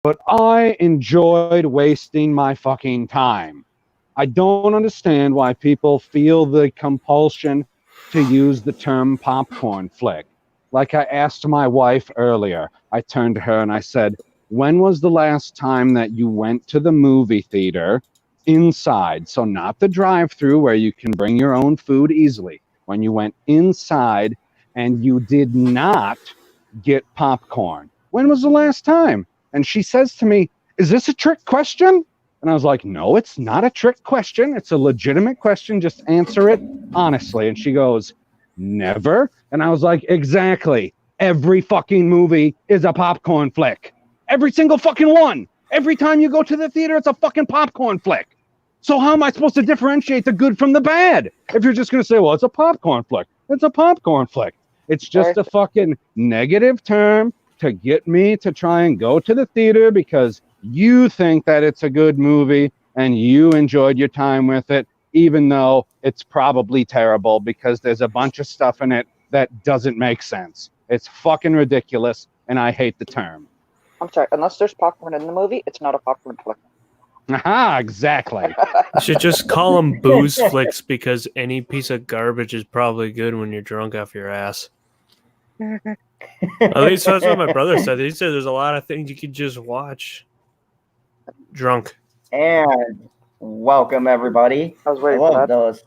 but I enjoyed wasting my fucking time. I don't understand why people feel the compulsion to use the term popcorn flick. Like I asked my wife earlier, I turned to her and I said, when was the last time that you went to the movie theater inside? So not the drive-through where you can bring your own food easily. When you went inside and you did not get popcorn. When was the last time? And she says to me, is this a trick question? And I was like, no, it's not a trick question. It's a legitimate question. Just answer it honestly. And she goes, never. And I was like, exactly. Every fucking movie is a popcorn flick. Every single fucking one. Every time you go to the theater, it's a fucking popcorn flick. So how am I supposed to differentiate the good from the bad? If you're just going to say, well, it's a popcorn flick. It's a popcorn flick. It's just a fucking negative term to get me to try and go to the theater because you think that it's a good movie and you enjoyed your time with it, even though it's probably terrible because there's a bunch of stuff in it that doesn't make sense. It's fucking ridiculous, and I hate the term. I'm sorry, unless there's popcorn in the movie, it's not a popcorn flick. Aha, exactly. You should just call them booze flicks because any piece of garbage is probably good when you're drunk off your ass. At least that's what my brother said. He said there's a lot of things you could just watch drunk. And welcome, everybody. I was waiting I for love that. those.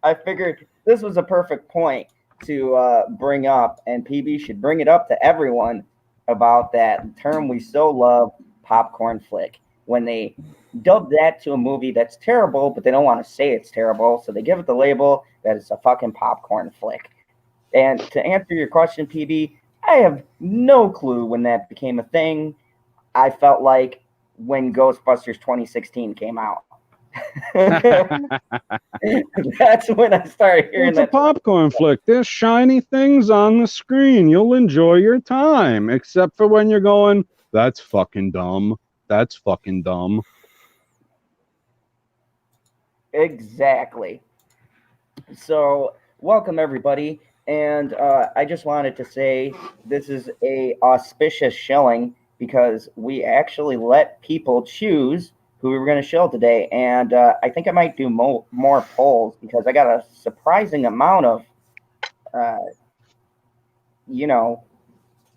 I figured this was a perfect point to bring up, and PB should bring it up to everyone about that term we so love, popcorn flick. When they dub that to a movie that's terrible, but they don't want to say it's terrible, so they give it the label that it's a fucking popcorn flick. And to answer your question, PB, I have no clue when that became a thing. I felt like when Ghostbusters 2016 came out. That's when I started hearing that. It's a popcorn flick. There's shiny things on the screen. You'll enjoy your time, except for when you're going, that's fucking dumb. That's fucking dumb. Exactly. So, welcome everybody. And I just wanted to say this is a auspicious shilling because we actually let people choose who we were going to shill today. And I think I might do more polls because I got a surprising amount of,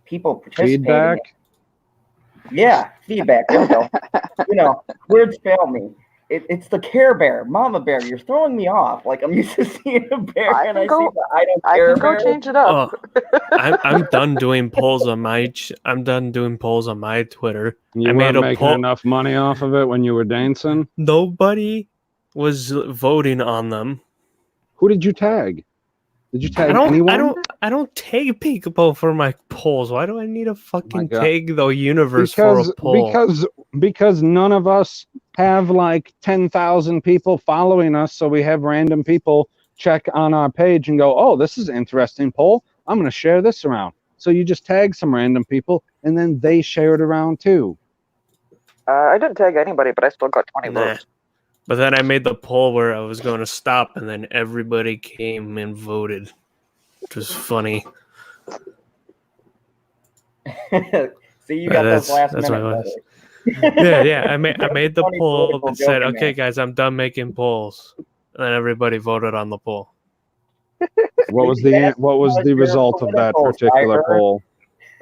people participating. Feedback? Yeah, feedback. There we go. Words fail me. It's the Care Bear, Mama Bear. You're throwing me off. Like I'm used to seeing a bear, and I see the I don't care bear. I can go change it up. I'm done doing polls on my. I'm done doing polls on my Twitter. You weren't making enough money off of it when you were dancing. Nobody was voting on them. Who did you tag? Did you tag anyone? I don't tag people for my polls. Why do I need a fucking tag the universe for a poll? Because none of us have like 10,000 people following us, so we have random people check on our page and go, oh, this is an interesting poll. I'm going to share this around. So you just tag some random people, and then they share it around too. I didn't tag anybody, but I still got 20 votes. But then I made the poll where I was going to stop, and then everybody came and voted, which was funny. See, you got those last minute. Yeah. I made the poll that said, "Okay, guys, I'm done making polls," and then everybody voted on the poll. What was the result of that particular poll?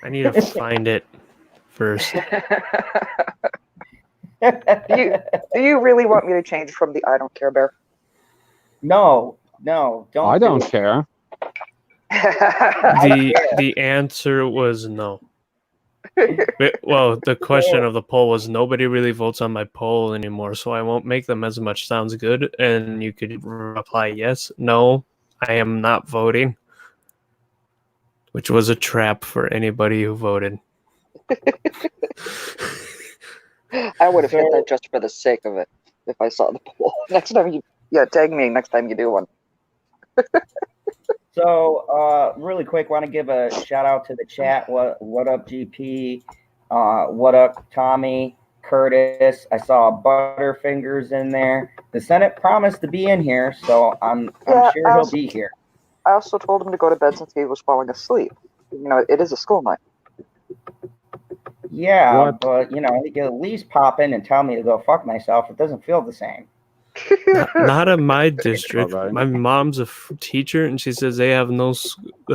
I need to find it first. Do you really want me to change from the I don't care bear? No, don't. I don't care. The answer was no. Well, the question of the poll was nobody really votes on my poll anymore, so I won't make them as much. Sounds good. And you could reply yes, no, I am not voting, which was a trap for anybody who voted. I would have hit that just for the sake of it if I saw the poll. Next time tag me next time you do one. So, really quick, want to give a shout out to the chat. What up, GP? What up, Tommy? Curtis? I saw Butterfingers in there. The Senate promised to be in here, so I'm sure he'll be here. I also told him to go to bed since he was falling asleep. it is a school night. Yeah, What? but he could at least pop in and tell me to go fuck myself. It doesn't feel the same. Not in my district. Alright. My mom's a teacher, and she says they have no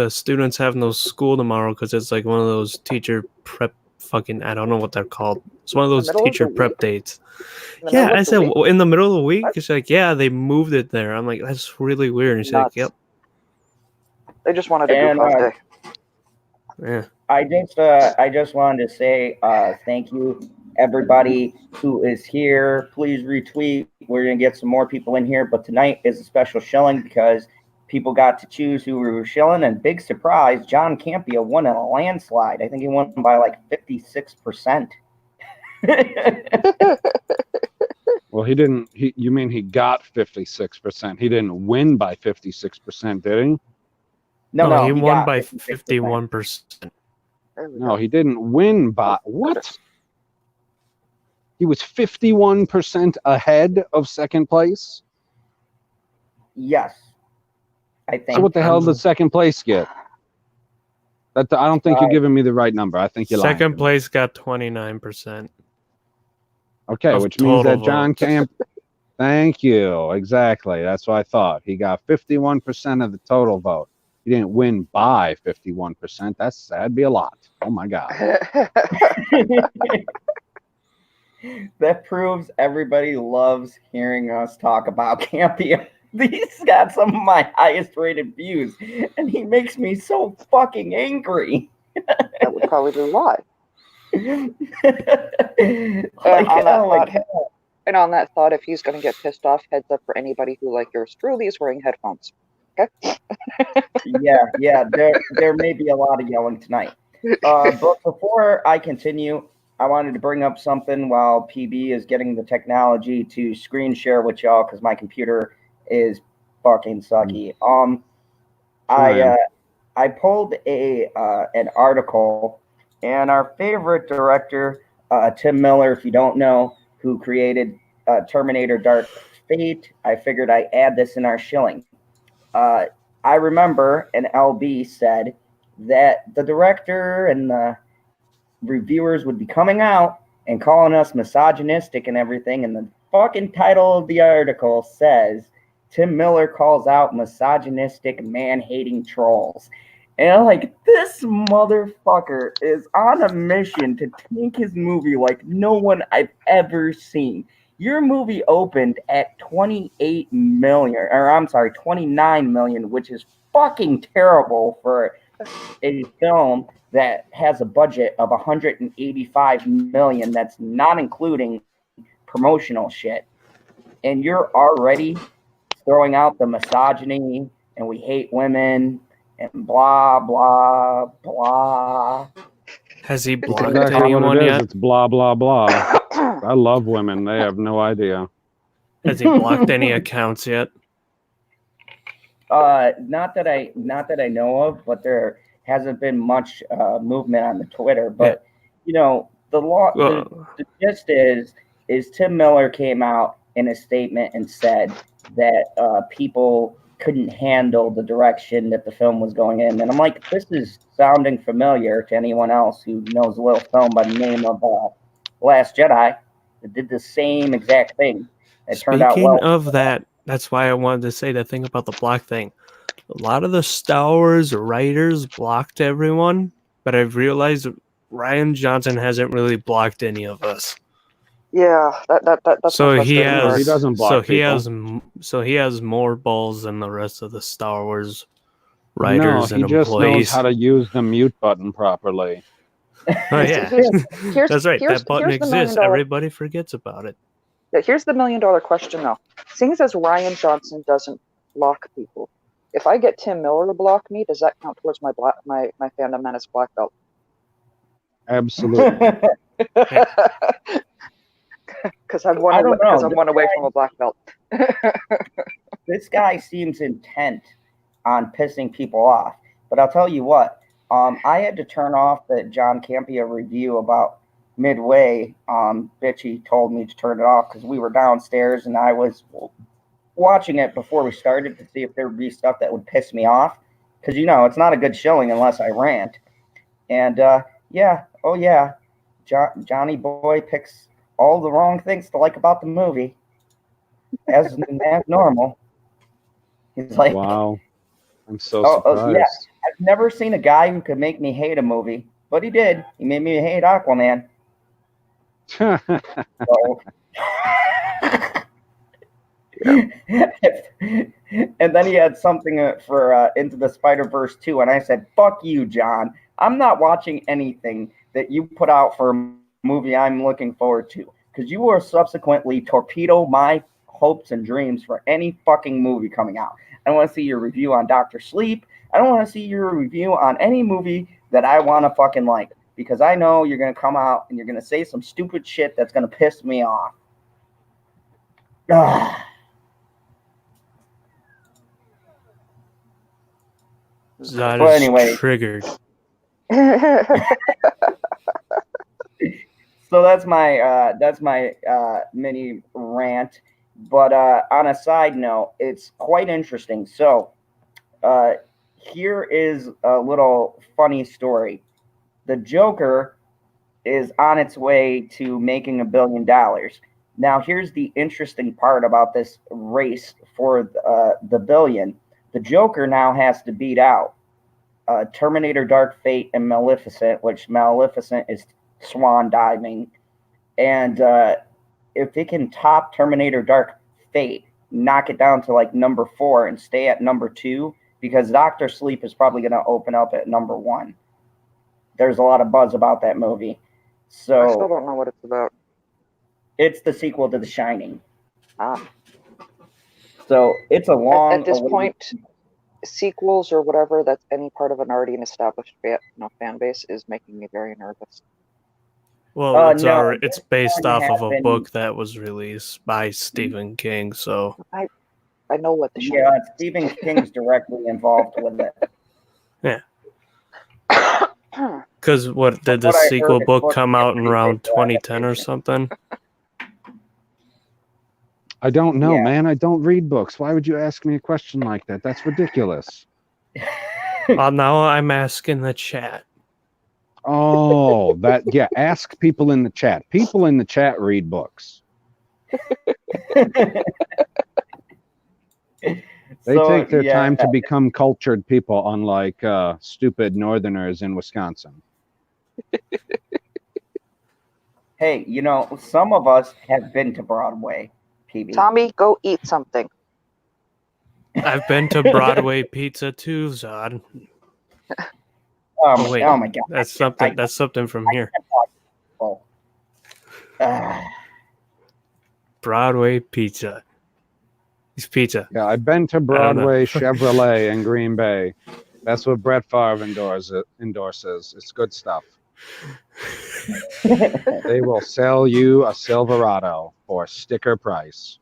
students have no school tomorrow because it's like one of those teacher prep fucking. I don't know what they're called. It's one of those middle of teacher the prep week? dates. In the Yeah, middle I of the said week? well, in the middle of the week. What? She's like, yeah, they moved it there. I'm like, that's really weird. And she's like, Nuts. yep, They just wanted a And goof off day. yeah. I just wanted to say thank you, everybody who is here. Please retweet. We're gonna get some more people in here, but tonight is a special shilling because people got to choose who we were shilling. And big surprise, John Campea won in a landslide. I think he won by like 56%. Well, he didn't. You mean he got 56%? He didn't win by 56%, did he? No, he won got by 56%. 51%. There we No, go. he didn't win by what? He was 51% ahead of second place. Yes, I think. So what the hell I'm- did second place get? That I don't think you're giving me the right number. I think you're lying. Second place got 29%. Okay, of which means that total John votes. Camp. Thank you. Exactly. That's what I thought. He got 51% of the total vote. He didn't win by 51%. That'd be a lot. Oh my God. That proves everybody loves hearing us talk about Campea. He's got some of my highest rated views, and he makes me so fucking angry. That would probably be why. Like, on that oh my thought, God. And on that thought, if he's going to get pissed off, heads up for anybody who, like yours truly, is wearing headphones. Okay? Yeah, there may be a lot of yelling tonight. But before I continue, I wanted to bring up something while PB is getting the technology to screen share with y'all because my computer is fucking sucky. I pulled an article, and our favorite director, Tim Miller, if you don't know, who created Terminator Dark Fate, I figured I'd add this in our shilling. I remember an LB said that the director and the reviewers would be coming out and calling us misogynistic and everything, and the fucking title of the article says Tim Miller calls out misogynistic man-hating trolls. And I'm like, this motherfucker is on a mission to tank his movie like no one I've ever seen. Your movie opened at 28 million, or I'm sorry, 29 million, which is fucking terrible for a film that has a budget of 185 million. That's not including promotional shit. And you're already throwing out the misogyny and we hate women and blah, blah, blah. Has he That's blocked exactly what anyone it is. yet? It's blah, blah, blah. I love women. They have no idea. Has he blocked any accounts yet? Not that I know of, but there hasn't been much movement on the Twitter. But the law, the gist is Tim Miller came out in a statement and said that people couldn't handle the direction that the film was going in, and I'm like, this is sounding familiar to anyone else who knows a little film by the name of Last Jedi that did the same exact thing. It turned out Speaking well. of that, that's why I wanted to say that thing about the block thing. A lot of the Star Wars writers blocked everyone, but I've realized Rian Johnson hasn't really blocked any of us. Yeah, that's So my he frustrating part. He has, doesn't block so he has more balls than the rest of the Star Wars writers No, he and just knows employees. how to use the mute button properly. Oh yeah, Here's- that's right. here's- That button here's the $1 million exists. Everybody forgets about it. Yeah, here's the $1 million question though. Seeing as Rian Johnson doesn't block people, if I get Tim Miller to block me, does that count towards my fandom menace black belt? Absolutely. Because I'm I don't know. I'm one away from a black belt. This guy seems intent on pissing people off. But I'll tell you what, I had to turn off the John Campea review about midway. Bitchy told me to turn it off because we were downstairs and I was watching it before we started to see if there would be stuff that would piss me off. Because, it's not a good showing unless I rant. And Johnny Boy picks all the wrong things to like about the movie, as normal. He's like, Wow. I'm so yeah, surprised. I've never seen a guy who could make me hate a movie, but he did. He made me hate Aquaman. So, and then he had something for Into the Spider-Verse 2, and I said, "Fuck you, John. I'm not watching anything that you put out for a movie I'm looking forward to, because you will subsequently torpedo my hopes and dreams for any fucking movie coming out. I don't want to see your review on Doctor Sleep. I don't want to see your review on any movie that I want to fucking like, because I know you're going to come out and you're going to say some stupid shit that's going to piss me off." Zod Well, is anyway. triggered. So that's my mini rant. But on a side note, it's quite interesting. So here is a little funny story. The Joker is on its way to making $1 billion. Now, here's the interesting part about this race for the billion. The Joker now has to beat out Terminator Dark Fate and Maleficent, which Maleficent is swan diving. And if they can top Terminator Dark Fate, knock it down to like number 4 and stay at number 2, because Doctor Sleep is probably going to open up at number 1. There's a lot of buzz about that movie. So I still don't know what it's about. It's the sequel to The Shining. Ah. So it's a long... At this point, sequels or whatever that's any part of an already established fan base is making me very nervous. Well, no, it's based off of a been... book that was released by Stephen King, so... I know what the Shining is. Stephen King's directly involved with it. Yeah. Because did the sequel book come out in around 2010 or something? I don't know, man. I don't read books. Why would you ask me a question like that? That's ridiculous. Well, now I'm asking the chat. Oh, ask people in the chat. People in the chat read books. They take their time to become cultured people, unlike stupid northerners in Wisconsin. Hey, some of us have been to Broadway, PB. Tommy, go eat something. I've been to Broadway pizza too, Zod. Oh, wait. Oh my God. That's something from here. Broadway pizza. It's pizza. Yeah, I've been to Broadway Chevrolet in Green Bay. That's what Brett Favre endorses. It's good stuff. They will sell you a Silverado for sticker price.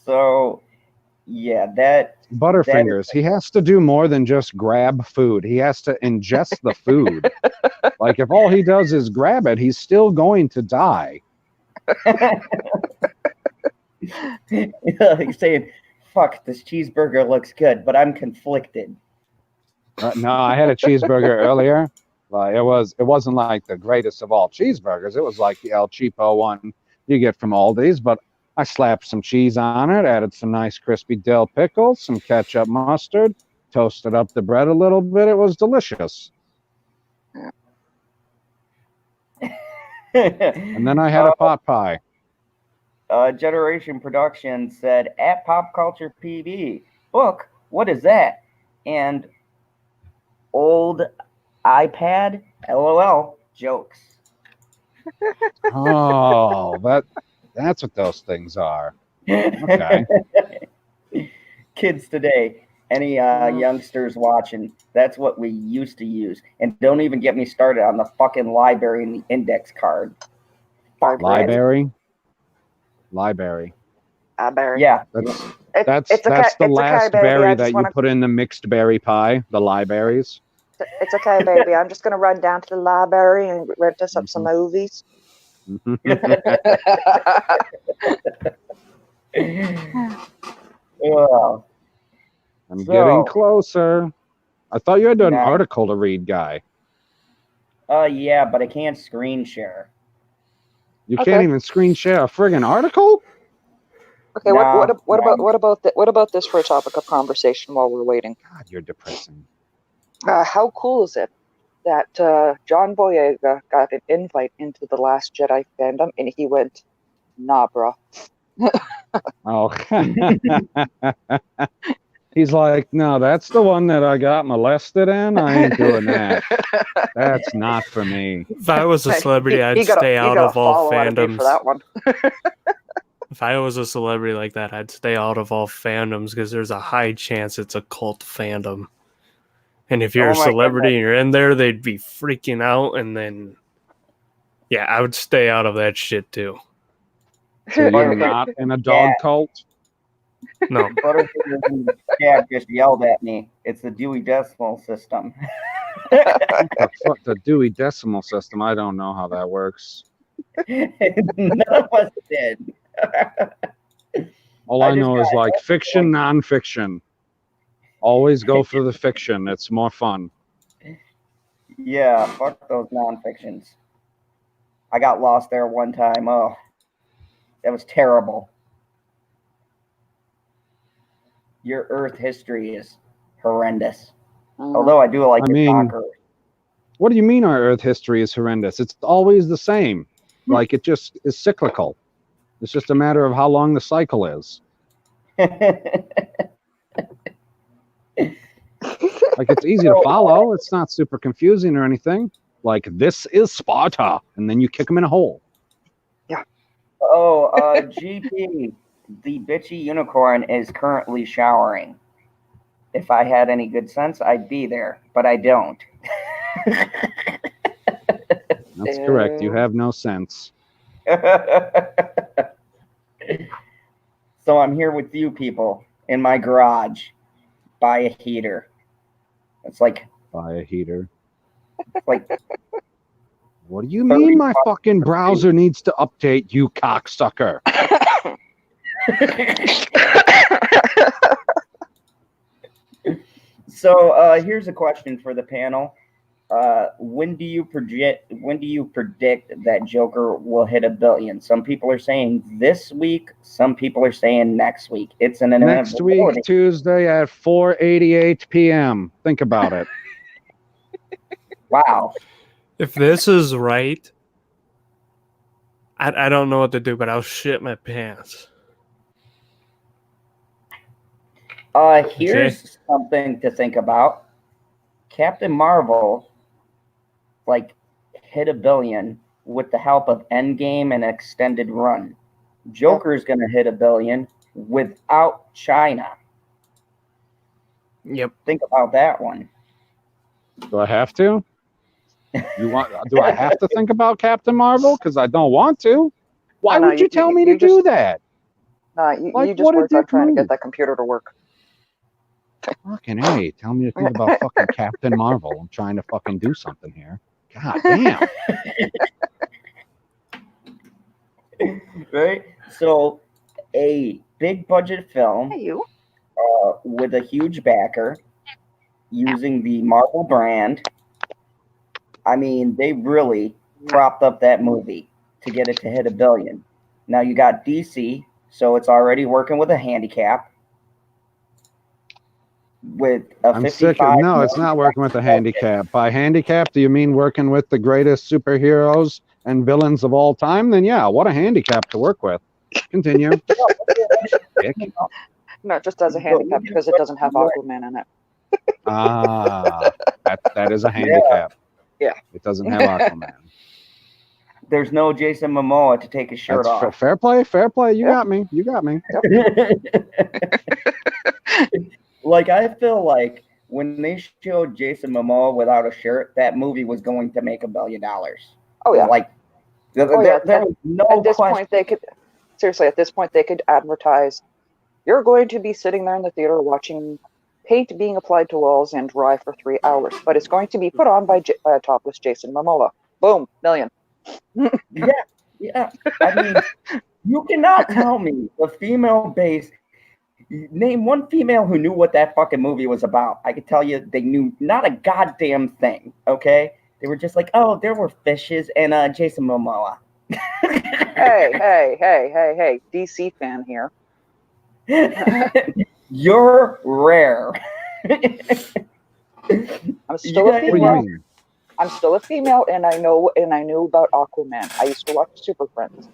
So, yeah, that... Butterfingers, he has to do more than just grab food. He has to ingest the food. Like, if all he does is grab it, he's still going to die. Like saying, fuck, this cheeseburger looks good, but I'm conflicted. No, I had a cheeseburger earlier. It wasn't like the greatest of all cheeseburgers. It was like the El Cheapo one you get from Aldi's, but I slapped some cheese on it, added some nice crispy dill pickles, some ketchup, mustard, toasted up the bread a little bit. It was delicious. And then I had a pot pie. Generation Production said, at Pop Culture PB, book, what is that? And old iPad, LOL, jokes. Oh, that's what those things are. Okay. Kids today, any youngsters watching, that's what we used to use. And don't even get me started on the fucking library and the index card. Library? Yeah. That's the last berry that you put in the mixed berry pie, the libraries. It's okay, baby. I'm just going to run down to the library and rent us up some movies. Well, I'm getting closer. I thought you had an Nice. article to read, Guy. Yeah, but I can't screen share. You Okay. can't even screen share a friggin' article? Okay, No, what about this for a topic of conversation while we're waiting? God, you're depressing. How cool is it that John Boyega got an invite into the Last Jedi fandom, and he went, "Nah, bro." Oh. He's like, no, that's the one that I got molested in. I ain't doing that. That's not for me. If I was a celebrity, I'd He got stay out of all follow out of me for fandoms. that one. If I was a celebrity like that, I'd stay out of all fandoms because there's a high chance it's a cult fandom. And if you're Oh a my celebrity goodness. and you're in there, they'd be freaking out. And then, yeah, I would stay out of that shit too. So you're Butterfinger not in a dog cult? No. Butterfinger in the chat just yelled at me. It's the Dewey Decimal System. The Dewey Decimal System, I don't know how that works. None of us did. All I know is like fiction, nonfiction. Always go for the fiction. It's more fun. Yeah, fuck those non-fictions. I got lost there one time. Oh, that was terrible. Your Earth history is horrendous. Although I do like your soccer. What do you mean our Earth history is horrendous? It's always the same. Like it just is cyclical. It's just a matter of how long the cycle is. Like it's easy to follow. It's not super confusing or anything. Like this is Sparta, and then you kick them in a hole. Yeah. Oh, GP, the bitchy unicorn is currently showering. If I had any good sense, I'd be there, but I don't. That's correct. You have no sense. So I'm here with you people in my garage. Buy a heater. It's like buy a heater. Like what do you mean my fucking browser needs to update, you cocksucker? So here's a question for the panel. When do you predict that Joker will hit $1 billion? Some people are saying this week. Some people are saying next week. It's an next week, Tuesday at 4:88 p.m. Think about it. Wow. If this is right, I don't know what to do, but I'll shit my pants. Here's something to think about. Captain Marvel hit $1 billion with the help of Endgame and extended run. Joker's gonna hit $1 billion without China. Yep. Think about that one. Do I have to? Do I have to think about Captain Marvel? Because I don't want to. Why would you tell me to do that? You just worked on trying to get that computer to work. Fucking A, tell me to think about fucking Captain Marvel. I'm trying to fucking do something here. God damn. Right? So, a big budget film with a huge backer using the Marvel brand. I mean, they really propped up that movie to get it to hit $1 billion. Now you got DC, so it's already working with a handicap. With a I'm sick of no, it's not working with a handicap. By handicap, do you mean working with the greatest superheroes and villains of all time? Then yeah, what a handicap to work with. Continue. No, it just as a handicap because it doesn't have Aquaman in it. That is a handicap. Yeah. It doesn't have Aquaman. There's no Jason Momoa to take his shirt off. Fair play, fair play. You got me. You got me. I feel like when they showed Jason Momoa without a shirt, that movie was going to make $1 billion. Oh yeah. There was no at this question. Point they could seriously at this point they could advertise, you're going to be sitting there in the theater watching paint being applied to walls and dry for 3 hours, but it's going to be put on by a topless Jason Momoa. Boom, million. Yeah. I mean, you cannot tell me the female base Name one female who knew what that fucking movie was about. I could tell you they knew not a goddamn thing, okay? They were just like, oh, there were fishes and Jason Momoa. Hey, DC fan here. You're rare. I'm still a What do you female. mean? I'm still a female, and I knew about Aquaman. I used to watch Super Friends.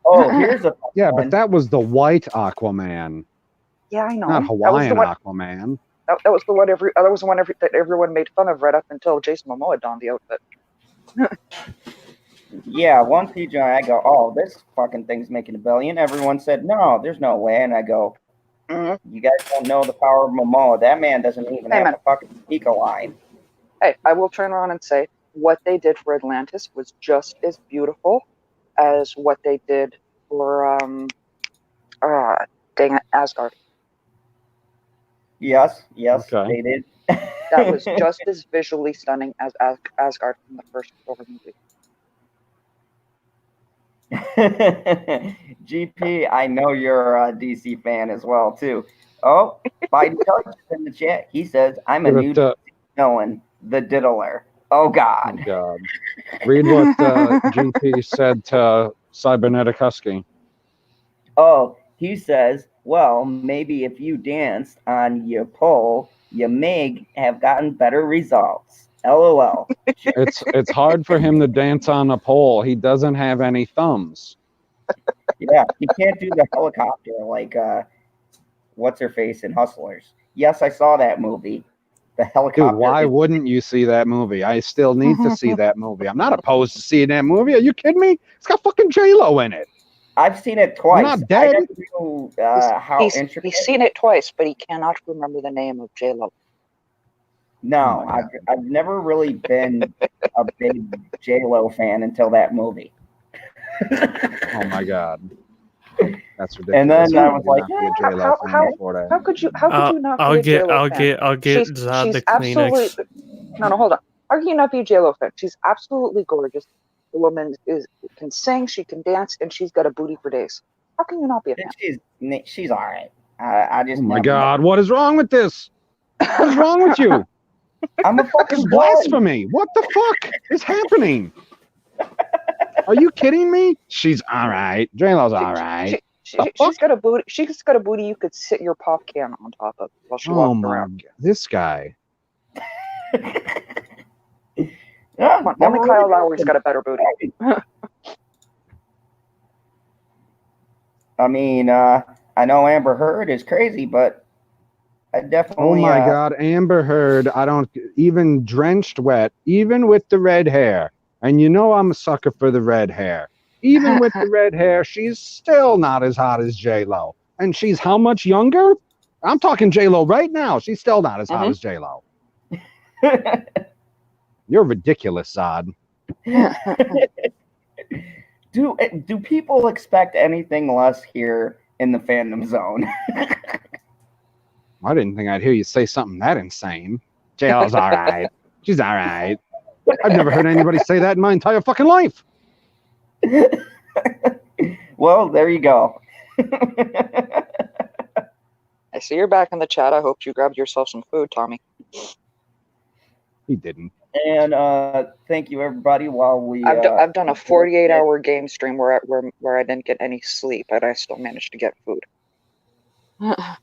Oh, here's a Yeah, one. but that was the white Aquaman, Yeah, I know. not Hawaiian that Aquaman. was the one that everyone made fun of right up until Jason Momoa donned the outfit. Yeah, one PJ, I go, oh, this fucking thing's making $1 billion. Everyone said, no, there's no way. And I go, you guys don't know the power of Momoa. That man doesn't even have to fucking speak a line. Hey, I will turn around and say what they did for Atlantis was just as beautiful as what they did for dang it, Asgard. Yes, Okay. they did. That was just as visually stunning as Asgard from the first Thor movie. GP, I know you're a DC fan as well, too. Oh, Biden Intelligence in the chat. He says, I'm a new villain, the Diddler. Oh, God. Oh, God. Read what GP said to Cybernetic Husky. Oh, he says, well, maybe if you danced on your pole, you may have gotten better results. LOL. It's hard for him to dance on a pole. He doesn't have any thumbs. Yeah, he can't do the helicopter like what's her face in Hustlers. Yes, I saw that movie. The helicopter. Dude, why wouldn't you see that movie? I still need to see that movie. I'm not opposed to seeing that movie. Are you kidding me? It's got fucking J-Lo in it. I've seen it twice. I'm not dead. I never knew how intricate. He's seen it twice, but he cannot remember the name of J-Lo. No, I've never really been a big J-Lo fan until that movie. Oh my God, that's ridiculous. And then I was like, how could you not be a J-Lo fan? I'll get Zod the Kleenex. No, hold on. How can you not be a J-Lo fan? She's absolutely gorgeous. The woman can sing, she can dance, and she's got a booty for days. How can you not be a fan? She's all right. I just. Oh my God, what is wrong with this? What is wrong with you? I'm a fucking It's blasphemy. What the fuck is happening? Are you kidding me? She's all right. J-Lo's all right. She's got a booty. She's got a booty you could sit your pop can on top of while she walks around. God. This guy. Yeah, Come on, only Kyle Lowry's got a better booty. I mean, I know Amber Heard is crazy, but I definitely. Oh my God, Amber Heard. I don't even drenched wet, even with the red hair. And you know I'm a sucker for the red hair. Even with the red hair, she's still not as hot as J-Lo. And she's how much younger? I'm talking J-Lo right now. She's still not as hot as J-Lo. You're ridiculous, Zod. Do people expect anything less here in the fandom zone? I didn't think I'd hear you say something that insane. J-Lo's all right. She's all right. I've never heard anybody say that in my entire fucking life. Well, there you go. I see you're back in the chat. I hope you grabbed yourself some food, Tommy. He didn't. And thank you, everybody. While we, I've done a 48-hour game stream where I didn't get any sleep, but I still managed to get food.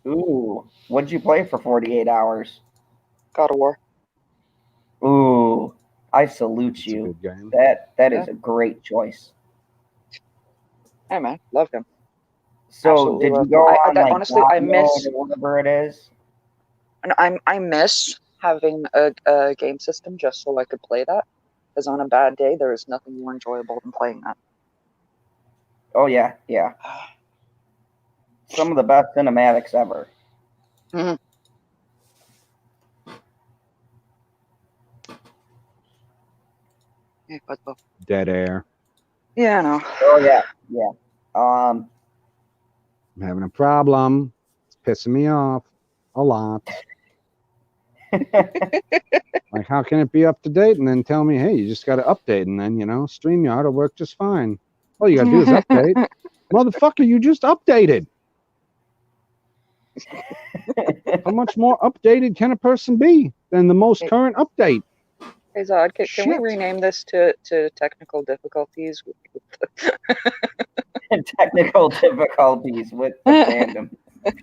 Ooh, what'd you play for 48 hours? God of War. Ooh, I salute you. Good game. That is a great choice. Hey man, love him. So Absolutely did you love go him. on like honestly, I miss or whatever it is? And I miss having a game system just so I could play that. Because on a bad day, there is nothing more enjoyable than playing that. Oh yeah. Some of the best cinematics ever. Mm-hmm. Yeah, Dead air. yeah, I know. Oh yeah. I'm having a problem. It's pissing me off a lot. Like, how can it be up to date and then tell me, hey, you just got to update, and then, StreamYard will work just fine. All you got to do is update. Motherfucker, you just updated. How much more updated can a person be than the most current update? Hey Zod, can we Shit. rename this to technical difficulties? Technical difficulties with the fandom.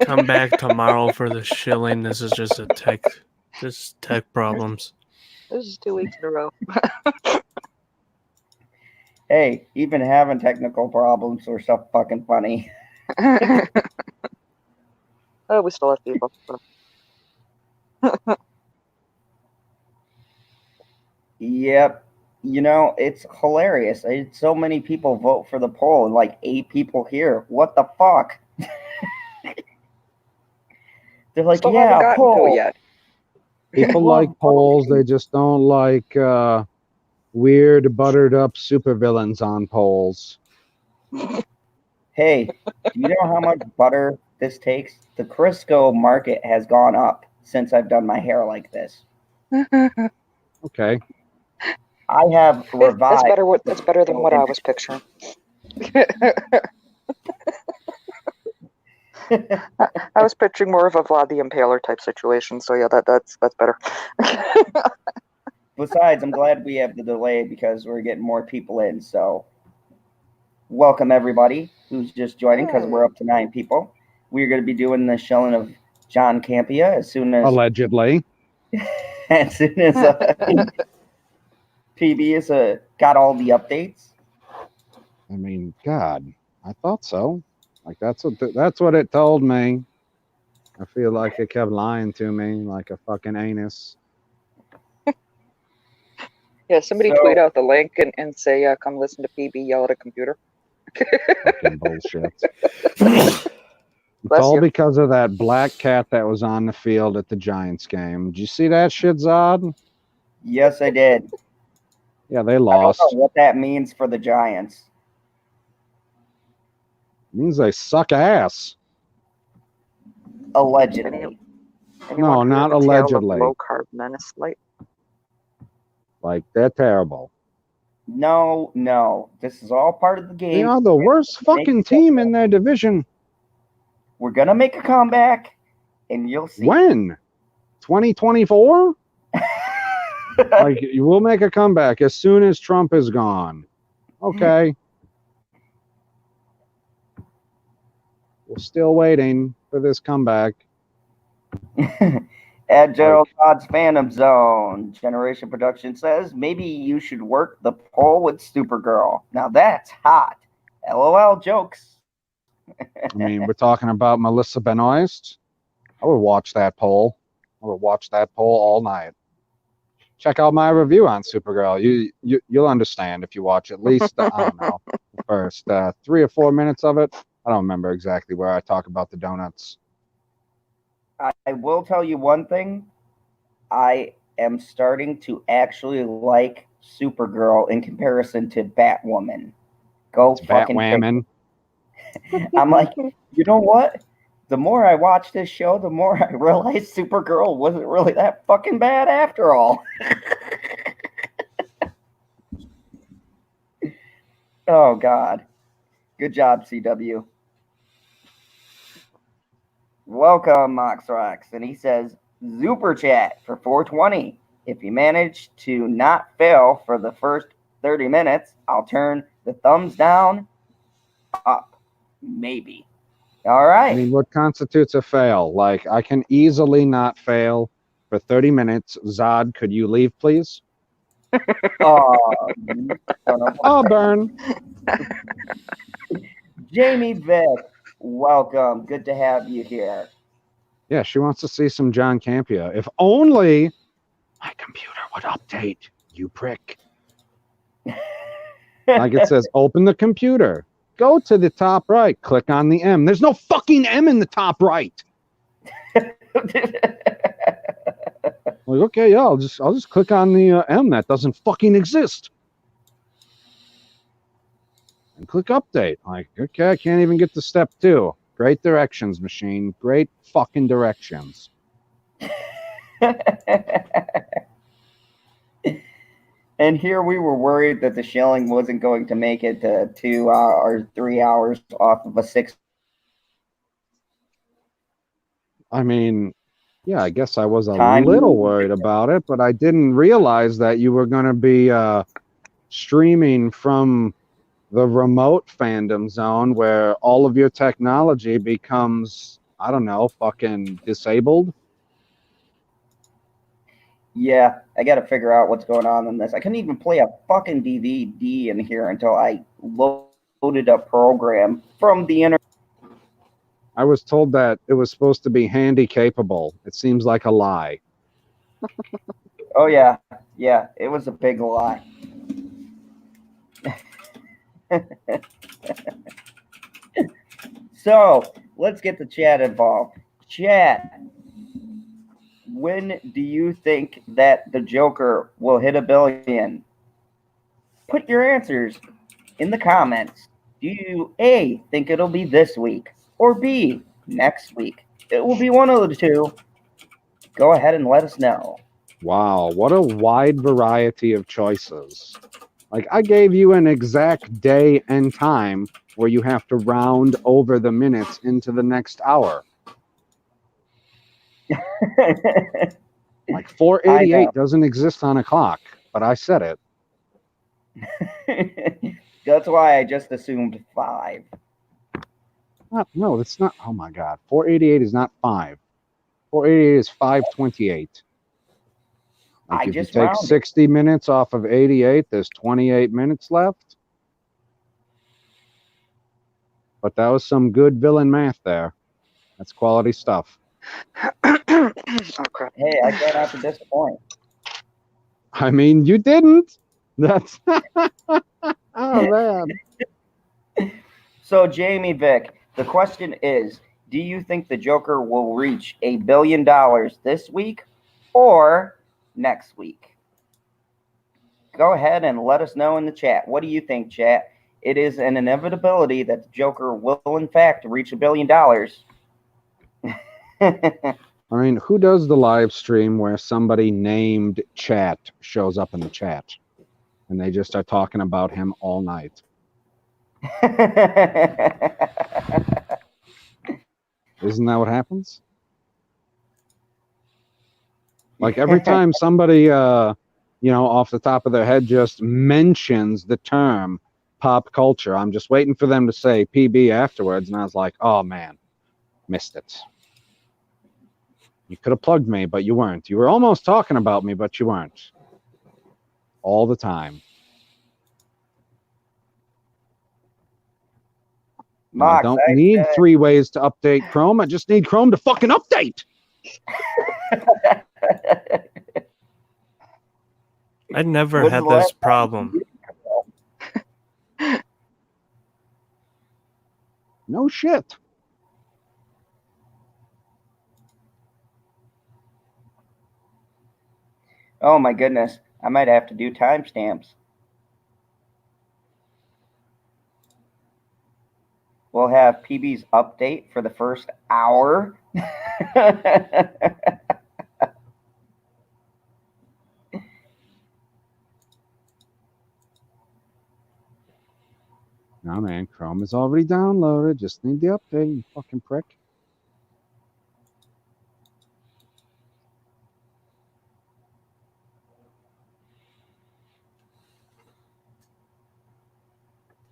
Come back tomorrow for the shilling. This is just tech problems. This is 2 weeks in a row. Hey, even having technical problems are so fucking funny. Oh, we still have people. Yep. You know, it's hilarious. So many people vote for the poll, and like 8 people here. What the fuck? They're like, Still haven't yeah, gotten poll. to it yet. People Well, like polls. They just don't like weird, buttered up supervillains on polls. Hey, do you know how much butter this takes? The Crisco market has gone up since I've done my hair like this. Okay. I have revived. That's better than what I was picturing. I was picturing more of a Vlad the Impaler type situation. So yeah, that's better. Besides, I'm glad we have the delay because we're getting more people in. So, welcome everybody who's just joining because we're up to 9 people. We're going to be doing the shilling of John Campea as soon as Allegedly. as soon as PB has got all the updates. I mean, God, I thought so. Like that's what it told me. I feel like it kept lying to me like a fucking anus. Yeah, somebody So- tweet out the link and say, come listen to PB yell at a computer. Fucking bullshit. Bless It's all you. because of that black cat that was on the field at the Giants game. Did you see that shit, Zod? Yes, I did. Yeah, they I don't lost. know what that means for the Giants. It means they suck ass. Allegedly. No, not allegedly. Low carb menace light. Like they're terrible. No. This is all part of the game. They are the worst fucking team in their division. We're going to make a comeback, and you'll see. When? 2024? Like, you will make a comeback as soon as Trump is gone. Okay. We're still waiting for this comeback. At Gerald Todd's Phantom Zone, Generation Production says, maybe you should work the poll with Supergirl. Now that's hot. LOL jokes. I mean, we're talking about Melissa Benoist. I would watch that poll. I would watch that poll all night. Check out my review on Supergirl. You'll understand if you watch at least I don't know, the first 3 or 4 minutes of it. I don't remember exactly where I talk about the donuts. I will tell you one thing. I am starting to actually like Supergirl in comparison to Batwoman. Go fucking Batwoman. I'm like, you know what? The more I watch this show, the more I realize Supergirl wasn't really that fucking bad after all. Oh, God. Good job, CW. Welcome, Moxrox. And he says, Super Chat for 420. If you manage to not fail for the first 30 minutes, I'll turn the thumbs down up. Maybe. All right. I mean, what constitutes a fail? Like, I can easily not fail for 30 minutes. Zod, could you leave, please? Burn. Jamie Vick, welcome. Good to have you here. Yeah, she wants to see some John Campea. If only my computer would update, you prick. Like it says, open the computer. Go to the top right. Click on the M. There's no fucking M in the top right. Like, okay, yeah, I'll just click on the M that doesn't fucking exist. And click update. Like, okay, I can't even get to step 2. Great directions, machine. Great fucking directions. And here we were worried that the shilling wasn't going to make it to 2 or 3 hours off of a 6. I mean, yeah, I guess I was a Time little moves. worried about it, but I didn't realize that you were going to be streaming from the remote fandom zone where all of your technology becomes, I don't know, fucking disabled. Yeah, I got to figure out what's going on in this. I couldn't even play a fucking DVD in here until I loaded a program from the internet. I was told that it was supposed to be handy capable. It seems like a lie. Oh yeah, it was a big lie. So let's get the chat involved. Chat, when do you think that the Joker will hit $1 billion? Put your answers in the comments. Do you A, think it'll be this week, or B, next week? It will be one of the two. Go ahead and let us know. Wow, what a wide variety of choices. Like, I gave you an exact day and time where you have to round over the minutes into the next hour. Like, 488 doesn't exist on a clock, but I said it. That's why I just assumed 5. No, it's not. Oh my God. 488 is not 5. 488 is 528. Like, I if you just take rounded. 60 minutes off of 88, there's 28 minutes left. But that was some good villain math there. That's quality stuff. Oh crap! Hey, I try not to disappoint. I mean, you didn't. That's oh man. So, Jamie Vick, the question is, do you think the Joker will reach $1 billion this week or next week? Go ahead and let us know in the chat. What do you think, chat? It is an inevitability that the Joker will, in fact, reach $1 billion. I mean, who does the live stream where somebody named Chat shows up in the chat and they just start talking about him all night? Isn't that what happens? Like, every time somebody, off the top of their head just mentions the term pop culture, I'm just waiting for them to say PB afterwards, and I was like, oh man, missed it. You could have plugged me, but you weren't. You were almost talking about me, but you weren't. All the time. Mox, I don't need 3 ways to update Chrome. I just need Chrome to fucking update. I never had this problem. No shit. Oh my goodness. I might have to do timestamps. We'll have PB's update for the first hour. No, man, Chrome is already downloaded. Just need the update, you fucking prick.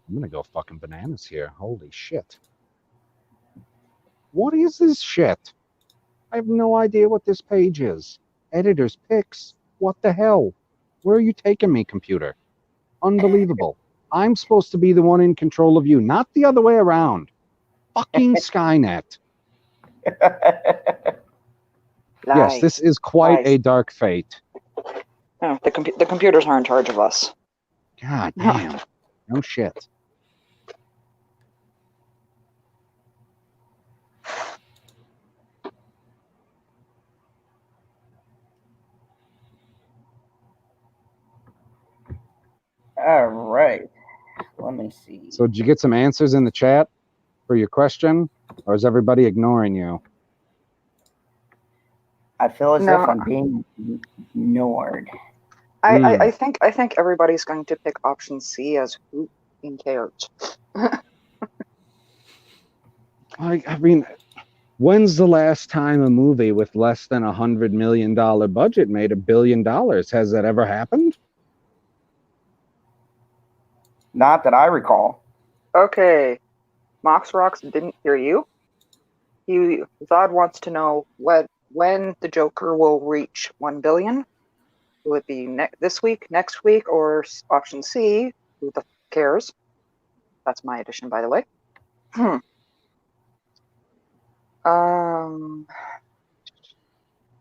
I'm gonna go fucking bananas here. Holy shit. What is this shit? I have no idea what this page is. Editor's picks. What the hell? Where are you taking me, computer? Unbelievable. I'm supposed to be the one in control of you, not the other way around. Fucking Skynet. Yes, this is quite a dark fate. No, the computers are in charge of us. God damn. No shit. All right. Let me see. So did you get some answers in the chat for your question? Or is everybody ignoring you? I feel as if I'm being ignored. I think everybody's going to pick option C as who cares. I mean, When's the last time a movie with less than $100 million budget made $1 billion? Has that ever happened? Not that I recall. Okay. Mox Rocks didn't hear you. Zod wants to know when the Joker will reach 1 billion. Will it be this week, next week, or option C? Who the cares? That's my addition, by the way.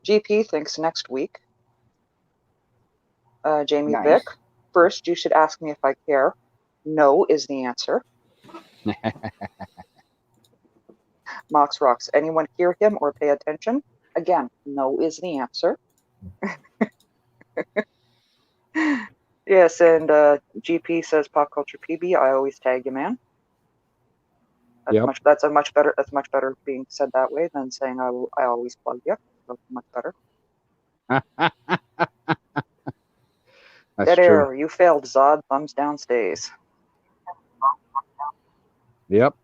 GP thinks next week. Jamie Nice. Vick. First, you should ask me if I care. No is the answer. Mox Rocks. Anyone hear him or pay attention? Again, no is the answer. Yes, and GP says pop culture PB. I always tag you, man. That's much better being said that way than saying I always plug you. So much better. That's Dead true. air. You failed, Zod. Thumbs down stays. Yep.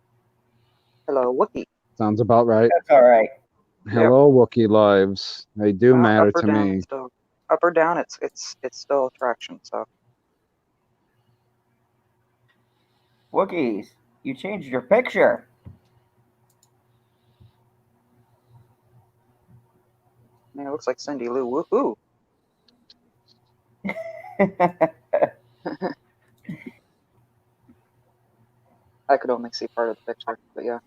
Hello, Wookie. Sounds about right. That's all right. Hello, Wookie lives. They do matter up or to down, me. Still, up or down, it's still attraction. So Wookiees, you changed your picture. man, it looks like Cindy Lou. Woohoo! I could only see part of the picture, but yeah.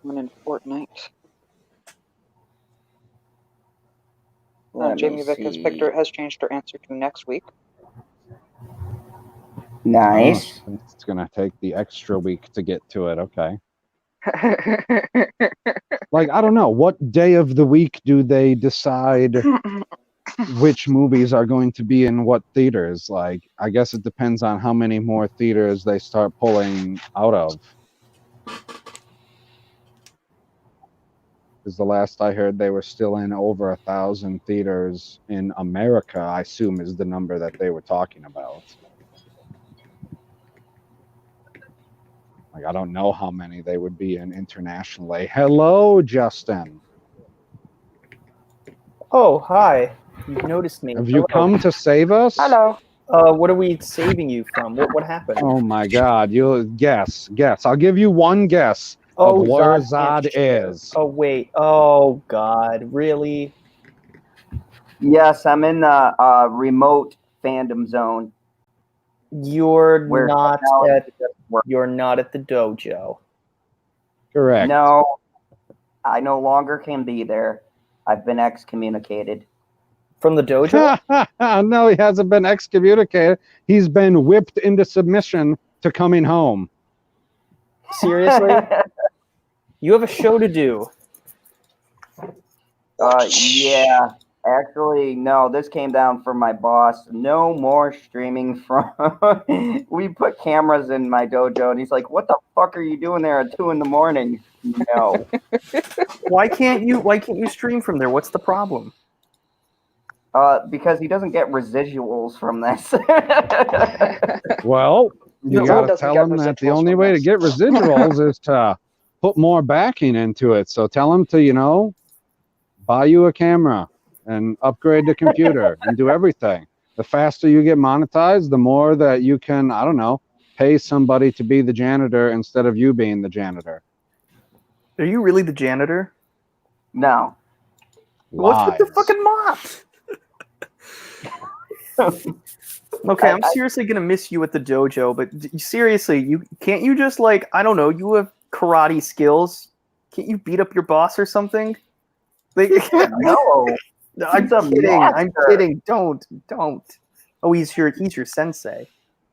Someone in Fortnite. Jamie Vick has changed her answer to next week. Nice. Oh, it's gonna take the extra week to get to it. Okay. Like, I don't know, what day of the week do they decide which movies are going to be in what theaters? Like, I guess it depends on how many more theaters they start pulling out of. Because the last I heard, they were still in over 1,000 theaters in America, I assume is the number that they were talking about. Like, I don't know how many they would be in internationally. Hello, Justin. Oh, hi. You've noticed me. Have you come to save us? Hello. What are we saving you from? What happened? Oh my God! You guess. I'll give you one guess Oh, of where Zod Zod is. Oh, wait. Oh, God. Really? Yes, I'm in the remote fandom zone. You're Where not technology at you're not at the dojo. Correct. No, I no longer can be there. I've been excommunicated. From the dojo? No, he hasn't been excommunicated. He's been whipped into submission to coming home. Seriously? You have a show to do. Yeah. Actually, no, this came down from my boss. No more streaming from. We put cameras in my dojo, and he's like, "What the fuck are you doing there at 2 a.m?" No. Why can't you stream from there? What's the problem? Because he doesn't get residuals from this. Well, you No, gotta doesn't tell get him that the residuals only from way to this. get residuals is to put more backing into it. So tell him to, buy you a camera and upgrade the computer and do everything. The faster you get monetized, the more that you can, I don't know, pay somebody to be the janitor instead of you being the janitor. Are you really the janitor? No. What's with the Lies. fucking mop? Okay, I'm seriously gonna miss you at the dojo, but seriously, can't you just I don't know, you have karate skills. Can't you beat up your boss or something? No. I'm He's a kidding. I'm master. kidding. Don't. Oh, he's your sensei.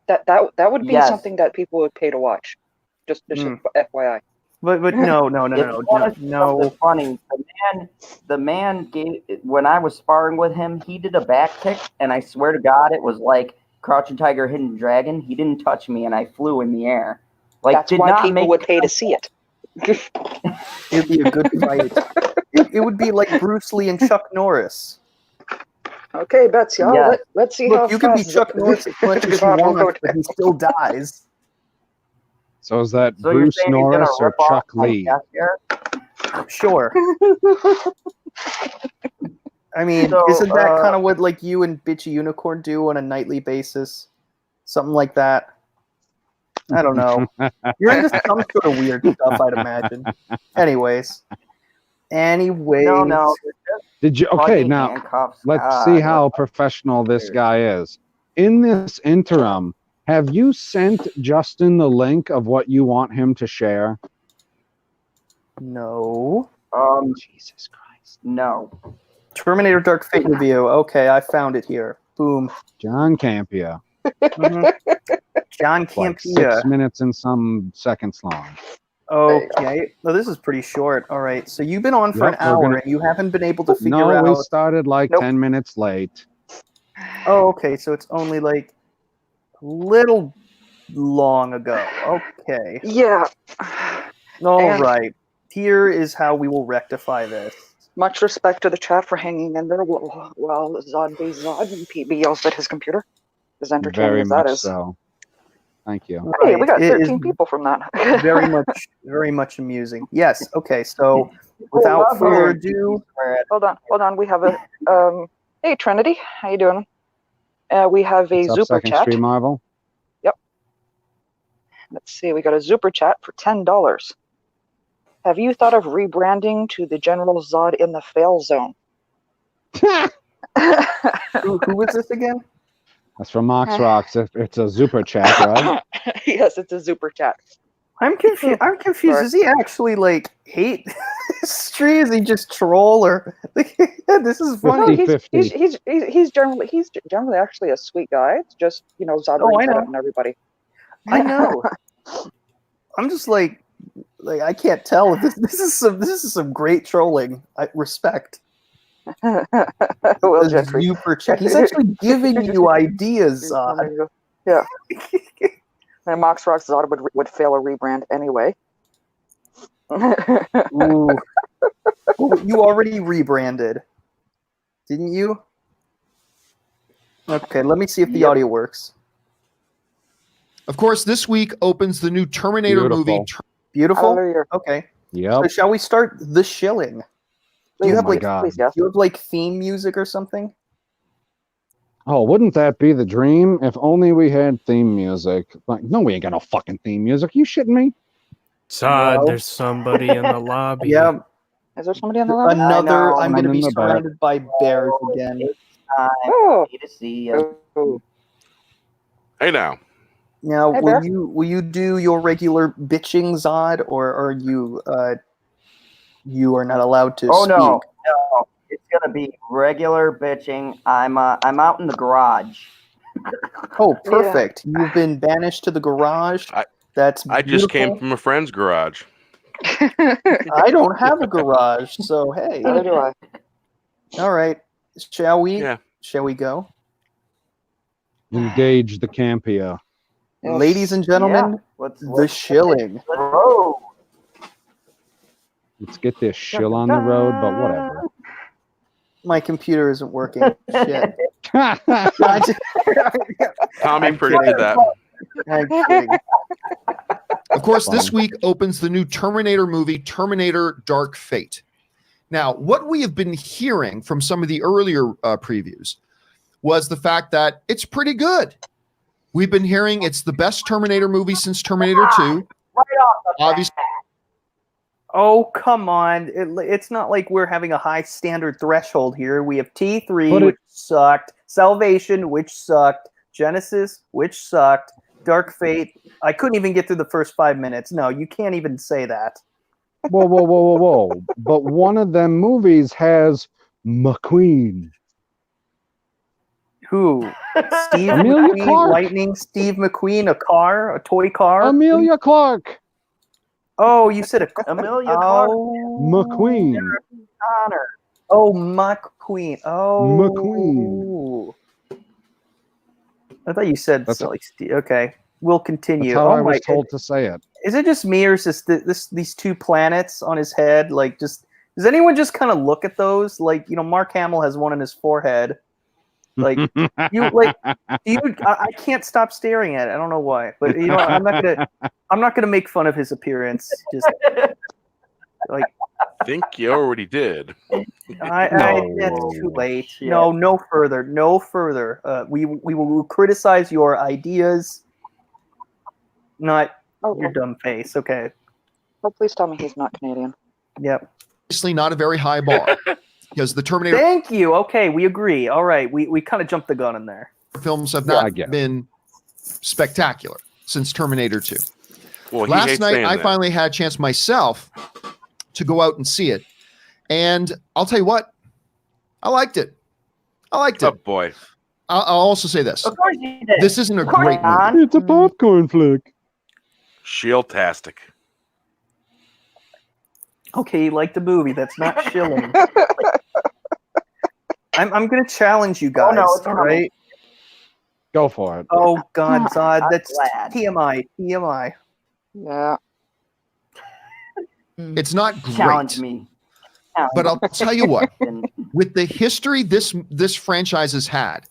That would be Yes. something that people would pay to watch. Just FYI. But no. Something funny. The man gave, when I was sparring with him, he did a back kick, and I swear to God, it was like Crouching Tiger, Hidden Dragon. He didn't touch me, and I flew in the air. That's why people would pay to see it. It'd be a good fight. It would be like Bruce Lee and Chuck Norris. Okay, Betsy. Yes. Let's see Look, how you can be fast Chuck Norris as much as you Zod will want, go but he still dies. So is that So you're Bruce saying he's gonna Norris or rip off Chuck my Lee? guess here? Sure. I mean, So, isn't that kind of what like you and Bitchy Unicorn do on a nightly basis? Something like that. I don't know. You're into some sort of weird stuff, I'd imagine. Anyways. No. Did you? Okay, Plugging now handcuffs. let's see how professional this guy is. In this interim, have you sent Justin the link of what you want him to share? No. Jesus Christ. No. Terminator Dark Fate review. Okay, I found it here. Boom. John Campea. Mhm. John Like Campea. 6 minutes and some seconds long. Okay. Well, this is pretty short. All right. So you've been on for Yep, an hour and you haven't been able to figure out. No, we started like Nope. 10 minutes late. Oh, okay. So it's only like a little long ago. Okay. Yeah. All And- right. Here is how we will rectify this. Much respect to the chat for hanging in there while Zod be Zod and PB yells at his computer. As entertaining Very as that much is. so. Thank you. Hey, we got It is 13 people from that. very much amusing. Yes. Okay. So without further ado, Hold on. We have a hey Trinity, how you doing? We have a What's up, super Second chat. Street Marvel? Let's see, we got a super chat for $10. Have you thought of rebranding to the General Zod in the fail zone? who is this again? That's from Mox Rocks. It's a super chat, right? Yes, it's a super chat. I'm confused. Sorry. Is he actually like hate history? Is he just troll or like, this is funny? No, 50-50. he's generally actually a sweet guy. It's just Zod Oh, I brings that know. out in everybody. I know. I'm just like I can't tell if this is some great trolling. I respect. Well, The Jeffrey. super chat. He's actually giving you ideas. Yeah. And Mox Rocks Zod would fail a rebrand anyway. Ooh. Well, you already rebranded, didn't you? Okay, let me see if the audio works. Of course, this week opens the new Terminator movie. Beautiful. Hallelujah. Okay. Yep. So shall we start the shilling? Do you Please, have like God. please, yes. you have like theme music or something? Oh, wouldn't that be the dream? If only we had theme music. Like, no, we ain't got no fucking theme music. You shitting me? Zod, No. there's somebody in the lobby. Yeah. Is there somebody on the line? Another. I'm I'm going to in be the back. surrounded by bears again. Oh. To see you. Oh. Hey now. Now, Hey, will Bear. you do your regular bitching, Zod, or are you are not allowed to Oh speak? no, it's gonna be regular bitching. I'm out in the garage. Oh, perfect. You've been banished to the garage. That's I just came beautiful. from a friend's garage. I don't have a garage, so hey. Neither do I. All right. Shall we? Yeah. Shall we go? Engage the Campea. Yes. Ladies and gentlemen, the shilling. Road. Let's get this shill on the road, but whatever. My computer isn't working. Shit. That's Tommy I'm predicted kidding. that. I'm kidding. Of course, this Fine. week opens the new Terminator movie, Terminator Dark Fate. Now, what we have been hearing from some of the earlier previews was the fact that it's pretty good. We've been hearing it's the best Terminator movie since Terminator 2. Right off the Obviously, Oh, come on. It's not like we're having a high standard threshold here. We have T3, which sucked. Salvation, which sucked. Genesis, which sucked. Dark Fate. I couldn't even get through the first 5 minutes. No, you can't even say that. whoa. But one of them movies has McQueen. Who? Steve Amelia McQueen, Clarke. Lightning, Steve McQueen, a car, a toy car. Amelia Clarke. Oh, you said a Amelia Clarke. McQueen. Connor. Oh, McQueen. Oh, McQueen. I thought you said That's like Steve. Okay, we'll continue. That's how Oh I was my! told to say it. Is it just me or is these two planets on his head? Like, just does anyone just kind of look at those? Like, Mark Hamill has one on his forehead. Like you like I can't stop staring at it. I don't know why, but I'm not gonna make fun of his appearance. Just like I think you already did. that's too late. No further. We will criticize your ideas, not your dumb face. Okay. Oh, please tell me he's not Canadian. Yep. Obviously, not a very high bar because the Terminator Thank you. Okay, we agree. All right, we kind of jumped the gun in there. films have not been spectacular since Terminator 2. Well, Last night, I finally had a chance myself to go out and see it. And I'll tell you what, I liked it. Oh, boy. I'll also say this. Of course you did. This isn't a great movie. It's a popcorn flick. Shield-tastic. Okay, you like the movie. That's not shilling. I'm going to challenge you guys, right? Go for it. Oh, God, Zod, that's glad. TMI. Yeah. It's not great. Challenge me. But I'll tell you what, with the history this franchise has had,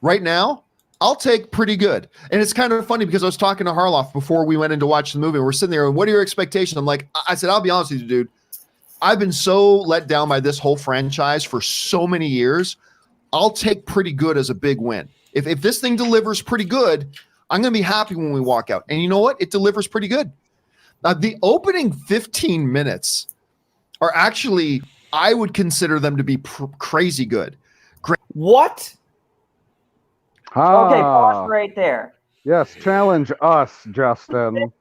right now, I'll take pretty good. And it's kind of funny because I was talking to Harloff before we went in to watch the movie. We're sitting there, and what are your expectations? I'm like, I said, I'll be honest with you, dude. I've been so let down by this whole franchise for so many years. I'll take pretty good as a big win. If this thing delivers pretty good, I'm going to be happy when we walk out. And you know what? It delivers pretty good. The opening 15 minutes are actually, I would consider them to be crazy good. What? Okay, pause right there. Yes, challenge us, Justin.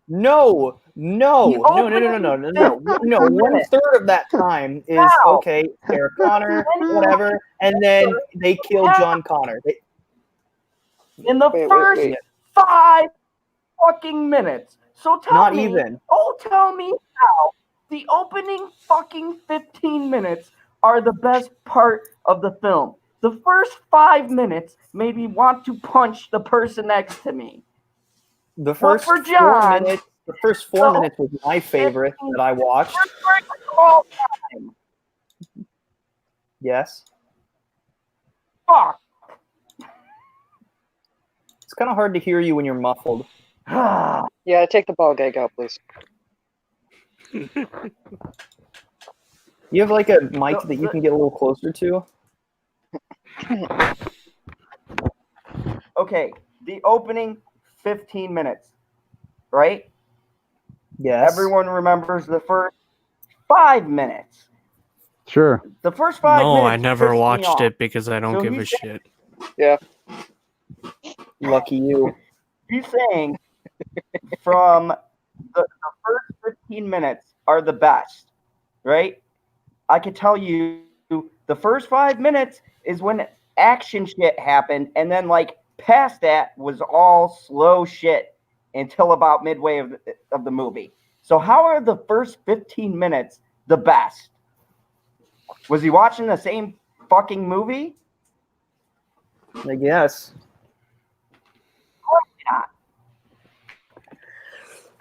No. 1/3 of that time is okay, Sarah Connor, whatever, and then they kill John Connor. In the first 5 fucking minutes. So tell me how the opening fucking 15 minutes are the best part of the film. The first 5 minutes made me want to punch the person next to me. The first 4 minutes. The first 4 minutes was my favorite that I watched. All time. Yes. Fuck. It's kind of hard to hear you when you're muffled. Yeah, take the ball gag out, please. You have like a mic that you can get a little closer to? Okay, the opening 15 minutes, right? Yes. Everyone remembers the first 5 minutes. Sure. The first 5 minutes. No, I never pissed me watched off. it because I don't So give he a shit. Yeah. Lucky you. He's saying from the first 15 minutes are the best, right? I could tell you the first 5 minutes is when action shit happened, and then like past that was all slow shit until about midway of the movie. So how are the first 15 minutes the best? Was he watching the same fucking movie? I guess.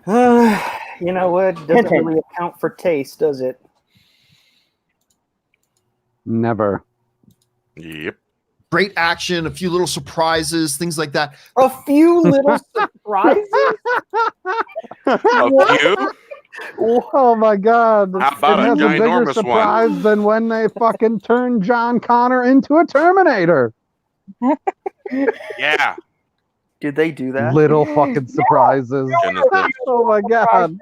You know what? Doesn't really account for taste, does it? Never. Yep. Great action, a few little surprises, things like that. A few little surprises? A few? Oh my God! How about it a has a bigger ginormous surprise one? than when they fucking turned John Connor into a Terminator. Yeah. Did they do that? Little fucking surprises. Genesis. Oh my God!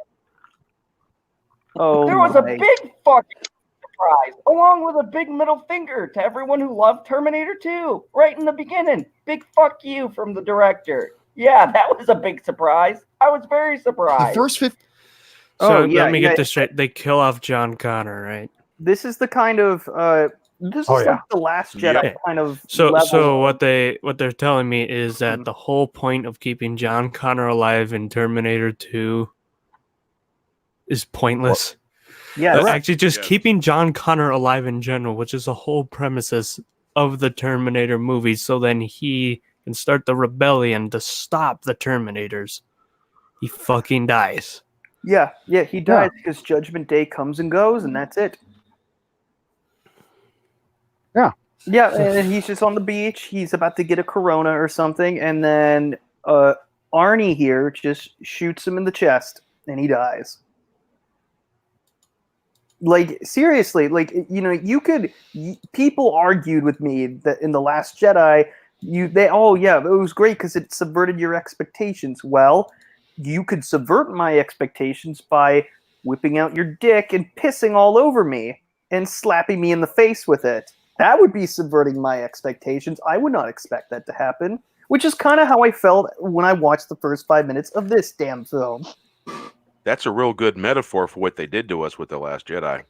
Oh, There was a my. big fucking surprise, along with a big middle finger to everyone who loved Terminator 2, right in the beginning. Big fuck you from the director. Yeah, that was a big surprise. I was very The surprised. first 15 So let me get this straight. They kill off John Connor, right? This is the kind of this is like the Last Jedi Yep. kind of So level. what they're telling me is that the whole point of keeping John Connor alive in Terminator 2 is pointless. Yes. Actually, just Yes. keeping John Connor alive in general, which is the whole premises of the Terminator movie, so then he can start the rebellion to stop the Terminators. He fucking dies. Yeah, he dies because Judgment Day comes and goes, and that's it. Yeah, and he's just on the beach. He's about to get a Corona or something, and then Arnie here just shoots him in the chest, and he dies. Like, seriously, like, you know, people argued with me that in The Last Jedi, it was great because it subverted your expectations. Well, you could subvert my expectations by whipping out your dick and pissing all over me and slapping me in the face with it. That would be subverting my expectations. I would not expect that to happen, which is kind of how I felt when I watched the first 5 minutes of this damn film. That's a real good metaphor for what they did to us with The Last Jedi.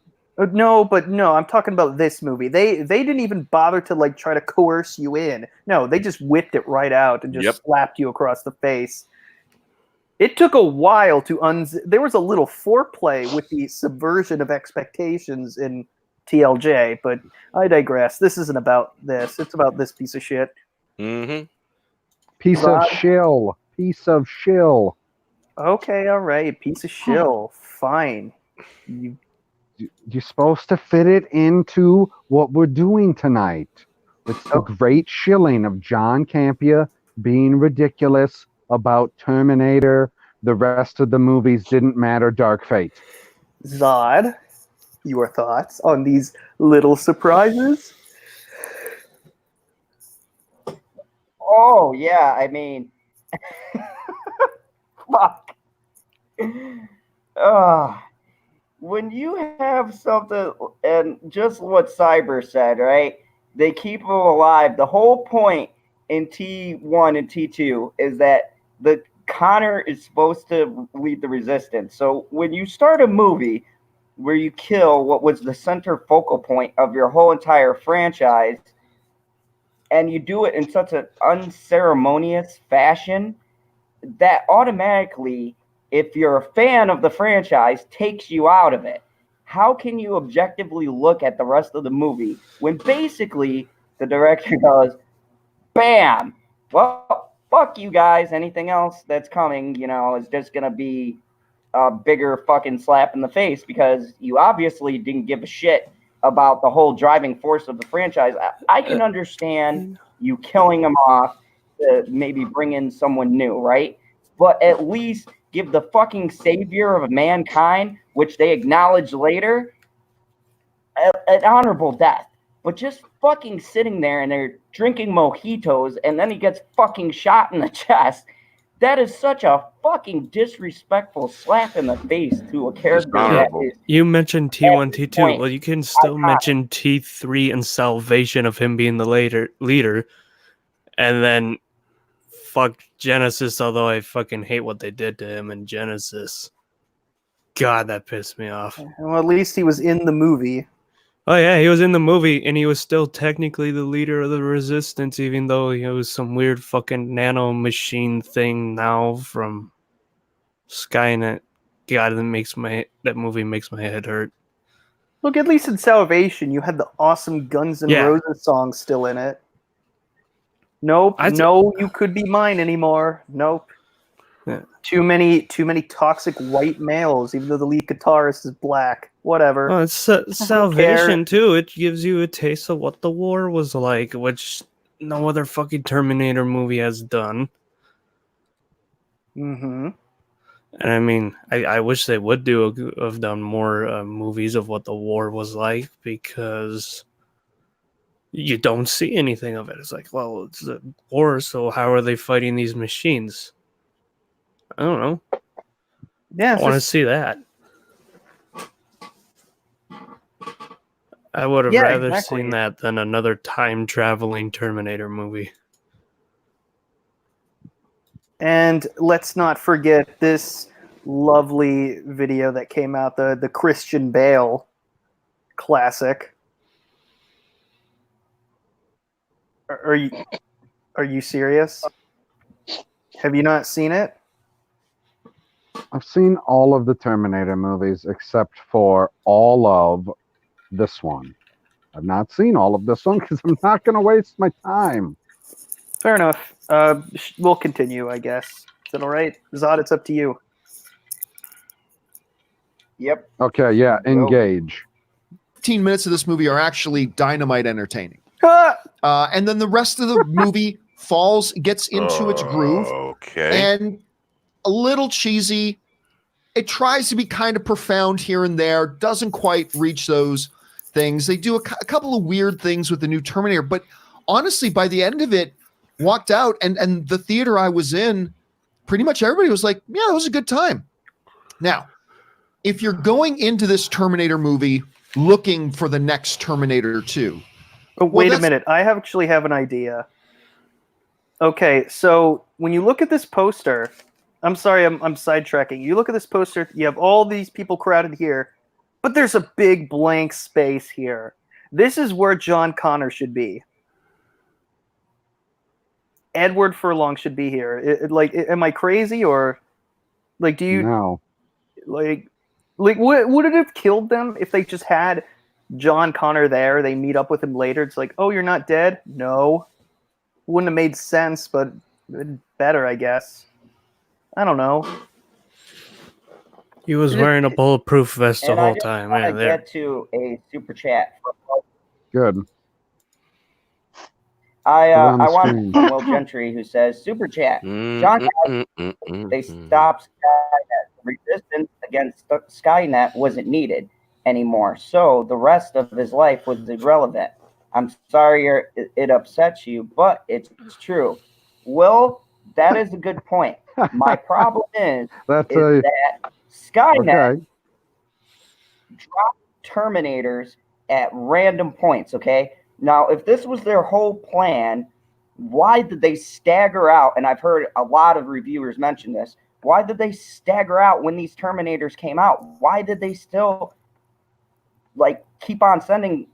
No, I'm talking about this movie. They didn't even bother to like try to coerce you in. No, they just whipped it right out and just slapped you across the face. It took a while to there was a little foreplay with the subversion of expectations in TLJ, but I digress. This isn't about this. It's about this piece of shit. Mm-hmm. Piece of shill. Piece of shill. Okay, all right. Piece of shill. Fine. You're supposed to fit it into what we're doing tonight. It's the great shilling of John Campea being ridiculous about Terminator. The rest of the movies didn't matter. Dark Fate. Zod, your thoughts on these little surprises? Oh, yeah, I mean, fuck. When you have something, and just what Cyber said, right? They keep them alive. The whole point in T1 and T2 is that the Connor is supposed to lead the resistance. So when you start a movie where you kill what was the center focal point of your whole entire franchise, and you do it in such an unceremonious fashion, that automatically, if you're a fan of the franchise, takes you out of it. How can you objectively look at the rest of the movie when basically the director goes, bam, well, fuck you guys. Anything else that's coming, is just going to be a bigger fucking slap in the face because you obviously didn't give a shit about the whole driving force of the franchise. I can understand you killing them off to maybe bring in someone new, right? But at least give the fucking savior of mankind, which they acknowledge later, an honorable death. But just fucking sitting there and they're drinking mojitos and then he gets fucking shot in the chest. That is such a fucking disrespectful slap in the face to a character that is. You mentioned T1, T2. Well, you can still mention T3 and Salvation of him being the leader. And then fuck Genesis, although I fucking hate what they did to him in Genesis. God, that pissed me off. Well, at least he was in the movie. Oh yeah, he was in the movie, and he was still technically the leader of the Resistance, even though he was some weird fucking nano machine thing now from Skynet. God, that movie makes my head hurt. Look, at least in Salvation, you had the awesome Guns N' Roses song still in it. Nope, you could be mine anymore. Nope. Yeah. Too many toxic white males, even though the lead guitarist is black. Whatever. Oh, it's Salvation too. It gives you a taste of what the war was like, which no other fucking Terminator movie has done. Mm-hmm. And I mean, I wish they would have done more movies of what the war was like, because you don't see anything of it. It's like, well, it's a war, so how are they fighting these machines? I don't know. Yeah, I want to see that. I would have rather seen that than another time-traveling Terminator movie. And let's not forget this lovely video that came out, the Christian Bale classic. Are you serious? Have you not seen it? I've seen all of the Terminator movies except for all of this one. I've not seen all of this one because I'm not going to waste my time. Fair enough. We'll continue, I guess. Is that all right? Zod, it's up to you. Yep. Okay, yeah, engage. 15 minutes of this movie are actually dynamite entertaining. And then the rest of the movie gets into its groove, Okay. and a little cheesy. It tries to be kind of profound here and there, doesn't quite reach those things. They do a couple of weird things with the new Terminator, but honestly, by the end of it, walked out, and the theater I was in, pretty much everybody was like, yeah, it was a good time. Now, if you're going into this Terminator movie looking for the next Terminator 2. Oh, wait a minute. I actually have an idea. Okay, so when you look at this poster, I'm sorry, I'm sidetracking. You look at this poster, you have all these people crowded here, but there's a big blank space here. This is where John Connor should be. Edward Furlong should be here. Am I crazy, or like, do you No. like would it have killed them if they just had John Connor there? They meet up with him later. It's like, oh, you're not dead? No. Wouldn't have made sense, but better, I guess. I don't know. He was wearing a bulletproof vest the And whole I just time. want Yeah, to there. get to a super chat. Good. I on the want screen. from Will Gentry, who says, super chat. John, they stopped Skynet. Resistance against Skynet wasn't needed anymore, so the rest of his life was irrelevant. I'm sorry it upsets you, but it's true. Will, that is a good point. My problem is that Skynet dropped Terminators at random points, okay? Now, if this was their whole plan, why did they stagger out? And I've heard a lot of reviewers mention this. Why did they stagger out when these Terminators came out? Why did they still keep on sending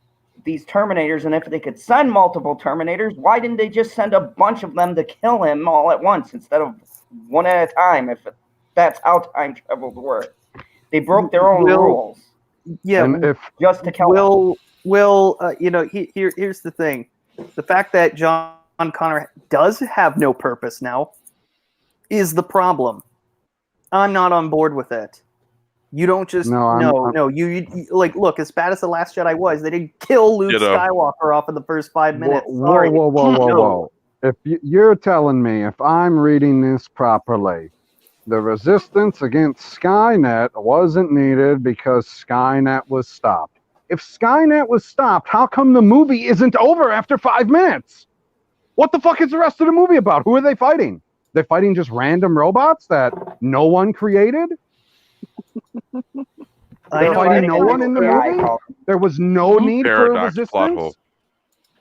these Terminators? And if they could send multiple Terminators, why didn't they just send a bunch of them to kill him all at once instead of one at a time? If that's how time travel works, they broke their own rules. Yeah, and just to kill him. Here's the thing: the fact that John Connor does have no purpose now is the problem. I'm not on board with it. You don't just you look, as bad as The Last Jedi was, they didn't kill Luke Skywalker off in the first 5 minutes. Whoa. If you're telling me, if I'm reading this properly, the resistance against Skynet wasn't needed because Skynet was stopped. If Skynet was stopped, how come the movie isn't over after 5 minutes? What the fuck is the rest of the movie about? Who are they fighting? They're fighting just random robots that no one created? They're fighting no one in the movie? There was no need for resistance?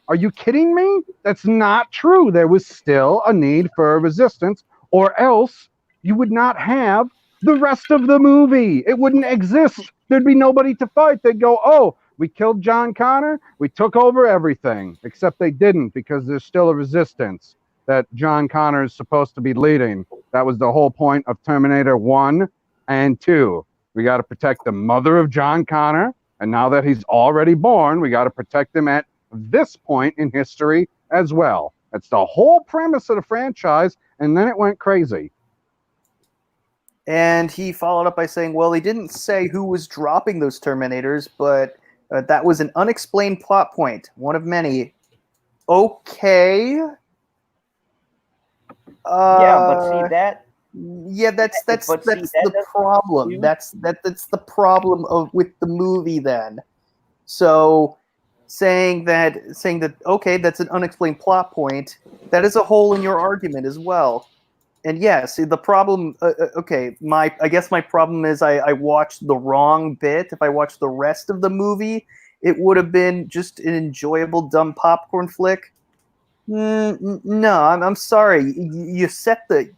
Are you kidding me? That's not true. There was still a need for a resistance, or else you would not have the rest of the movie. It wouldn't exist. There'd be nobody to fight. They'd go, oh, we killed John Connor. We took over everything. Except they didn't, because there's still a resistance that John Connor is supposed to be leading. That was the whole point of Terminator 1 and 2. We got to protect the mother of John Connor. And now that he's already born, we got to protect him at this point in history as well. That's the whole premise of the franchise. And then it went crazy. And he followed up by saying, well, he didn't say who was dropping those Terminators, but that was an unexplained plot point, one of many. Okay. But see that. Yeah, that's the problem. That's the problem with the movie then. So saying that okay, that's an unexplained plot point, that is a hole in your argument as well. And yes, the problem. I guess my problem is I watched the wrong bit. If I watched the rest of the movie, it would have been just an enjoyable dumb popcorn flick. No, I'm sorry. You set the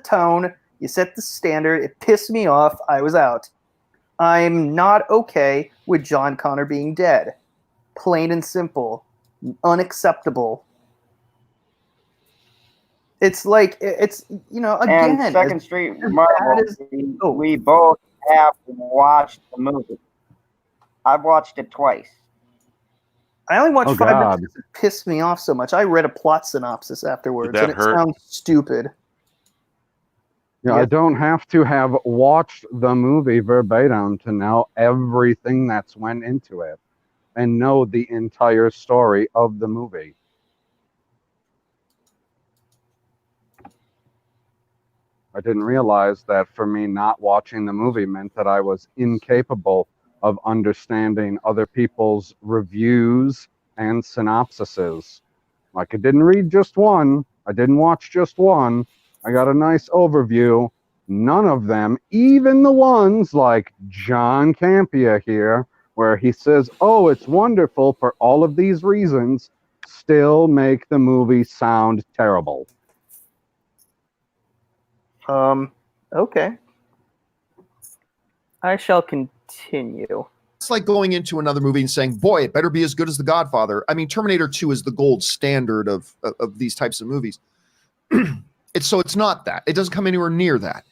tone. You set the standard. It pissed me off. I was out. I'm not okay with John Connor being dead. Plain and simple. Unacceptable. It's again. And Second Street Marvel, we both have watched the movie. I've watched it twice. I only watched 5 minutes because it pissed me off so much. I read a plot synopsis afterwards, and it sounds stupid. Yeah, I don't have to have watched the movie verbatim to know everything that's went into it. and know the entire story of the movie. I didn't realize that for me, not watching the movie meant that I was incapable of understanding other people's reviews and synopsises. Like, I didn't read just one, I didn't watch just one, I got a nice overview. None of them, even the ones like John Campea here, where he says, oh, it's wonderful for all of these reasons, still make the movie sound terrible. Okay. I shall continue. It's like going into another movie and saying, boy, it better be as good as The Godfather. I mean, Terminator 2 is the gold standard of these types of movies. It's not that. It doesn't come anywhere near that.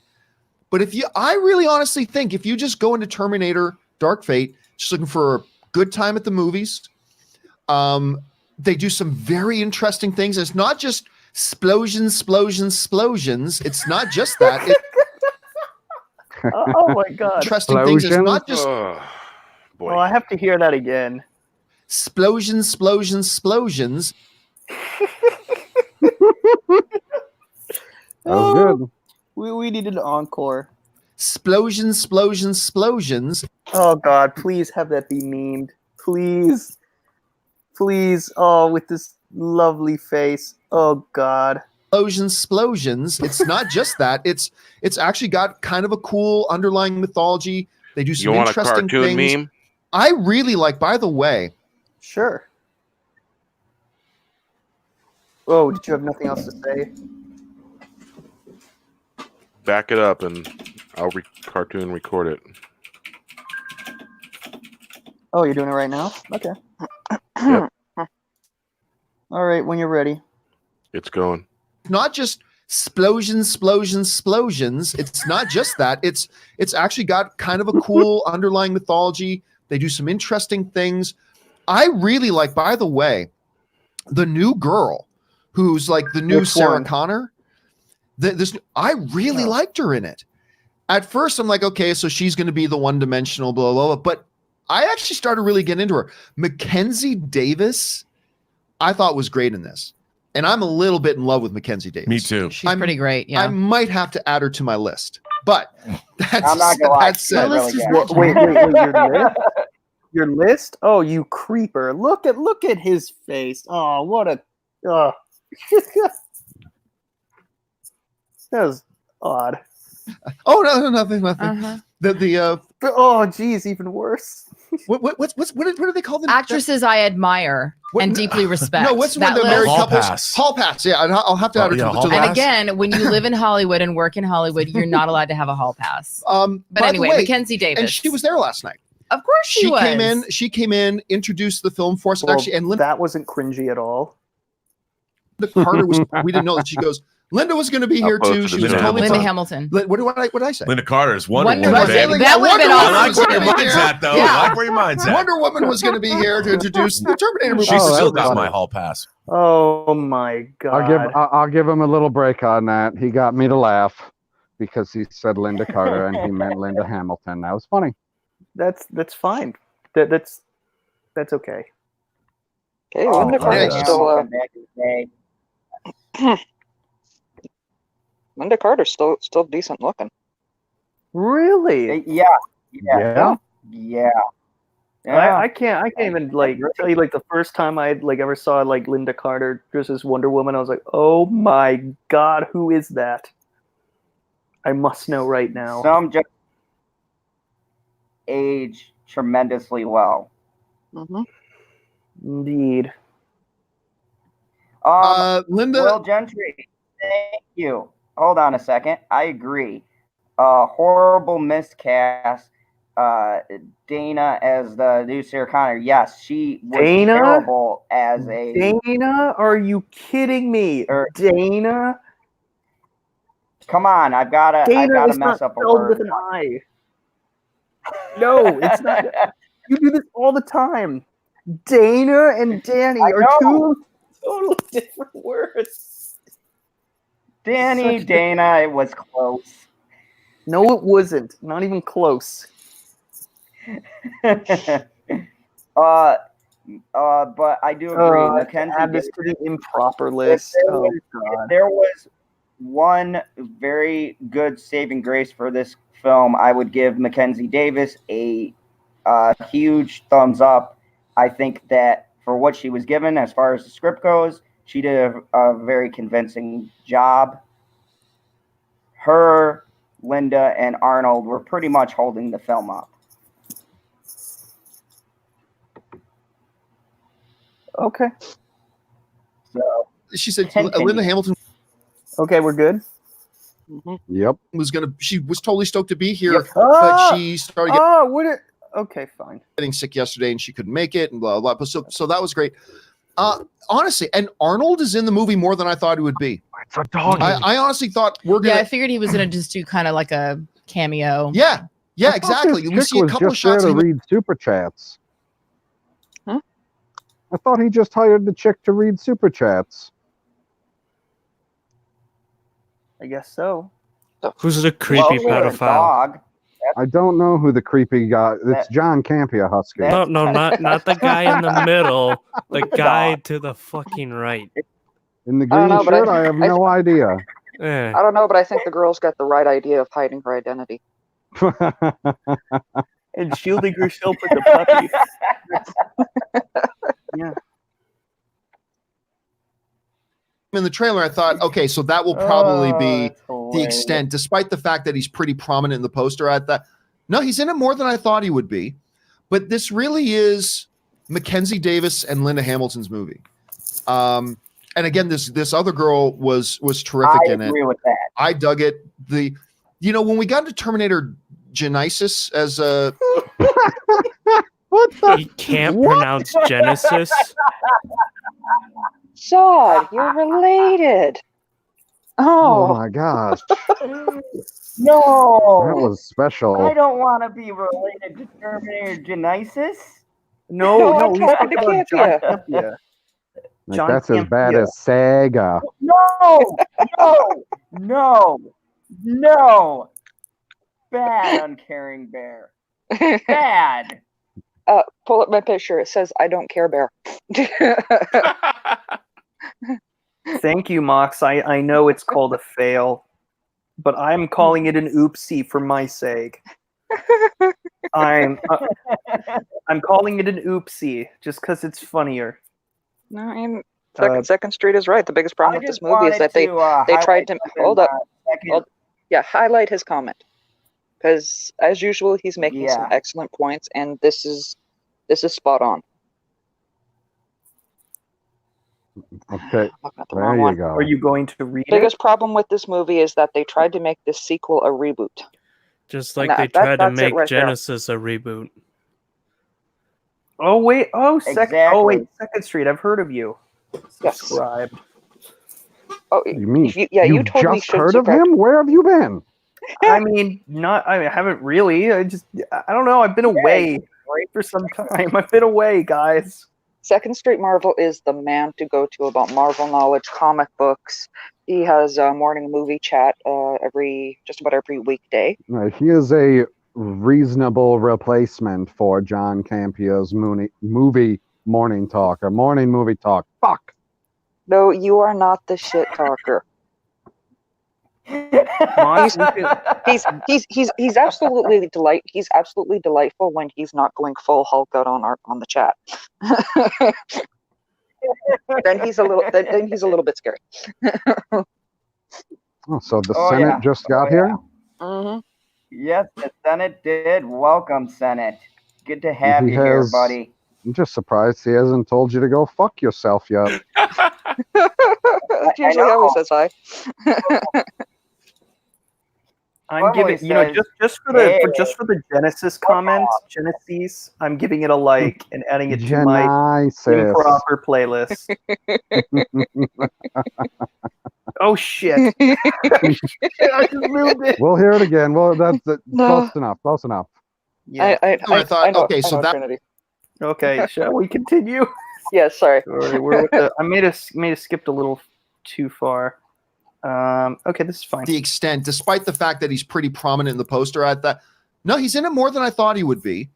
But I really honestly think if you just go into Terminator Dark Fate, just looking for a good time at the movies, they do some very interesting things. It's not just explosions. It's not just that. Oh my god. Interesting things. It's not just Boy. Well, I have to hear that again. explosions. That was good. We need an encore. Explosions. Oh god, please have that be memed. Please. Oh, with this lovely face. Oh god. Explosions. It's not just that. It's actually got kind of a cool underlying mythology. They do some You want a interesting cartoon things. meme? I really like, by the way. Sure. Oh, did you have nothing else to say? Back it up and I'll cartoon record it. Oh, you're doing it right now? Okay. Yep. All right, when you're ready. It's going. Not just explosions. It's not just that. It's actually got kind of a cool underlying mythology. They do some interesting things. I really like, by the way, the new girl who's like the new Sarah Connor. I really liked her in it. At first, I'm like, okay, so she's going to be the one-dimensional, blah, blah, blah. But I actually started really getting into her. Mackenzie Davis, I thought was great in this. And I'm a little bit in love with Mackenzie Davis. Me too. She's pretty great. Yeah. I might have to add her to my list. But that's, I'm not gonna lie. that said, Well, let's just- Wait, your list? Your list? Oh, you creeper. Look at his face. Oh, what a that was odd. oh no, nothing. Uh-huh. Oh geez, even worse. What do they call them? Actresses I admire What- and deeply respect. No, what's that when the married list? Hall couples? pass. Hall pass. Yeah, I'll have to add her Yeah, to hall the And list. again, when you live in Hollywood and work in Hollywood, you're not allowed to have a hall pass. But By the anyway, way, Mackenzie Davis. and she was there last night. Of course she was. She came in, introduced the film for us, Well, actually, and Linda that wasn't cringy at all. Carter was. We didn't know that. She goes, Linda was going to be here I'll post too. it She as was well. totally Linda fine. Hamilton. What did I say? Linda Carter's Wonder Wonder Woman. Woman. baby. That would have been Wonder I Woman like awesome. where your was mind's gonna at, though. Yeah. I like where your mind's at. Wonder Woman was going to be here to introduce the Terminator movie. She Oh, still that's got funny. my hall pass. Oh my god. I'll give him a little break on that. He got me to laugh because he said Linda Carter and he meant Linda Hamilton. That was funny. That's fine. That's okay. Okay, Oh, Linda Carter's yeah. still Back in the day. Linda Carter's still decent looking. Really? Yeah. I can't even like tell you like the first time I like ever saw like Linda Carter dressed as Wonder Woman, I was like, oh my god, who is that? I must know right now. Some just age tremendously well. Mm-hmm. Indeed. Linda. Will Gentry, thank you. Hold on a second. I agree. Horrible miscast. Dana as the new Sarah Connor. Yes, she was Dana? terrible as a. Dana, are you kidding me? Dana? Come on, I've gotta Dana is mess not up a spelled word. with an I. No, it's not. You do this all the time. Dana and Danny I are know. two totally different words. Danny, Such Dana, it was close. No, it wasn't. Not even close. But I do agree. Mackenzie Add this Davis, to the improper list. there Oh was- god. there was one very good saving grace for this film. I would give Mackenzie Davis a huge thumbs up. I think that for what she was given, as far as the script goes, she did a very convincing job. Her, Linda, and Arnold were pretty much holding the film up. Okay. So She said Continue. Linda Hamilton Okay, we're good. Yep. she was totally stoked to be here, Yep. but she started Okay, fine. getting sick yesterday and she couldn't make it and blah blah blah. So that was great. Honestly, and Arnold is in the movie more than I thought he would be. It's a dog. I honestly thought we're Yeah, I gonna. figured he was gonna just do kind of like a cameo. Yeah, I thought exactly. this We chick see a was couple of just there shots. to Of him. read super chats. Huh? I thought he just hired the chick to read super chats. I guess so. Who's the creepy well, for a pedophile? dog, I don't know who the creepy guy. It's That- John Campea Husky. that- No, not the guy in the middle. The guy to the fucking right. In the I don't green know, but shirt, I- I have no idea. Eh. I don't know, but I think the girl's got the right idea of hiding her identity. And shielding herself with the puppy. Yeah. In the trailer, I thought, okay, so that will probably be that's the hilarious. extent, despite the fact that he's pretty prominent in the poster. I thought, no, he's in it more than I thought he would be. But this really is Mackenzie Davis and Linda Hamilton's movie. And again, this other girl was terrific I in it. agree with that. I dug it. When we got into Terminator Genesis as a What the? He can't What? pronounce Genesis. Sod, you're related. Oh Oh, my gosh, No, that was special. I don't want to be related to Terminator Genesis. No, No, no, I'm he's talking talking to about John Campea. Campea. Like, John that's as bad Campea. as Sega. No. Bad uncaring bear. Bad. pull up my picture. It says, "I don't care, bear." Thank you, Mox. I know it's called a fail, but I'm calling it an oopsie for my sake. I'm calling it an oopsie just because it's funnier. No, I mean, Uh, Second Street is right. The biggest problem I with this just movie is wanted that they highlight tried to something, hold up. second- Hold- Yeah, highlight his comment because as usual he's making some Yeah. excellent points, and this is spot on. Okay, I've got the there wrong you one. go. Are you going to read it? Biggest problem with this movie is that they tried to make this sequel a reboot. Just like That- they that- tried to that's it make right there. Genesis a reboot. Oh wait, oh second. Exactly. Oh wait, Second Street. I've heard of you. Yes. Subscribe. Oh, You mean you you totally just should heard of subscribe. him? Where have you been? I mean, I haven't really. I don't know. I've been away for some time. I've been away, guys. Second Street Marvel is the man to go to about Marvel knowledge, comic books. He has a morning movie chat just about every weekday. He is a reasonable replacement for John Campea's movie morning talk or morning movie talk. Fuck. No, you are not the shit talker. Mox, we can- He's absolutely he's absolutely delightful when he's not going full Hulk out on the chat. then he's a little bit scary. Oh, so the Oh, Senate yeah. just got Oh, here? Hmm. Yes, the Senate did. Welcome, Senate. Good to have He you here, has- buddy. I'm just surprised he hasn't told you to go fuck yourself yet. That's usually how he know. says hi. I'm Normally giving says, just for the Genesis comments, Genesis. I'm giving it a like and adding it to my Genesis. improper playlist. Oh shit! I just moved it. We'll hear it again. Well, that's No. close enough. Close enough. Yeah. I thought, know, okay, I so know that- Trinity. Okay. Shall we continue? Yeah, sorry. Sorry, we're with the, I may have skipped a little too far. Okay, this is fine. the extent, despite the fact that he's pretty prominent in the poster. I thought, no, he's in it more than I thought he would be.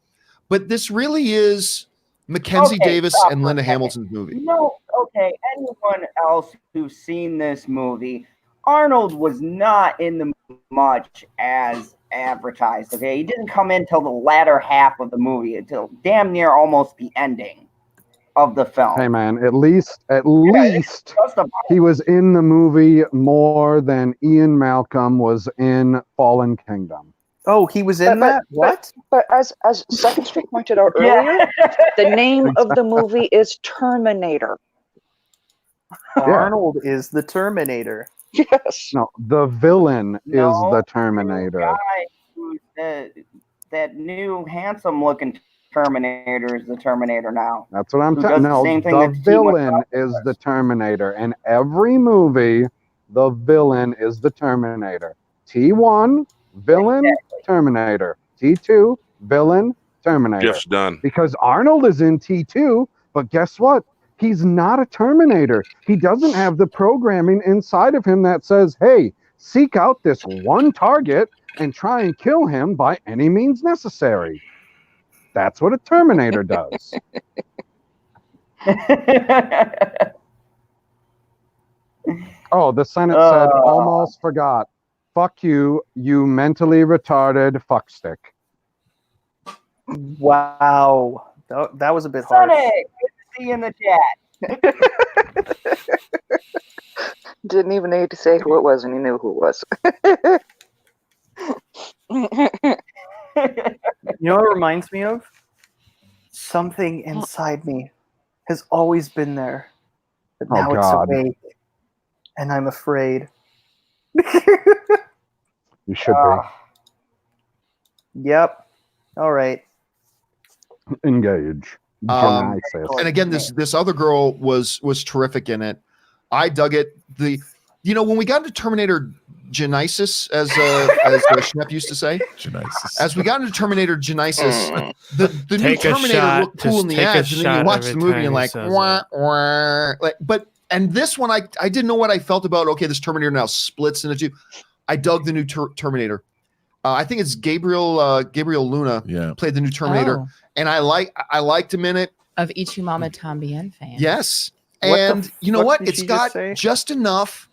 But this really is Mackenzie Okay, Davis stop and for a Linda second. Hamilton's movie. No, okay. Anyone else who's seen this movie, Arnold was not in the movie much as advertised. Okay, he didn't come in till the latter half of the movie, until damn near almost the ending of the film. Hey man, at least Just about. he was in the movie more than Ian Malcolm was in Fallen Kingdom. Oh, he was in that? What? But as Second Street pointed out earlier, the name of the movie is Terminator. Arnold is the Terminator. Yes. No, the villain is No, the Terminator. Guy who's that new handsome-looking Terminator is the Terminator now. That's what I'm Who telling. does the No, same thing the that T-1 villain is the Terminator. In every movie, the villain is the Terminator. T1, villain, Terminator. T2, villain, Terminator. Jeff's done. Because Arnold is in T2, but guess what? He's not a Terminator. He doesn't have the programming inside of him that says, hey, seek out this one target and try and kill him by any means necessary. That's what a Terminator does. Oh, the Senate said, almost forgot. Fuck you, you mentally retarded fuckstick. Wow. That was a bit harsh. Sonny, good to see you in the chat. Didn't even need to say who it was, and he knew who it was. You know what it reminds me of? Something inside me has always been there, but Oh, now God. it's awake, and I'm afraid. You should Yep. All right. be. Engage. Genesis. And again, this other girl was terrific in it. I dug it. When we got into Terminator Genesis, as Schnepp used to say, as we got into Terminator Genesis, the new Terminator looked cool in the ads, and then you watch the movie and like, wah, wah. And this one, I didn't know what I felt about. Okay, this Terminator now splits into two. I dug the new Terminator. I think it's Gabriel Luna played the new Terminator, and I liked him in it. Of Ichimama Tambien fan. Yes. And you know what? It's got just enough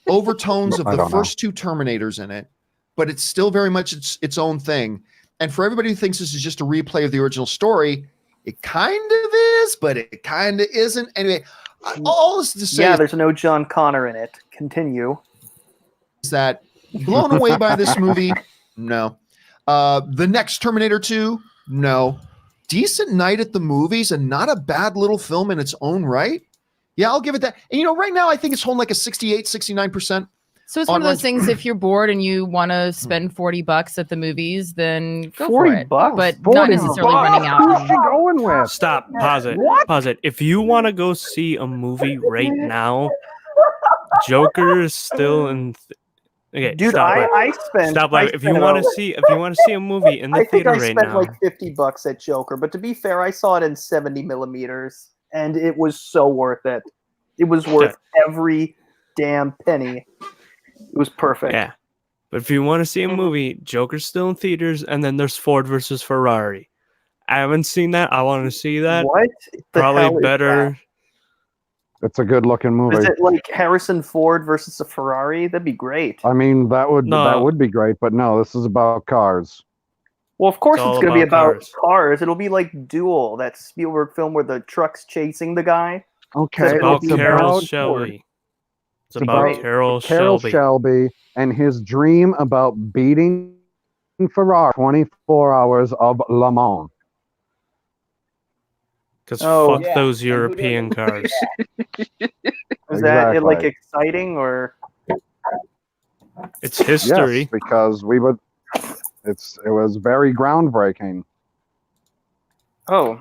overtones of the first two Terminators in it, but it's still very much its own thing. And for everybody who thinks this is just a replay of the original story, it kind of is, but it kind of isn't. Anyway, all this to say, there's no John Connor in it. Continue. Is that blown away by this movie? No. The next Terminator 2? No. Decent night at the movies and not a bad little film in its own right. Yeah, I'll give it that. And right now I think it's holding like a 68, 69%. So it's one of those things, if you're bored and you want to spend $40 at the movies, then go for it. $40? But not necessarily running out. Who's she going with? Stop. Pause it. Pause it. If you want to go see a movie right now, Joker is still in. Okay, dude, stop I spent. Stop. If you want to see a movie in the theater right now, I spent like $50 at Joker. But to be fair, I saw it in 70 millimeters, and it was so worth it. It was worth every damn penny. It was perfect. Yeah, but if you want to see a movie, Joker's still in theaters, and then there's Ford versus Ferrari. I haven't seen that. I want to see that. What? Probably better. It's a good looking movie. Is it like Harrison Ford versus a Ferrari? That'd be great. I mean, that would be great, but no, this is about cars. Well, of course It's all it's going to be about about cars. It'll be like Duel, that Spielberg film where the truck's chasing the guy. Okay, It's about it's Carroll about Shelby. It's about Carroll Shelby. Shelby and his dream about beating Ferrari 24 hours of Le Mans. Because fuck those European cars. Is that like exciting or? It's history. Yes, because it was very groundbreaking. Oh,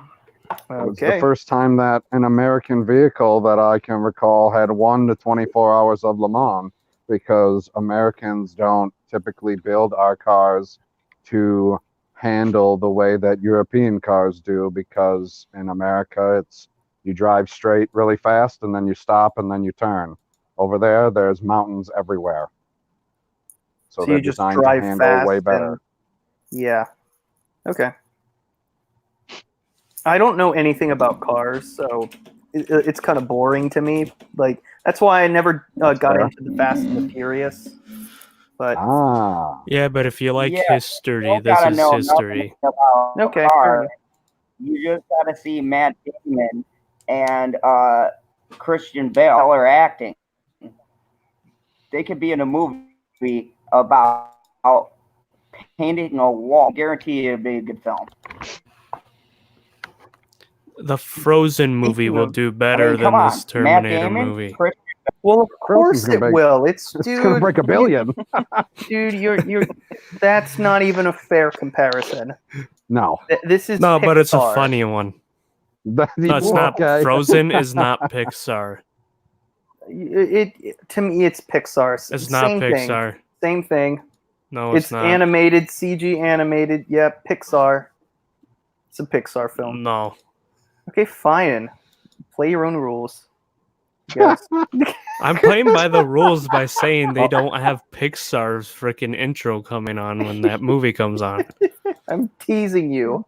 okay. It was the first time that an American vehicle that I can recall had 1 to 24 hours of Le Mans, because Americans don't typically build our cars to handle the way that European cars do, because in America you drive straight really fast and then you stop and then you turn. Over there, there's mountains everywhere. So they're just designed to drive handle fast way better. Yeah. Okay. I don't know anything about cars, so it's kind of boring to me. Like that's why I never got fair. into the Fast and the Furious. But Yeah, but if you like Yeah, history, you this gotta is know history. nothing about okay, fair cars. enough. You just gotta see Matt Damon and Christian Bale are acting. They could be in a movie about painting a wall. I guarantee it'd be a good film. The Frozen movie Speaking will of- do better come than on, this Matt Terminator Damon, movie. Christian Well, of Frozen's course gonna it break- will. It's It's gonna dude, break $1 billion. dude. You're. That's not even a fair comparison. No, This is No, but it's a Pixar. funny one. No, it's Well, not. okay. Frozen is not Pixar. To me, it's Pixar. It's not Same Pixar. Thing. Same thing. No, It's it's not. animated, CG animated. Yep, Pixar. It's a Pixar film. No. Okay, fine. Play your own rules. Yes. I'm playing by the rules by saying they don't have Pixar's freaking intro coming on when that movie comes on. I'm teasing you.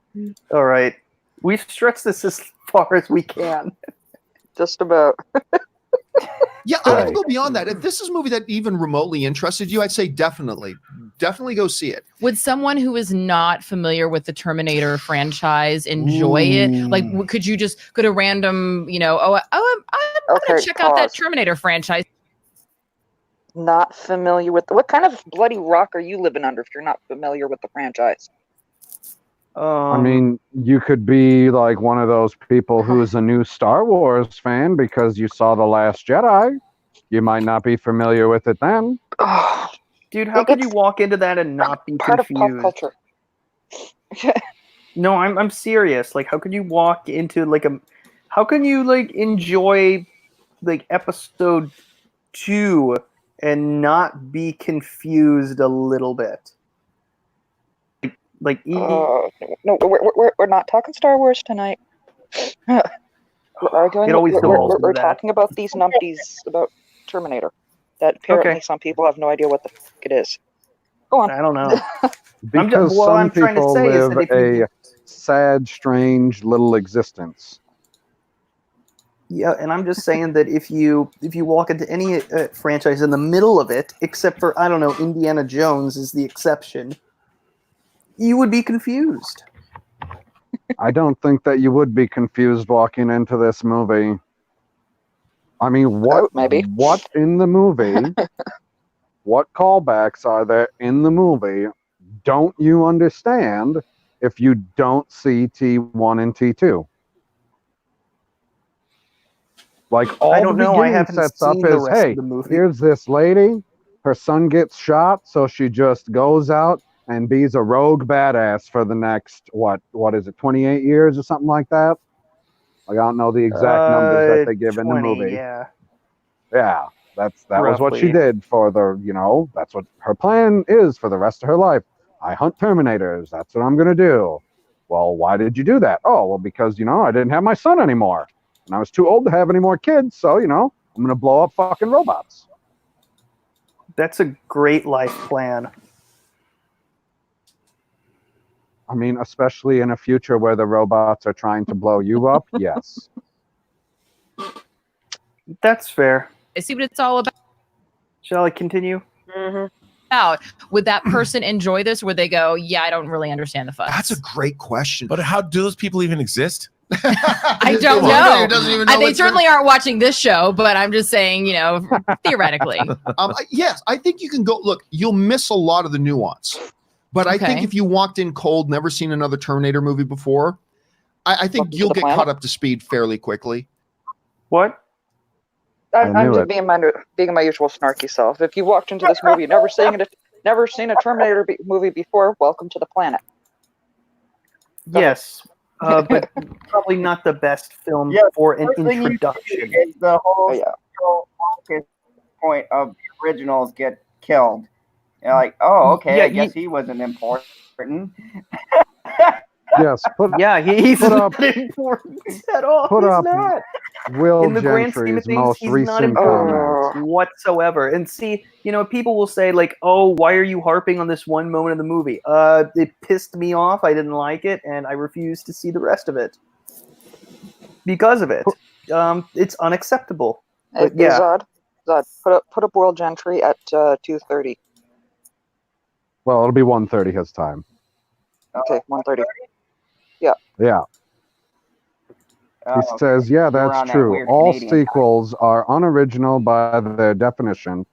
All right. We've stretched this as far as we can. Just about. Yeah, I Right. would go beyond that. If this is a movie that even remotely interested you, I'd say definitely go see it. Would someone who is not familiar with the Terminator franchise enjoy it? Like, could you just go to random, I'm Okay, gonna check out that pause. Terminator franchise. Not familiar with what kind of bloody rock are you living under if you're not familiar with the franchise? I mean, you could be like one of those people who's a new Star Wars fan because you saw The Last Jedi. You might not be familiar with it then. dude, how could you walk into that and not be Part confused? of pop culture. No, I'm serious. Like, how could you walk into how can you like enjoy like episode 2 and not be confused a little bit? No, we're not talking Star Wars tonight. We're arguing. It always devolves into We're that. talking about these numpties about Terminator. That apparently some people have no idea what the fuck it is. Go on. I don't know. Because what some I'm trying to people say is live that if you- a sad, strange little existence. Yeah, and I'm just saying that if you walk into any franchise in the middle of it, except for I don't know, Indiana Jones is the exception, you would be confused. I don't think that you would be confused walking into this movie. I mean, maybe. What in the movie? What callbacks are there in the movie? Don't you understand if you don't see T1 and T2? Like all I don't the know. I beginning haven't sets up seen the is, rest hey, of the movie. here's this lady, her son gets shot, so she just goes out and be's a rogue badass for the next what is it, 28 years or something like that? Like, I don't know the exact numbers that they give in the 20, movie. Yeah. Yeah, that was what she Roughly. did for that's what her plan is for the rest of her life. I hunt Terminators. That's what I'm going to do. Well, why did you do that? Oh, well, because, I didn't have my son anymore. And I was too old to have any more kids. So, I'm going to blow up fucking robots. That's a great life plan. I mean, especially in a future where the robots are trying to blow you up. Yes. That's fair. I see what it's all Shall I continue? about. Would that person enjoy this? Would they go, yeah, I don't really understand the fuss? That's a great question. But how do those people even exist? I don't Come on, know. who doesn't even know They what's certainly aren't watching this show, but I'm just saying, theoretically. Yes, I think you can go. Look, you'll miss a lot of the nuance, but I think Okay. if you walked in cold, never seen another Terminator movie before, I think Welcome to you'll the get planet. caught up to speed fairly quickly. What? I'm knew just it. being my usual snarky self. If you walked into this movie, never seen a Terminator movie before, welcome to the planet. Yes, but probably not the best film Yeah, for an first thing you introduction. Is the whole Oh, yeah. focus point of the originals get killed. You're like, oh, okay, Yeah, I guess he wasn't important. Yes. Yeah, he's put not up- important at all. put He's up not. Will In the grand scheme of Gentry's things, most he's not recent important comments. whatsoever. And see, people will say like, "Oh, why are you harping on this one moment in the movie?" It pissed me off. I didn't like it, and I refused to see the rest of it. because of it. It's unacceptable. But Hey, yeah. Zod, put up World Gentry at 2:30. Well, it'll be 1:30 his time. Okay, 1:30. Yeah. He says, yeah, we're that's on that true. weird All Canadian time. sequels are unoriginal by their definition.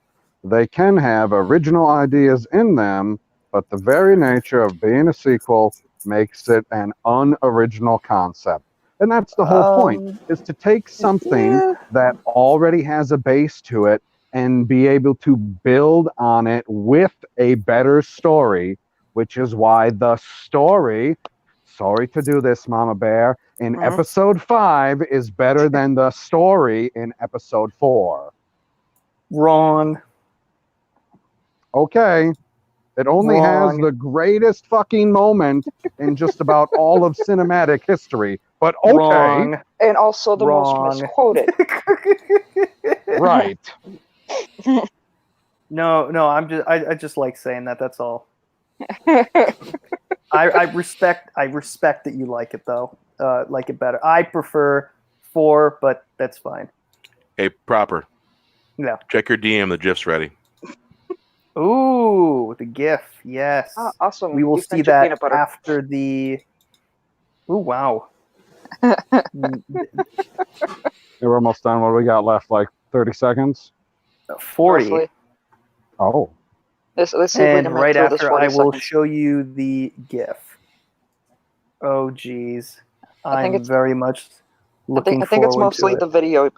They can have original ideas in them, but the very nature of being a sequel makes it an unoriginal concept. And that's the whole point, is to take something that already has a base to it and be able to build on it with a better story, which is why the story, sorry to do this, Mama Bear, in episode 5 is better than the story in episode 4. Wrong. Okay. It only has Wrong. the greatest fucking moment in just about all of cinematic history. But okay. Wrong. And also the Wrong. most misquoted. Right. No, I just like saying that, that's all. I respect that you like it though. Like it better. I prefer 4, but that's fine. Hey, Proper. Yeah. Check your DM. The GIF's ready. Ooh, the GIF. Yes. Awesome. We will You see sent your that peanut butter. after the. Ooh, wow. We're almost done. What do we got left? Like 30 seconds? 40. Roughly. Oh. Let's see if we And can make right through this after 40 I will seconds. show you the GIF. Oh, geez. I think I'm it's- very much I looking think it's forward mostly to it. the video.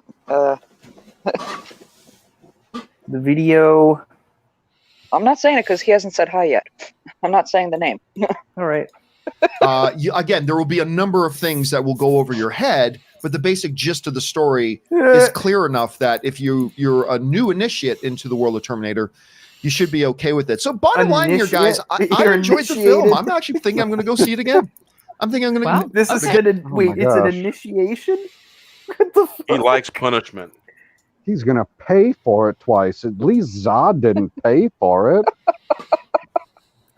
The video. I'm not saying it because he hasn't said hi yet. I'm not saying the name. All right. Again, there will be a number of things that will go over your head, but the basic gist of the story is clear enough that if you're a new initiate into the world of Terminator, you should be okay with it. So bottom line here, guys, I You're enjoyed the initiated. film. I'm actually thinking I'm going to go see it again. I'm thinking I'm going to. Wow. This is Okay. gonna wait. my It's an gosh. initiation. What the fuck? He likes punishment. He's going to pay for it twice. At least Zod didn't pay for it.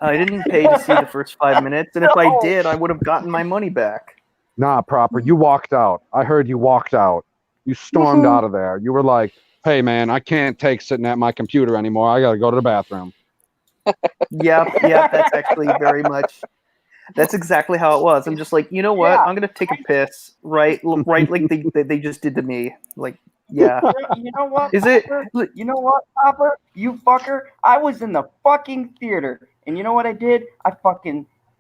I didn't pay to see the first 5 minutes, and if I did, I would have gotten my money back. Nah, Proper. You walked out. I heard you walked out. You stormed out of there. You were like, hey, man, I can't take sitting at my computer anymore. I got to go to the bathroom. Yep, that's actually very much. That's exactly how it was. I'm just like, you know what? Yeah. I'm gonna take a piss, right? Right, like they just did to me. Like, yeah. You know what? Is it? Papa? You know what, Papa? You fucker! I was in the fucking theater, and you know what I did?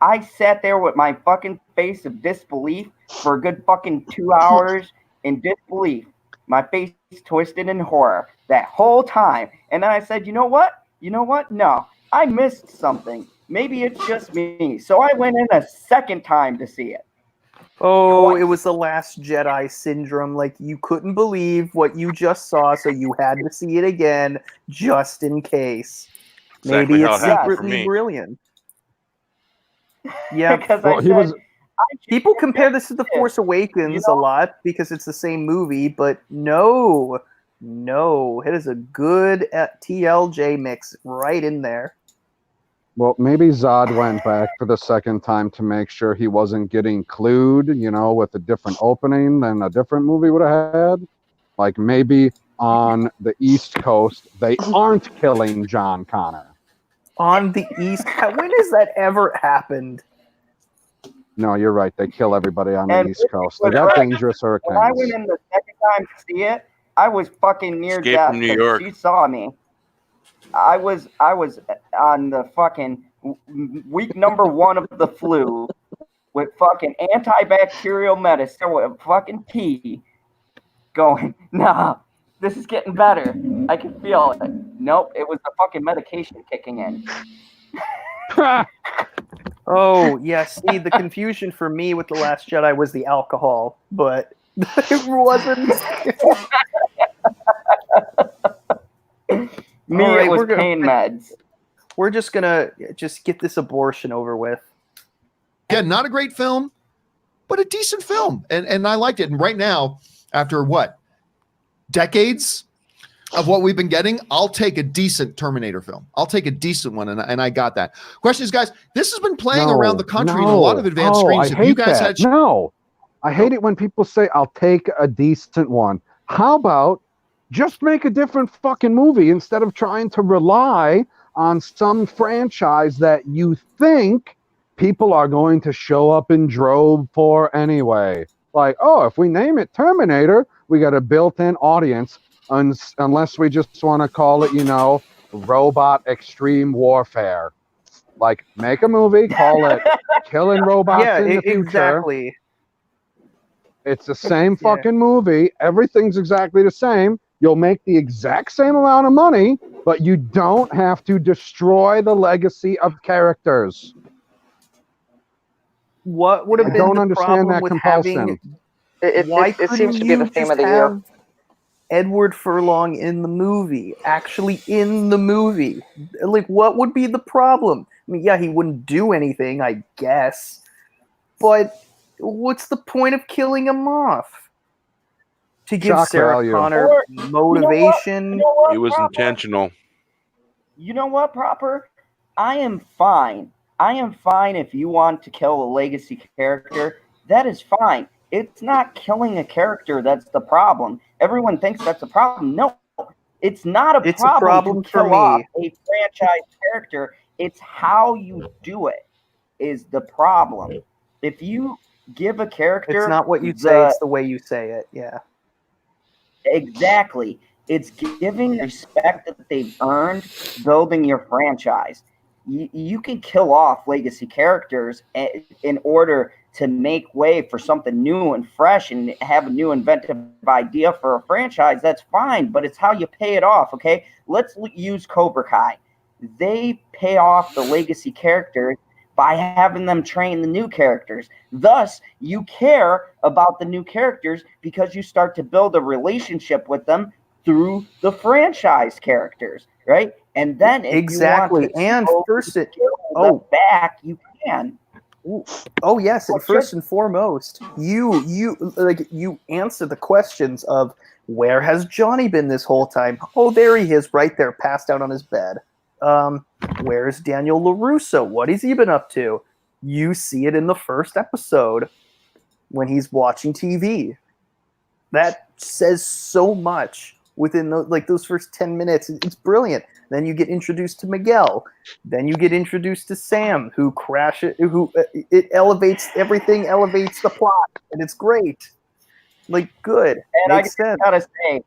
I sat there with my fucking face of disbelief for a good fucking 2 hours in disbelief. My face twisted in horror that whole time, and then I said, you know what? No, I missed something. Maybe it's just me. So I went in a second time to see it. Oh, Twice. it was the Last Jedi syndrome. Like, you couldn't believe what you just saw, so you had to see it again just in case. Exactly Maybe how it's it happened for secretly me. brilliant. Yeah. Because Well, I he said, was- People compare this to The Force Awakens a lot because it's the same movie, but no, it is a good TLJ mix right in there. Well, maybe Zod went back for the second time to make sure he wasn't getting clued, with a different opening than a different movie would have had. Like maybe on the East Coast, they aren't killing John Connor. On the East, when has that ever happened? No, you're right. They kill everybody on the And East Coast. They got dangerous when I hurricanes. went in the second time to see it, I was fucking near Escape death from New 'cause York. she saw me. I was on the fucking week number 1 of the flu with fucking antibacterial medicine with fucking tea going, nah, this is getting better. I can feel it. Nope, it was the fucking medication kicking in. Oh, yeah, see, the confusion for me with The Last Jedi was the alcohol, but it wasn't. Me, All right, it was we're gonna- pain meds. We're just gonna get this abortion over with. Again, not a great film, but a decent film, and I liked it. And right now, after what decades of what we've been getting, I'll take a decent Terminator film. I'll take a decent one, and I got that. Question is, guys, this has been playing around the country in a lot of advanced screens. I If hate you guys that. had No. I hate it when people say, I'll take a decent one. How about just make a different fucking movie instead of trying to rely on some franchise that you think people are going to show up in drove for anyway? Like, oh, if we name it Terminator, we got a built-in audience, unless we just want to call it, Robot Extreme Warfare. Like, make a movie, call it Killing Robots in the Future. Exactly. It's the same fucking movie. Everything's exactly the same. You'll make the exact same amount of money, but you don't have to destroy the legacy of characters. What would have I been don't the understand problem that with compulsion. having? Why It seems to be the theme of the year. Edward Furlong in the movie, actually in the movie. Like, what would be the problem? I mean, yeah, he wouldn't do anything, I guess. But what's the point of killing him off? To give Shock Sarah value. Connor Or, motivation? It was Proper? intentional. You know what, Proper? I am fine. I am fine if you want to kill a legacy character. That is fine. It's not killing a character that's the problem. Everyone thinks that's a problem. No, it's not a It's a problem problem to for kill off me. a franchise character. It's how you do it is the problem. If you give a character, It's not what you say, it's the way you say it. Yeah. Exactly. It's giving respect that they've earned building your franchise. You can kill off legacy characters in order to make way for something new and fresh and have a new inventive idea for a franchise. That's fine, but it's how you pay it off, okay? Let's use Cobra Kai. They pay off the legacy characters by having them train the new characters. Thus, you care about the new characters because you start to build a relationship with them through the franchise characters, right? And then if Exactly. you want to And first back, you can. Oh yes, and first and foremost, you answer the questions of where has Johnny been this whole time? Oh, there he is, right there, passed out on his bed. Where's Daniel LaRusso? What has he been up to? You see it in the first episode when he's watching TV. That says so much within those first 10 minutes. It's brilliant. Then you get introduced to Miguel. Then you get introduced to Sam, who it elevates everything, elevates the plot, and it's great. Like, good. And Makes sense. I gotta say,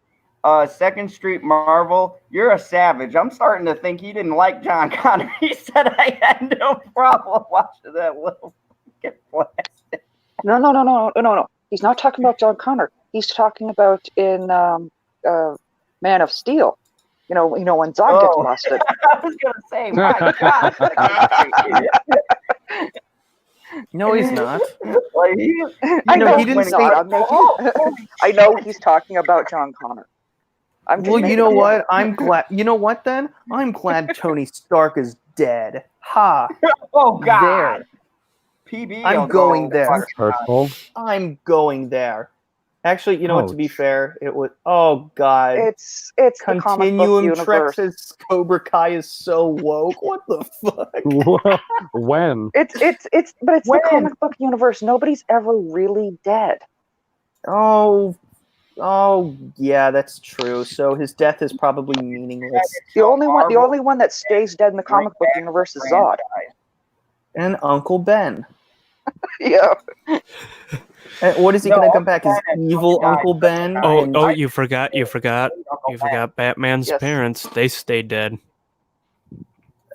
Second Street Marvel, you're a savage. I'm starting to think he didn't like John Connor. He said I had no problem watching that little get blasted. No. He's not talking about John Connor. He's talking about in Man of Steel. You know when Zod gets blasted. I was gonna say, my God. No, he's not. Like, I know he didn't say. I know he's talking about John Connor. Well, you know what? I'm glad. You know what? Then I'm glad Tony Stark is dead. Ha! Oh God. There. PB. I'm going there. That's hurtful. I'm going there. Actually, you know what? To be fair, it was. Oh God! It's the comic book Continuum universe. Trek says Cobra Kai is so woke. What the fuck? When? It's the comic book universe. Nobody's ever really dead. Oh, yeah, that's true. So his death is probably meaningless. The only one that stays dead in the comic book universe is Zod. And Uncle Ben. Yeah. And what is he going to come back? His evil Uncle Ben? Oh, you forgot Batman's parents. They stayed dead.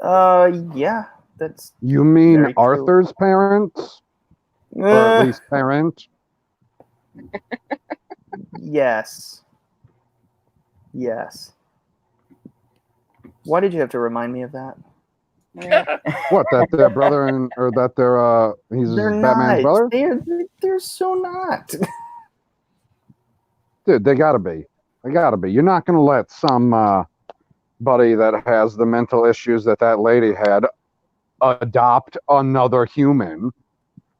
Yeah, that's. You mean very true. Arthur's parents? Or at least parent? Yes. Why did you have to remind me of that? What, that their brother or that he's They're Batman's not. brother? They're so not. Dude, they gotta be. You're not gonna let some buddy that has the mental issues that lady had adopt another human,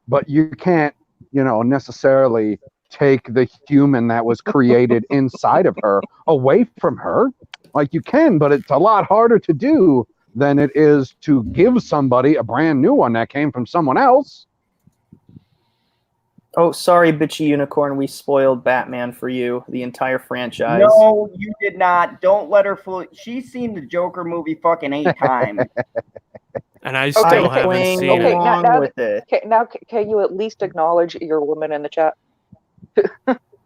but you can't, necessarily take the human that was created inside of her away from her. Like, you can, but it's a lot harder to do than it is to give somebody a brand new one that came from someone else. Oh, sorry, bitchy unicorn. We spoiled Batman for you, the entire franchise. No, you did not. Don't let her fool. She's seen the Joker movie fucking 8 times. And I still okay, haven't seen okay, it. now, with it. Okay, now can you at least acknowledge your woman in the chat?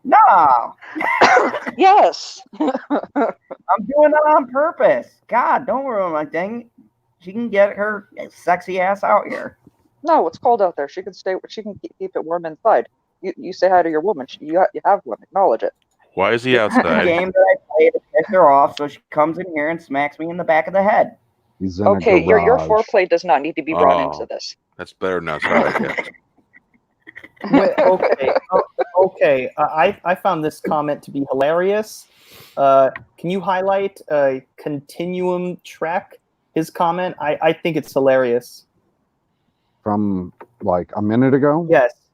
No, Yes. I'm doing it on purpose. God, don't ruin my thing. She can get her sexy ass out here. No, it's cold out there. She can stay. She can keep it warm inside. You say hi to your woman. You have one. Acknowledge it. Why is he The outside? game that I play to piss her off, so she comes in here and smacks me in the back of the head. He's in Okay, a garage. your foreplay does not need to be brought into Oh. this. That's better than outside, I guess. Wait, okay, okay. I found this comment to be hilarious. Can you highlight Continuum Trek? His comment. I think it's hilarious. From like a minute ago.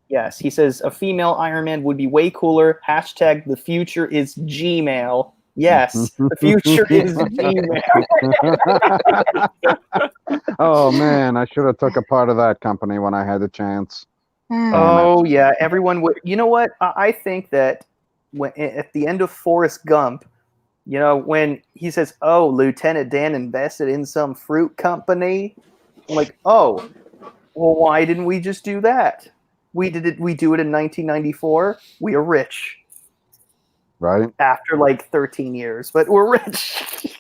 Yes. He says a female Iron Man would be way cooler. Hashtag the future is Gmail. Yes, the future is Gmail. Oh man, I should have took a part of that company when I had the chance. Oh yeah, everyone would. You know what? I think that when at the end of Forrest Gump, you know, when he says, "Oh, Lieutenant Dan invested in some fruit company," I'm like, "Oh, well, why didn't we just do that? We did it. We do it in 1994. We are rich." Right? After like 13 years, but we're rich.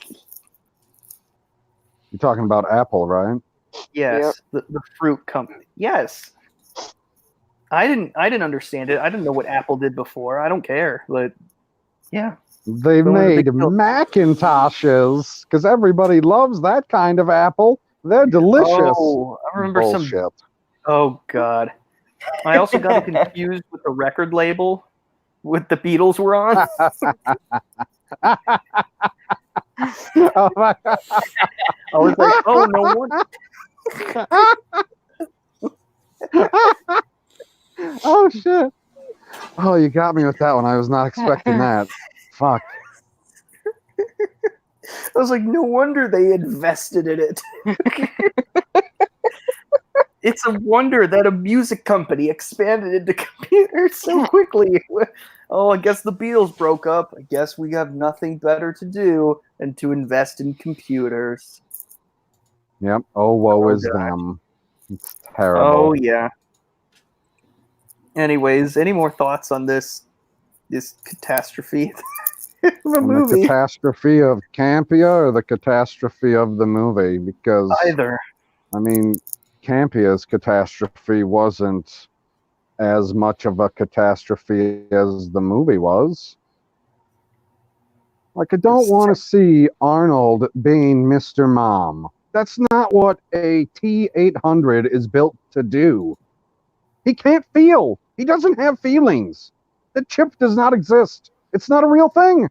You're talking about Apple, right? Yes, the fruit company. Yes. I didn't understand it. I didn't know what Apple did before. I don't care. But yeah. They Those are made big deals. Macintoshes because everybody loves that kind of apple. They're delicious. Oh, I remember Bullshit. Oh God. I also got confused with the record label with the Beatles were on. Oh my God. I was like, oh no one. Oh shit. Oh, you got me with that one. I was not expecting that. Fuck. I was like, no wonder they invested in it. It's a wonder that a music company expanded into computers so quickly. Oh, I guess the Beatles broke up. I guess we have nothing better to do than to invest in computers. Yep. Oh, woe is God. them. It's terrible. Oh yeah. Anyways, any more thoughts on this catastrophe of a And movie? the catastrophe of Campea or the catastrophe of the movie? Because Either. I mean, Campea's catastrophe wasn't as much of a catastrophe as the movie was. Like, I don't want to see Arnold being Mr. Mom. That's not what a T-800 is built to do. He can't feel. He doesn't have feelings. The chip does not exist. It's not a real thing.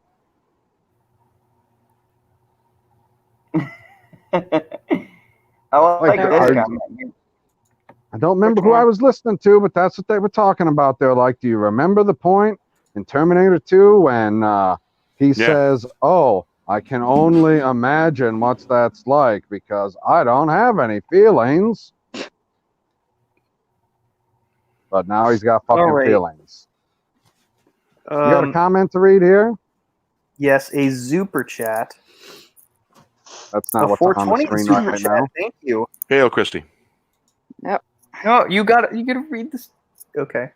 I like Like, this comment. I don't remember who I was listening to, but that's what they were talking about. They're like, do you remember the point in Terminator 2 when he says, oh, I can only imagine what that's like because I don't have any feelings. But now he's got fucking feelings. You got a comment to read here? Yes, a super chat. That's not what's on the screen right now. Thank you. Hail, Christy. Yep. Oh, you got to read this. Okay.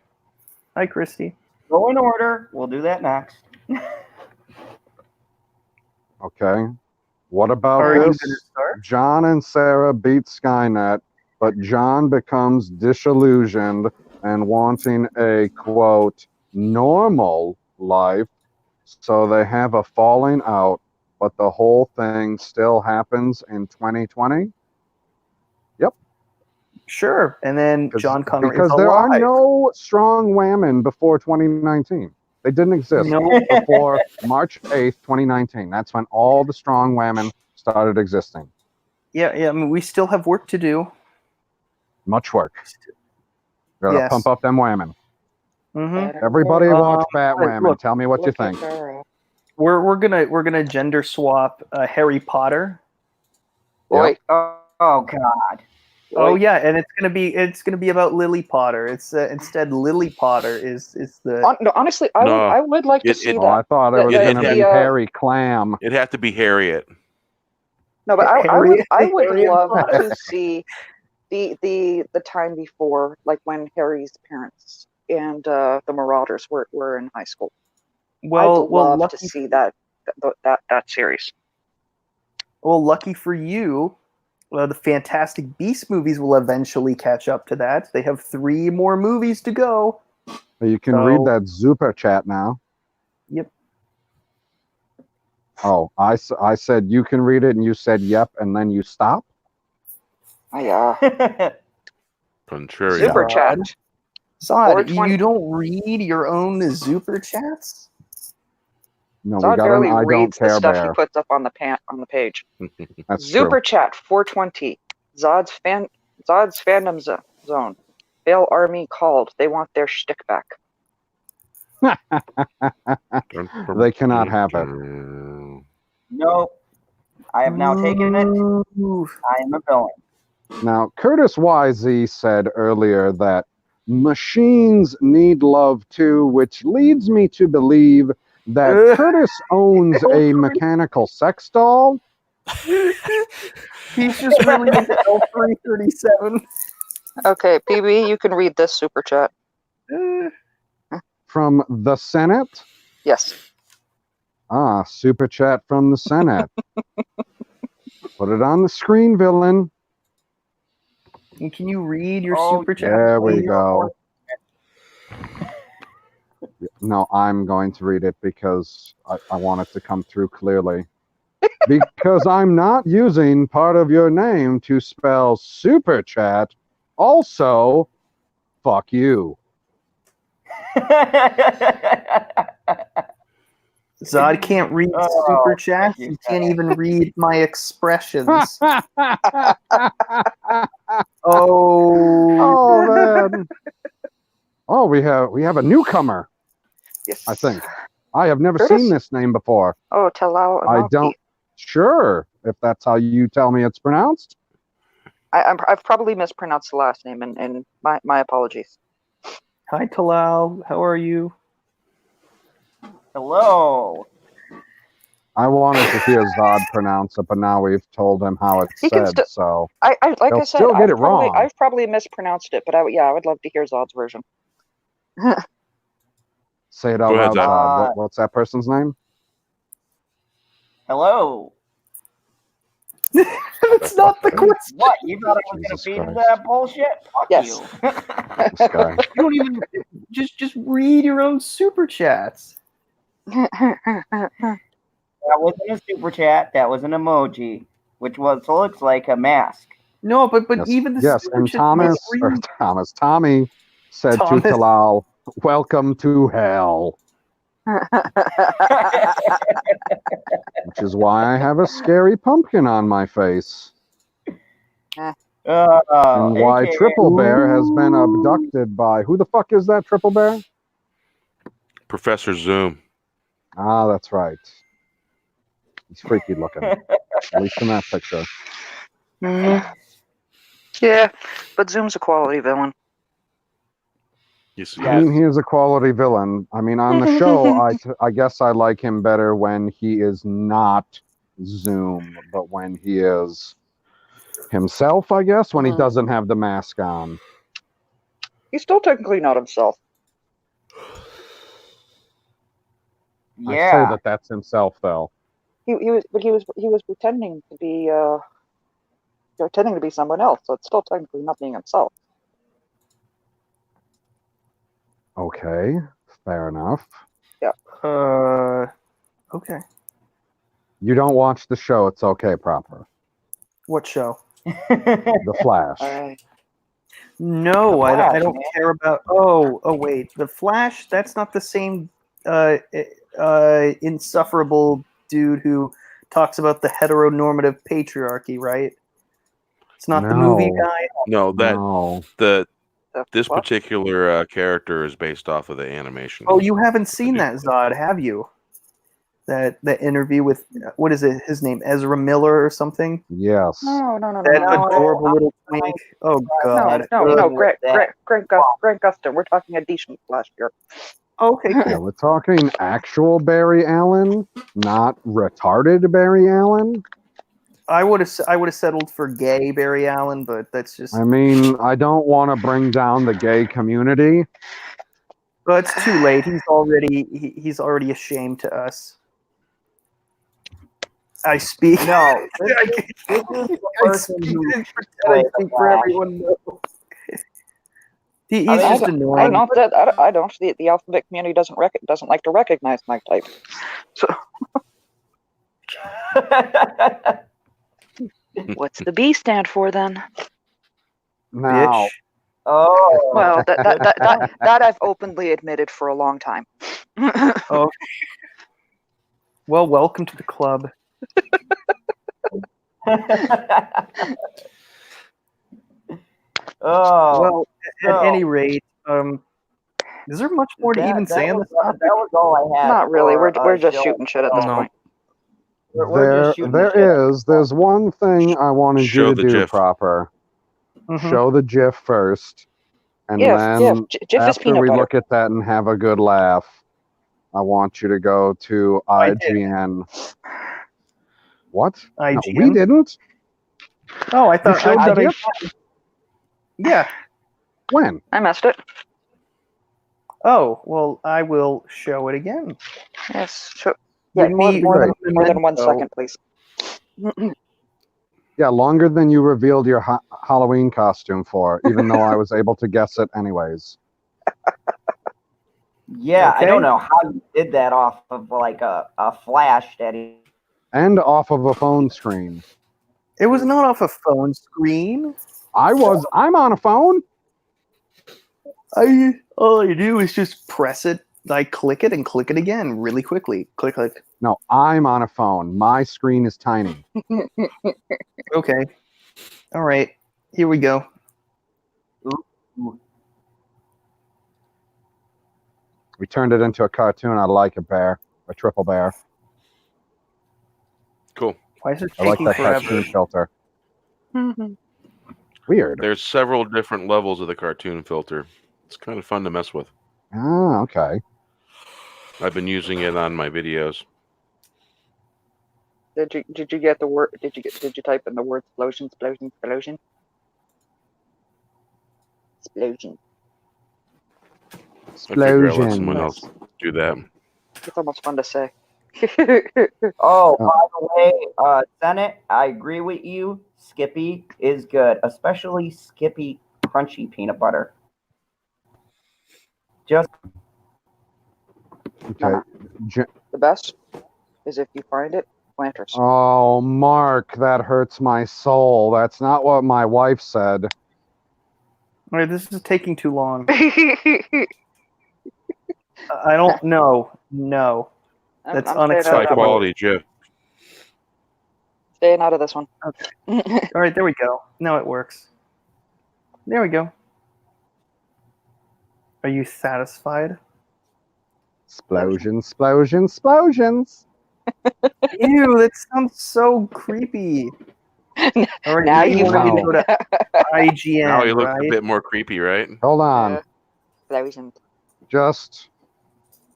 Hi, Christy. Go in order. We'll do that next. Okay. What about Are you this? gonna start? John and Sarah beat Skynet, but John becomes disillusioned and wanting a, quote, normal life, so they have a falling out, but the whole thing still happens in 2020? Yep. Sure. And then John Connor because is there alive. are no strong women before 2019. They didn't exist No. before March 8th, 2019. That's when all the strong women started existing. Yeah. I mean, we still have work to do. Much work. Gotta pump up them women. Mm-hmm. Everybody watch Batwoman. Look, Tell me what you think. We're gonna gender swap Harry Potter. Yep. Oh God. Oh yeah, and it's gonna be about Lily Potter. It's instead Lily Potter is the. No, honestly, No, I would like to it- see it- Oh, I that. thought it was it- going to it- be Harry Clam. It'd have to be Harriet. No, but I would Harry love Potter. to see the time before, like when Harry's parents and the Marauders were in high school. I'd love to see that series. Well, lucky for you, the Fantastic Beasts movies will eventually catch up to that. They have 3 more movies to go. You can read that super chat now. Yep. Oh, I said you can read it, and you said yep, and then you stop. Contrarian. Super chat. Zod, 420. you don't read your own super chats? No, Zod we got barely an I don't reads the care stuff he bear. puts up on the page. That's Super true. chat 420. Zod's fandom zone. Bale Army called. They want their shtick back. They cannot have it. No, I have now taken it. I am a villain. Now, Curtis YZ said earlier that machines need love too, which leads me to believe that Curtis owns a mechanical sex doll. He's just really into L337. Okay, PB, you can read this super chat. From the Senate? Yes. Ah, super chat from the Senate. Put it on the screen, villain. And can you read your Oh, super chat? There we please? go. No, I'm going to read it because I want it to come through clearly. Because I'm not using part of your name to spell super chat. Also, fuck you. Zod can't read super chats. He can't even read my expressions. Oh man. Oh, we have a newcomer. Yes. I think. I have never Curtis? seen this name before. Oh, Talal. I don't. Sure, if that's how you tell me it's pronounced. I've probably mispronounced the last name, and my apologies. Hi, Talal. How are you? Hello. I wanted to hear Zod pronounce it, but now we've told him how it's He can said, so like he'll I said, still get it wrong. I've probably mispronounced it, but I would love to hear Zod's version. Say it out Go ahead, loud, Zod. Zod. What's that person's name? Hello. That's not the question. What? You thought I was going to Jesus feed into Christ. that bullshit? Fuck Yes. you. This guy. You don't even just read your own super chats. That wasn't a super chat. That was an emoji, which looks like a mask. No, but Yes, even the yes, super and chat Tommy said Thomas. to Talal, "Welcome to hell," which is why I have a scary pumpkin on my face, and why AKA Triple Bear has been abducted by who the fuck is that Triple Bear? Professor Zoom. Ah, that's right. He's freaky looking, at least in that picture. Yeah, but Zoom's a quality villain. Yes, I mean, he is a quality villain. I mean, on the show, I guess I like him better when he is not Zoom, but when he is himself, I guess, when he doesn't have the mask on. He's still technically not himself. I Yeah. say that's himself, though. He was pretending to be someone else, so it's still technically not being himself. Okay, fair enough. Okay. You don't watch the show, it's okay, proper. What show? The Flash. No, The Flash, I don't man. care about. Oh, wait, the Flash. That's not the same insufferable dude who talks about the heteronormative patriarchy, right? It's not the movie No. guy. No, No. this What? particular character is based off of the animation. Oh, you haven't seen that, Zod, have you? That interview with what is it? His name Ezra Miller or something. Yes. No. That adorable little twink. Oh God. No. Grant Gustin. We're talking a decent last year. Okay, Yeah, cool. we're talking actual Barry Allen, not retarded Barry Allen. I would have settled for gay Barry Allen, but that's just. I mean, I don't want to bring down the gay community. But it's too late. He's already a shame to us. I speak. No, this I is the person who I speak for everyone. He's just annoying. I don't. The alphabet community doesn't like to recognize my type. So, what's the B stand for then? Now, Bitch. Oh, Well, that I've openly admitted for a long time. Oh. Well, welcome to the club. Oh, Well, at so- any rate, is there much more to even say on this topic? That was all I had. Not really. for, We're just Jill. shooting shit at this No. point. We're just shooting shit. there's one thing I wanted Show you the to do GIF. proper. Mhm. Show the GIF first, and GIF, then GIF is after peanut we butter. look at that and have a good laugh, I want you to go to I did. IGN. What? No, IGN? we didn't. Oh, I thought showed I the thought GIF? Yeah. When? I messed it. Oh, well, I will show it again. Yes. Sure. Yeah. Give More me than a 1 memento. second, please. Yeah, longer than you revealed your Halloween costume for, even though I was able to guess it anyways. Yeah, I Okay. don't know how you did that off of like a flash that he. And off of a phone screen. It was not off a phone screen. I'm on a phone. All I do is just press it. I click it and click it again really quickly. Click, click. No, I'm on a phone. My screen is tiny. Okay. All right. Here we go. We turned it into a cartoon. I like it, Bear. A triple bear. Cool. Why is it I like taking that forever? cartoon filter. Weird. There's several different levels of the cartoon filter. It's kind of fun to mess with. Ah, okay. I've been using it on my videos. Did you get the word? Did you type in the word explosion? Explosion. I figure I'll let Explosion. someone else do that. It's almost fun to say. Oh, by the way, Senate, I agree with you. Skippy is good, especially Skippy crunchy peanut butter. Just Okay. The best is if you find it, Planters. Oh, Mark, that hurts my soul. That's not what my wife said. All right, this is taking too long. I don't know. No. That's I'm High unacceptable. quality GIF. staying out of this one. All right, there we go. Now it works. There we go. Are you satisfied? Explosions, explosions, explosions. Ew, that sounds so creepy. All right, Now you you want me to know. go to IGN, Now he looks right? a bit more creepy, right? Hold on. Explosion. Just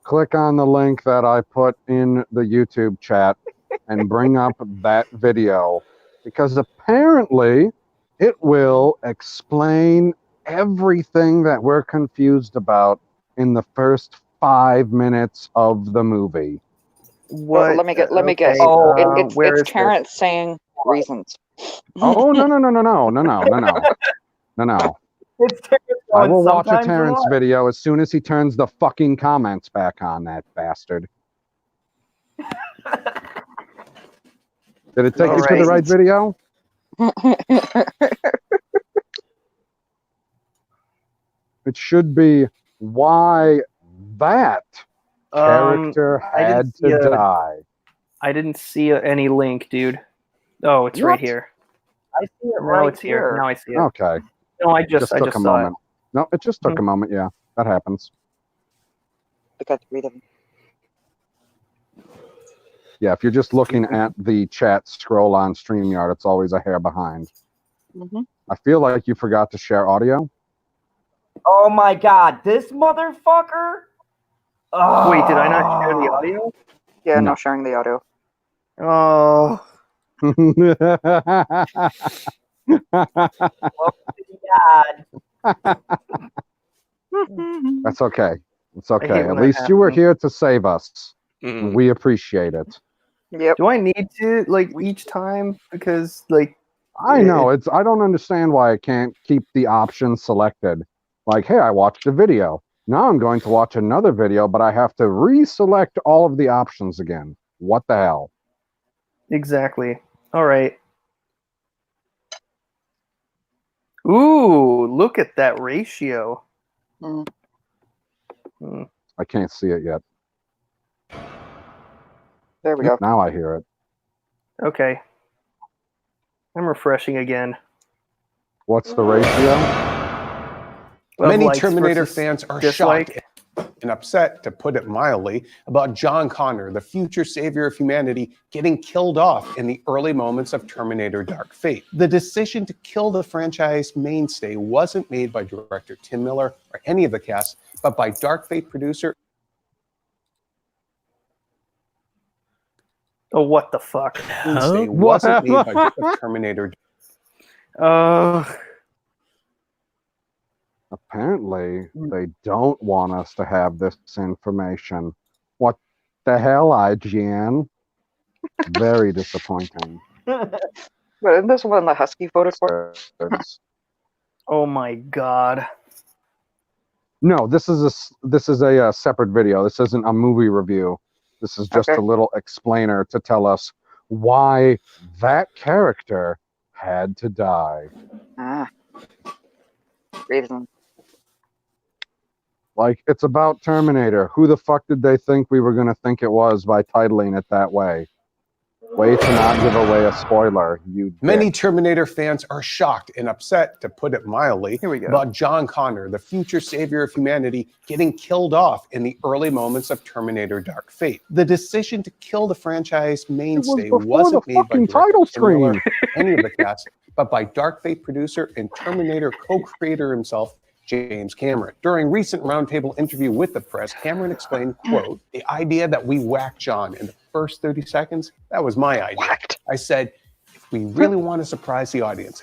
click on the link that I put in the YouTube chat and bring up that video, because apparently it will explain everything that we're confused about in the first 5 minutes of the movie. What? Let me Okay, guess. where It's is Terrence saying reasons. Oh, no. it's Terrence I going will watch a sometimes in Terrence life. video as soon as he turns the fucking comments back on, that bastard. Did it take you to the right video? It should be why that character I didn't had see to die. I didn't see any link, dude. Oh, it's right What? here. I see it Now right it's here. Now I see it. Okay, No, I just just took a saw moment. No, it just took a moment. Yeah, that happens. I got to read them. Yeah, if you're just looking at the chat scroll on StreamYard, it's always a hair behind. Mhm. I feel like you forgot to share audio. Oh my god, this motherfucker! Oh. Wait, did I not share the audio? Yeah, no No. sharing the audio. Oh, God. That's okay. It's I okay. hate At when that least you were happens. here to save us. Mm-mm. And we appreciate it. Yep. Do I need to like each time because like I know I don't understand why I can't keep the option selected. Like, hey, I watched a video. Now I'm going to watch another video, but I have to reselect all of the options again. What the hell? exactly? All right. Ooh, look at that ratio. Mm. Hmm. I can't see it yet. There we go. Now I hear it. Okay. I'm refreshing again. What's the ratio? Of Many likes Terminator versus fans are dislike. shocked and upset, to put it mildly, about John Connor, the future savior of humanity, getting killed off in the early moments of Terminator Dark Fate. The decision to kill the franchise mainstay wasn't made by director Tim Miller or any of the cast, but by Dark Fate producer. Oh, what the fuck? Mainstay Huh? wasn't made by Terminator. Apparently, they don't want us to have this information. What the hell, IGN? Very disappointing. But isn't this one the Husky voted for? Oh my god. No, this is a separate video. This isn't a movie review. This is just Okay. a little explainer to tell us why that character had to die. Ah. Reason. Like, it's about Terminator. Who the fuck did they think we were going to think it was by titling it that way? Way to not give away a spoiler, you Many dick. Terminator fans are shocked and upset, to put it mildly, Here we go. about John Connor, the future savior of humanity, getting killed off in the early moments of Terminator Dark Fate. The decision to kill the franchise mainstay before wasn't the made by fucking director title Tim Miller screen. or any of the cast, but by Dark Fate producer and Terminator co-creator himself, James Cameron. During recent roundtable interview with the press, Cameron explained, quote, "The idea that we whack John in the first 30 seconds, that was my idea. I said, if we really want to surprise the audience,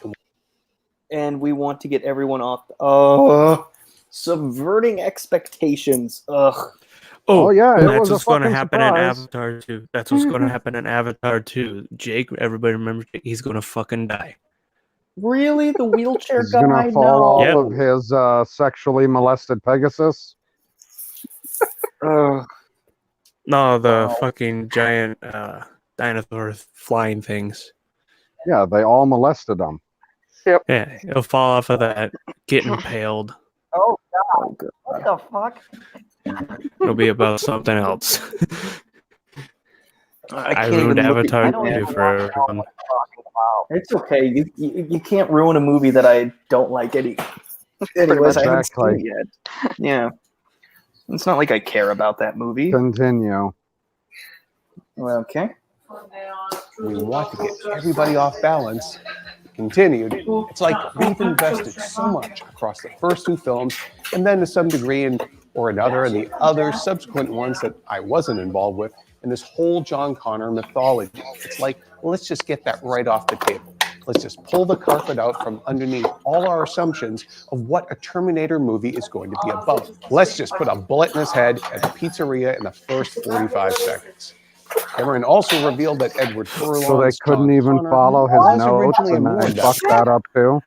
And we want to get everyone off. Subverting expectations. Ugh. Oh, yeah, it that's was a what's going to fucking happen in surprise. Avatar 2. That's what's going to happen in Avatar 2. Jake, everybody remember, he's going to fucking die. Really? The wheelchair He's guy? gonna fall off Yep. of his sexually molested Pegasus. No. No, the Wow. fucking giant dinosaur flying things. Yeah, they all molested him. Yeah, he'll fall off of that, get impaled. Oh Oh, god, God. what the fuck? It'll be about something else. I can't ruined even look at Avatar you, don't 2 even man. for want to know everyone. what you're talking about. It's okay. You can't ruin a movie that I don't like anyways. much. I haven't Exactly. seen it yet. Yeah. It's not like I care about that movie. Continue. Okay. we want to get everybody off balance," continued, "it's like we've invested so much across the first two films, and then to some degree in or another in the other subsequent ones that I wasn't involved with, in this whole John Connor mythology. It's like, let's just get that right off the table. Let's just pull the carpet out from underneath all our assumptions of what a Terminator movie is going to be about. Let's just put a bullet in his head at the pizzeria in the first 45 seconds." Cameron also revealed that Edward Furlong's So they couldn't John even Connor follow his was notes, originally and then they warned fucked that up too.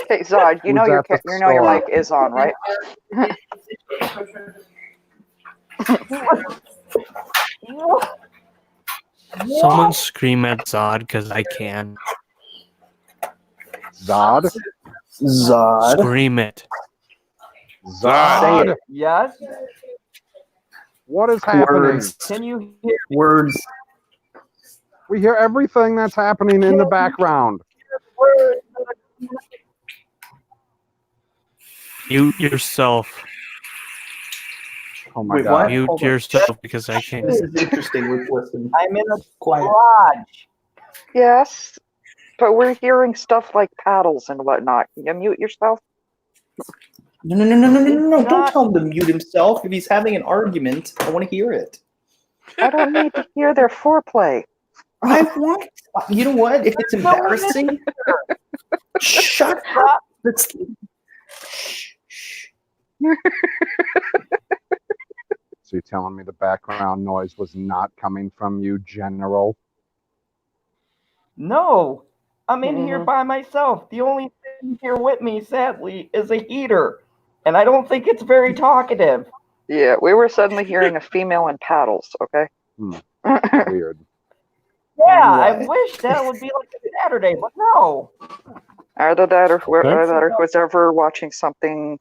Hey, Zod, you know Who's at the you know your store? mic is on, right? Someone scream at Zod because I can. Zod? Zod. Scream it. Zod! Yes? What is happening? Words. Can you hear Words. We hear everything that's happening in the background. words? Mute yourself. Oh my Wait, god. what? Mute Hold on. yourself because I can't. This is interesting. Listen, I'm in a quiet. garage. Yes, but we're hearing stuff like paddles and whatnot. You mute yourself. No. Don't tell him to mute himself. If he's having an argument, I want to hear it. I don't need to hear their foreplay. I want. You know what? If it's embarrassing, shut up. That's. So you're telling me the background noise was not coming from you, General? No, I'm in here Mhm. by myself. The only thing here with me, sadly, is a heater, and I don't think it's very talkative. Yeah, we were suddenly hearing a female in paddles. Okay. Weird. Yeah, I What? wish that would be like a Saturday, but no. Either that or Okay. who's ever watching something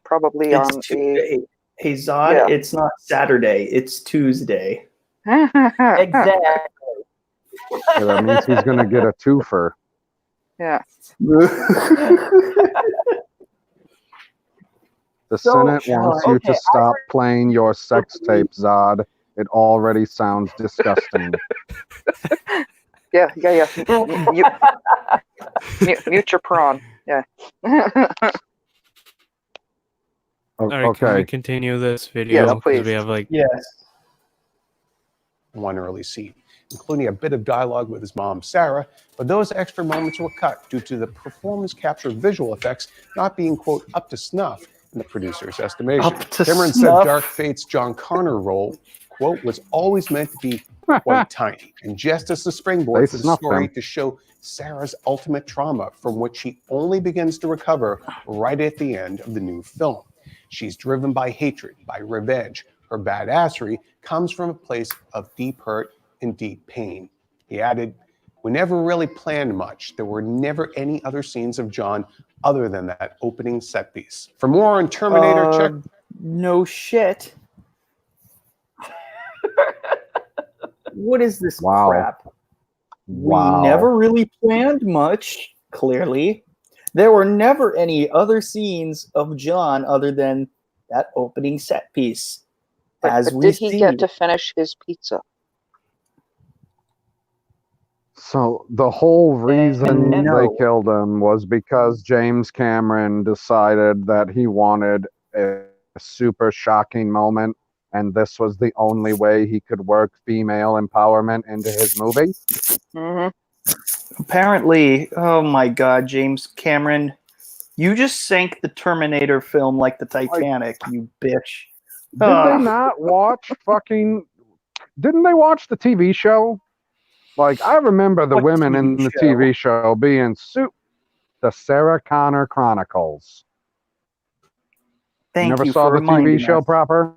probably It's on Tuesday. Hey Zod, Yeah. it's not Saturday. It's Tuesday. Exactly. Yeah, that means he's going to get a twofer. Yeah. The So, Senate wants you okay, to stop playing your sex tape, Zod. It already sounds disgusting. Yeah. Mute your prawn. Yeah. All right, can we Okay. continue this video? Yes, 'Cause please. we have like Yes. One early scene, including a bit of dialogue with his mom, Sarah, but those extra moments were cut due to the performance capture visual effects not being, quote, up to snuff in the producer's estimation. Up to Cameron snuff. said Dark Fate's John Connor role, quote, was always meant to be quite tiny, and just as the springboard They for the snuffed story him. to show Sarah's ultimate trauma from which she only begins to recover right at the end of the new film. She's driven by hatred, by revenge. Her badassery comes from a place of deep hurt and deep pain. He added, "We never really planned much. There were never any other scenes of John other than that opening set piece." For more on Terminator, check. No shit. What is this Wow. crap? Wow. We never really planned much, clearly. There were never any other scenes of John other than that opening set piece. As But we did he see. get to finish his pizza? So the whole reason No. they killed him was because James Cameron decided that he wanted a super shocking moment, and this was the only way he could work female empowerment into his movie. Mm-hmm. Apparently, oh my god, James Cameron, you just sank the Terminator film like the Titanic, you bitch. Did they not watch fucking... Didn't they watch the TV show? Like, I remember the What women in TV the show? TV show being the Sarah Connor Chronicles. Thank Never you saw for the TV reminding show us. proper?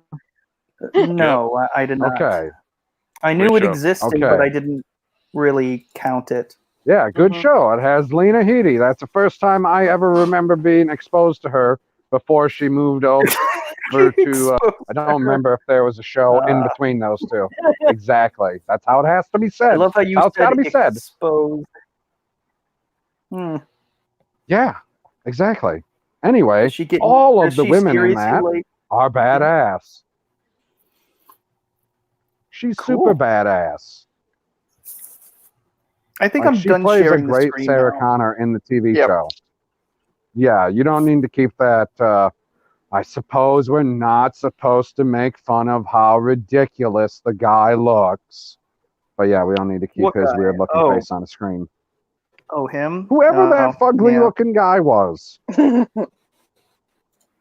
No, I did not. Okay. I knew Great it show. existed, Okay. but I didn't really count it. Yeah, good Mhm. show. It has Lena Headey. That's the first time I ever remember being exposed to her before she moved over to... I don't remember if there was a show in between those two. Exactly. That's how it has to be I said. love how you That's how it's said got to be said. exposed. Yeah, exactly. Anyway, Does she get- all does of the she women in seriously, that like- are badass. She's super Cool. badass. I think Like, I'm she done plays a sharing the great screen Sarah now. Connor in the TV Yep. show. Yeah, you don't need to keep that. I suppose we're not supposed to make fun of how ridiculous the guy looks. But yeah, we don't need to keep What his guy? weird-looking Oh. face on the screen. Oh, him? Whoever that Oh, yeah. fugly-looking guy was.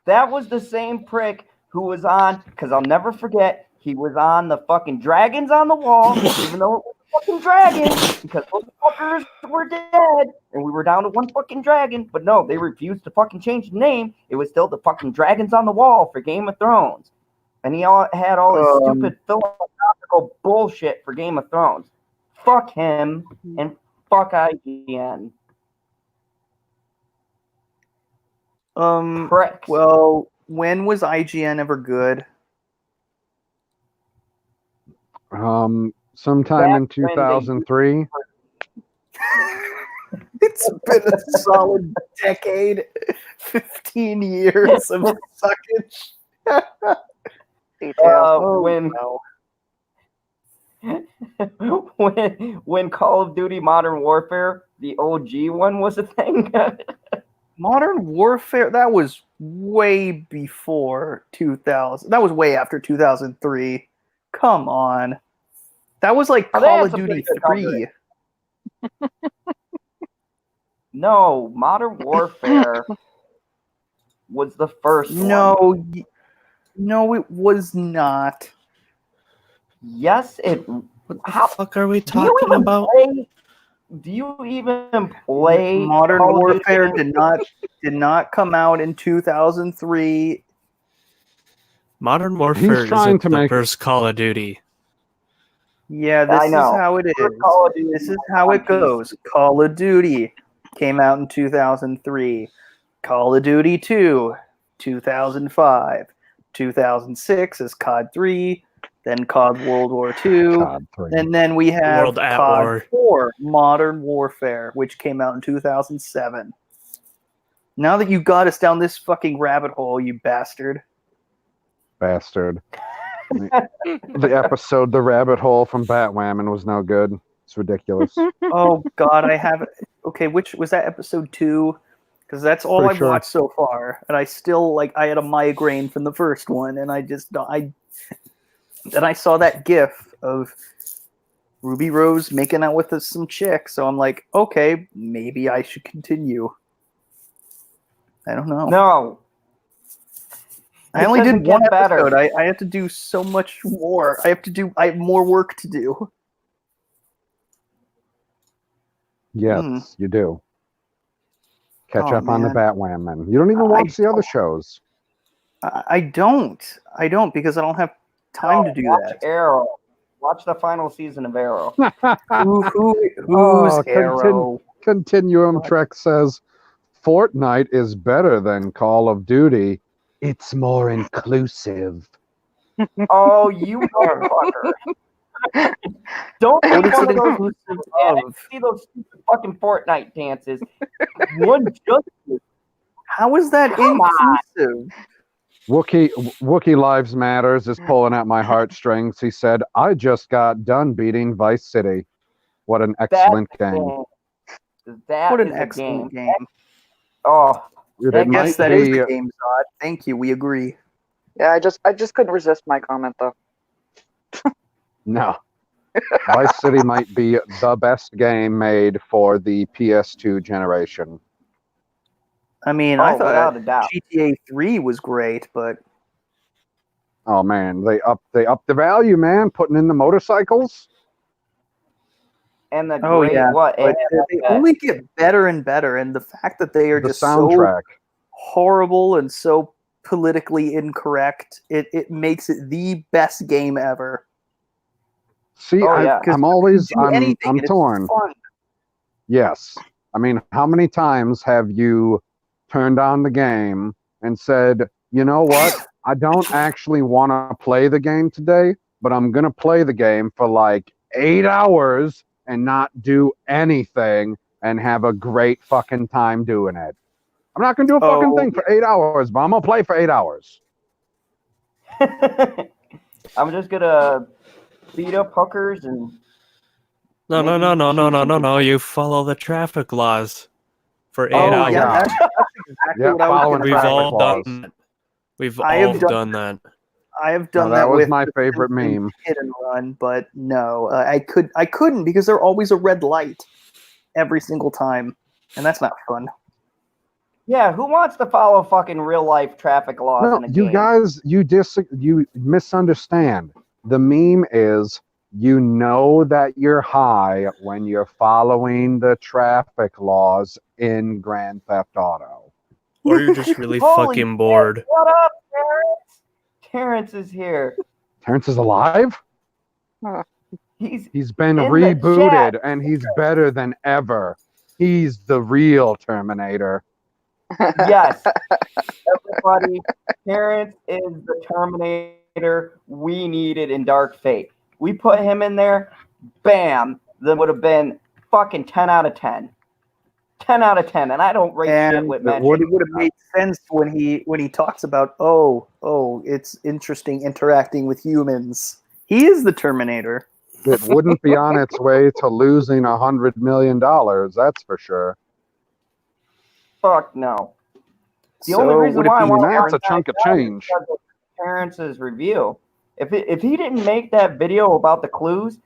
That was the same prick who was on, because I'll never forget, he was on the fucking Dragons on the Wall, even though it was a fucking dragon, because those fuckers were dead, and we were down to one fucking dragon. But no, they refused to fucking change the name. It was still the fucking Dragons on the Wall for Game of Thrones. And he had all his stupid philosophical bullshit for Game of Thrones. Fuck him, and fuck IGN. Pricks. Well, when was IGN ever good? Sometime in Back when they 2003. It's been a solid decade, 15 years of suckage. Details. When Call of Duty Modern Warfare, the OG one, was a thing. Modern Warfare, that was way before 2000. That was way after 2003. Come on. That was like Oh, they Call had of some Duty pretty good 3. No, Modern Warfare was the first one. No, it was not. Yes, it. What the fuck are we Do you talking even about? play? Do you even play Modern Call of Warfare Duty? did not come out in 2003. Modern Warfare trying isn't to the make- first Call of Duty. Yeah, I this is know. how it is. First Call of Duty This is was how on it goes. Call of Duty came out in 2003. Call of Duty 2, 2005. 2006 is COD 3, then COD World War 2, God, three. and then we have World at COD War. 4, Modern Warfare, which came out in 2007. Now that you got us down this fucking rabbit hole, you bastard. Bastard. The episode, The Rabbit Hole from Batwoman was no good. It's ridiculous. Oh God, I have. Okay, which was that episode 2? Because that's all Pretty I've sure. watched so far, and I still I had a migraine from the first one, and I just Then I saw that GIF of Ruby Rose making out with some chick, so I'm like, okay, maybe I should continue. I don't know. No. I only Because did it one gets better. episode. I have to do so much more. I have more work to do. Yes, you do. Catch Oh, up on the man. Batwoman. You don't even watch the other shows. I don't because I don't have time to do watch that. Arrow. Watch the final season of Arrow. Who's Oh, Arrow? Continuum Trek says Fortnite is better than Call of Duty. It's more inclusive. Oh, you motherfucker. Don't What be is one it of those inclusive yeah, of? see those stupid fucking Fortnite dances. One justice. How is that Come on. inclusive? Wookiee Lives Matters is pulling at my heartstrings. He said, I just got done beating Vice City. What an excellent game. That What an is a excellent game. Oh, Dude, I it Yes, might that is be, the game, Zod. Thank you. We agree. Yeah, I just couldn't resist my comment though. no. Vice City might be the best game made for the PS2 generation. I mean, oh, I without thought a doubt. GTA 3 was great, but Oh man, they up the value, man, putting in the motorcycles. And the oh great yeah, what? but they only get better and better, and the fact that they are The just so soundtrack. horrible and so politically incorrect, it makes it the best game ever. See, Oh, yeah. I'm always Do anything, I'm and it's torn. fun. Yes. I mean, how many times have you turned on the game and said, you know what? I don't actually want to play the game today, but I'm going to play the game for like 8 hours and not do anything and have a great fucking time doing it. I'm not going to do a fucking thing for 8 hours, but I'm going to play for 8 hours. I'm just gonna beat up hookers and No. You follow the traffic laws for 8 Oh, hours. yeah. That's exactly Yeah, what I was following going We've to traffic all laws. done that. We've I have all done- done that. I have No, done that was with my the favorite Simpsons meme. Hit and run, but no, I couldn't because there's always a red light every single time, and that's not fun. yeah, who wants to follow fucking real life traffic laws No, in a you game? guys, you misunderstand. The meme is you know that you're high when you're following the traffic laws in Grand Theft Auto. Or you're just really Holy fucking shit, bored. What up, Terrence? Terrence is here. Terrence is alive? He's Been in the rebooted chat. and he's better than ever. He's the real Terminator. Yes. Everybody, Terrence is the Terminator we needed in Dark Fate. We put him in there, bam, that would have been fucking 10 out of 10. 10 out of 10, and I don't rate shit And with it men. would have made sense when he talks about it's interesting interacting with humans. He is the Terminator. It wouldn't be on its way to losing $100 million. That's for sure. Fuck no. The So only reason would it why I be- want to That's a bring chunk that of up is change. because of Terrence's review. If he didn't make that video about the clues,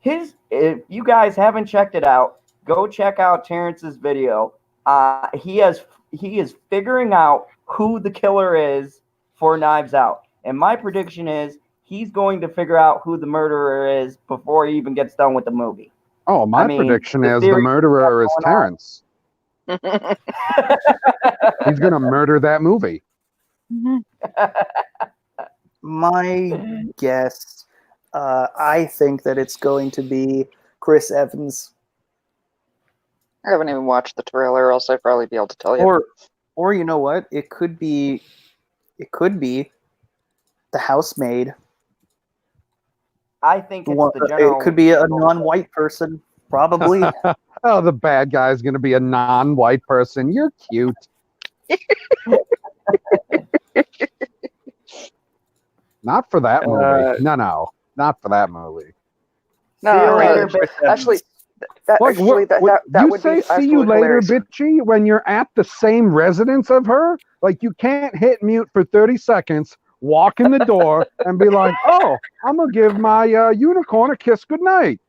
if you guys haven't checked it out, go check out Terrence's video. He is figuring out who the killer is for Knives Out, and my prediction is he's going to figure out who the murderer is before he even gets done with the movie. Oh, my prediction is the murderer is Terrence. He's gonna murder that movie. My guess, I think that it's going to be Chris Evans, I haven't even watched the trailer, else I'd probably be able to tell you. or you know what? It could be the housemaid. I think it's the general. It could be a non-white person, probably. Oh, the bad guy's gonna be a non-white person. You're cute. Not for that movie. No, not for that movie. No, See you later, actually, Chris Evans. that Like, that you would say be "see you absolutely later, hilarious. bitchy" when you're at the same residence of her? Like, you can't hit mute for 30 seconds, walk in the door, and be like, "Oh, I'm gonna give my unicorn a kiss goodnight."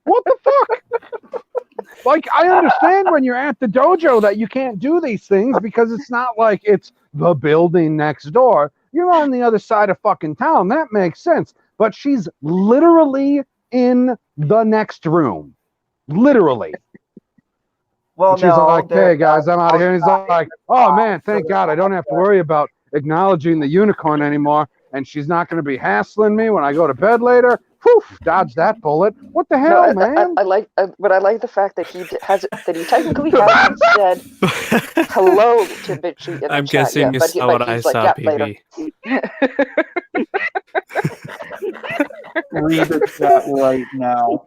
What the fuck? Like, I understand when you're at the dojo that you can't do these things because it's not like it's the building next door. You're on the other side of fucking town. That makes sense. But she's literally in the next room. Literally. Well, And she's like, "Hey, guys, I'm out of here." And he's like, "Oh, man, thank God I don't have to worry about acknowledging the unicorn anymore. And she's not going to be hassling me when I go to bed later." Whew, dodge that bullet. What the hell, man? I like the fact that he technically hasn't said hello to bitchy in I'm the chat guessing yet, you but saw what I he's like, saw, yeah, PB. later. Read the chat right now.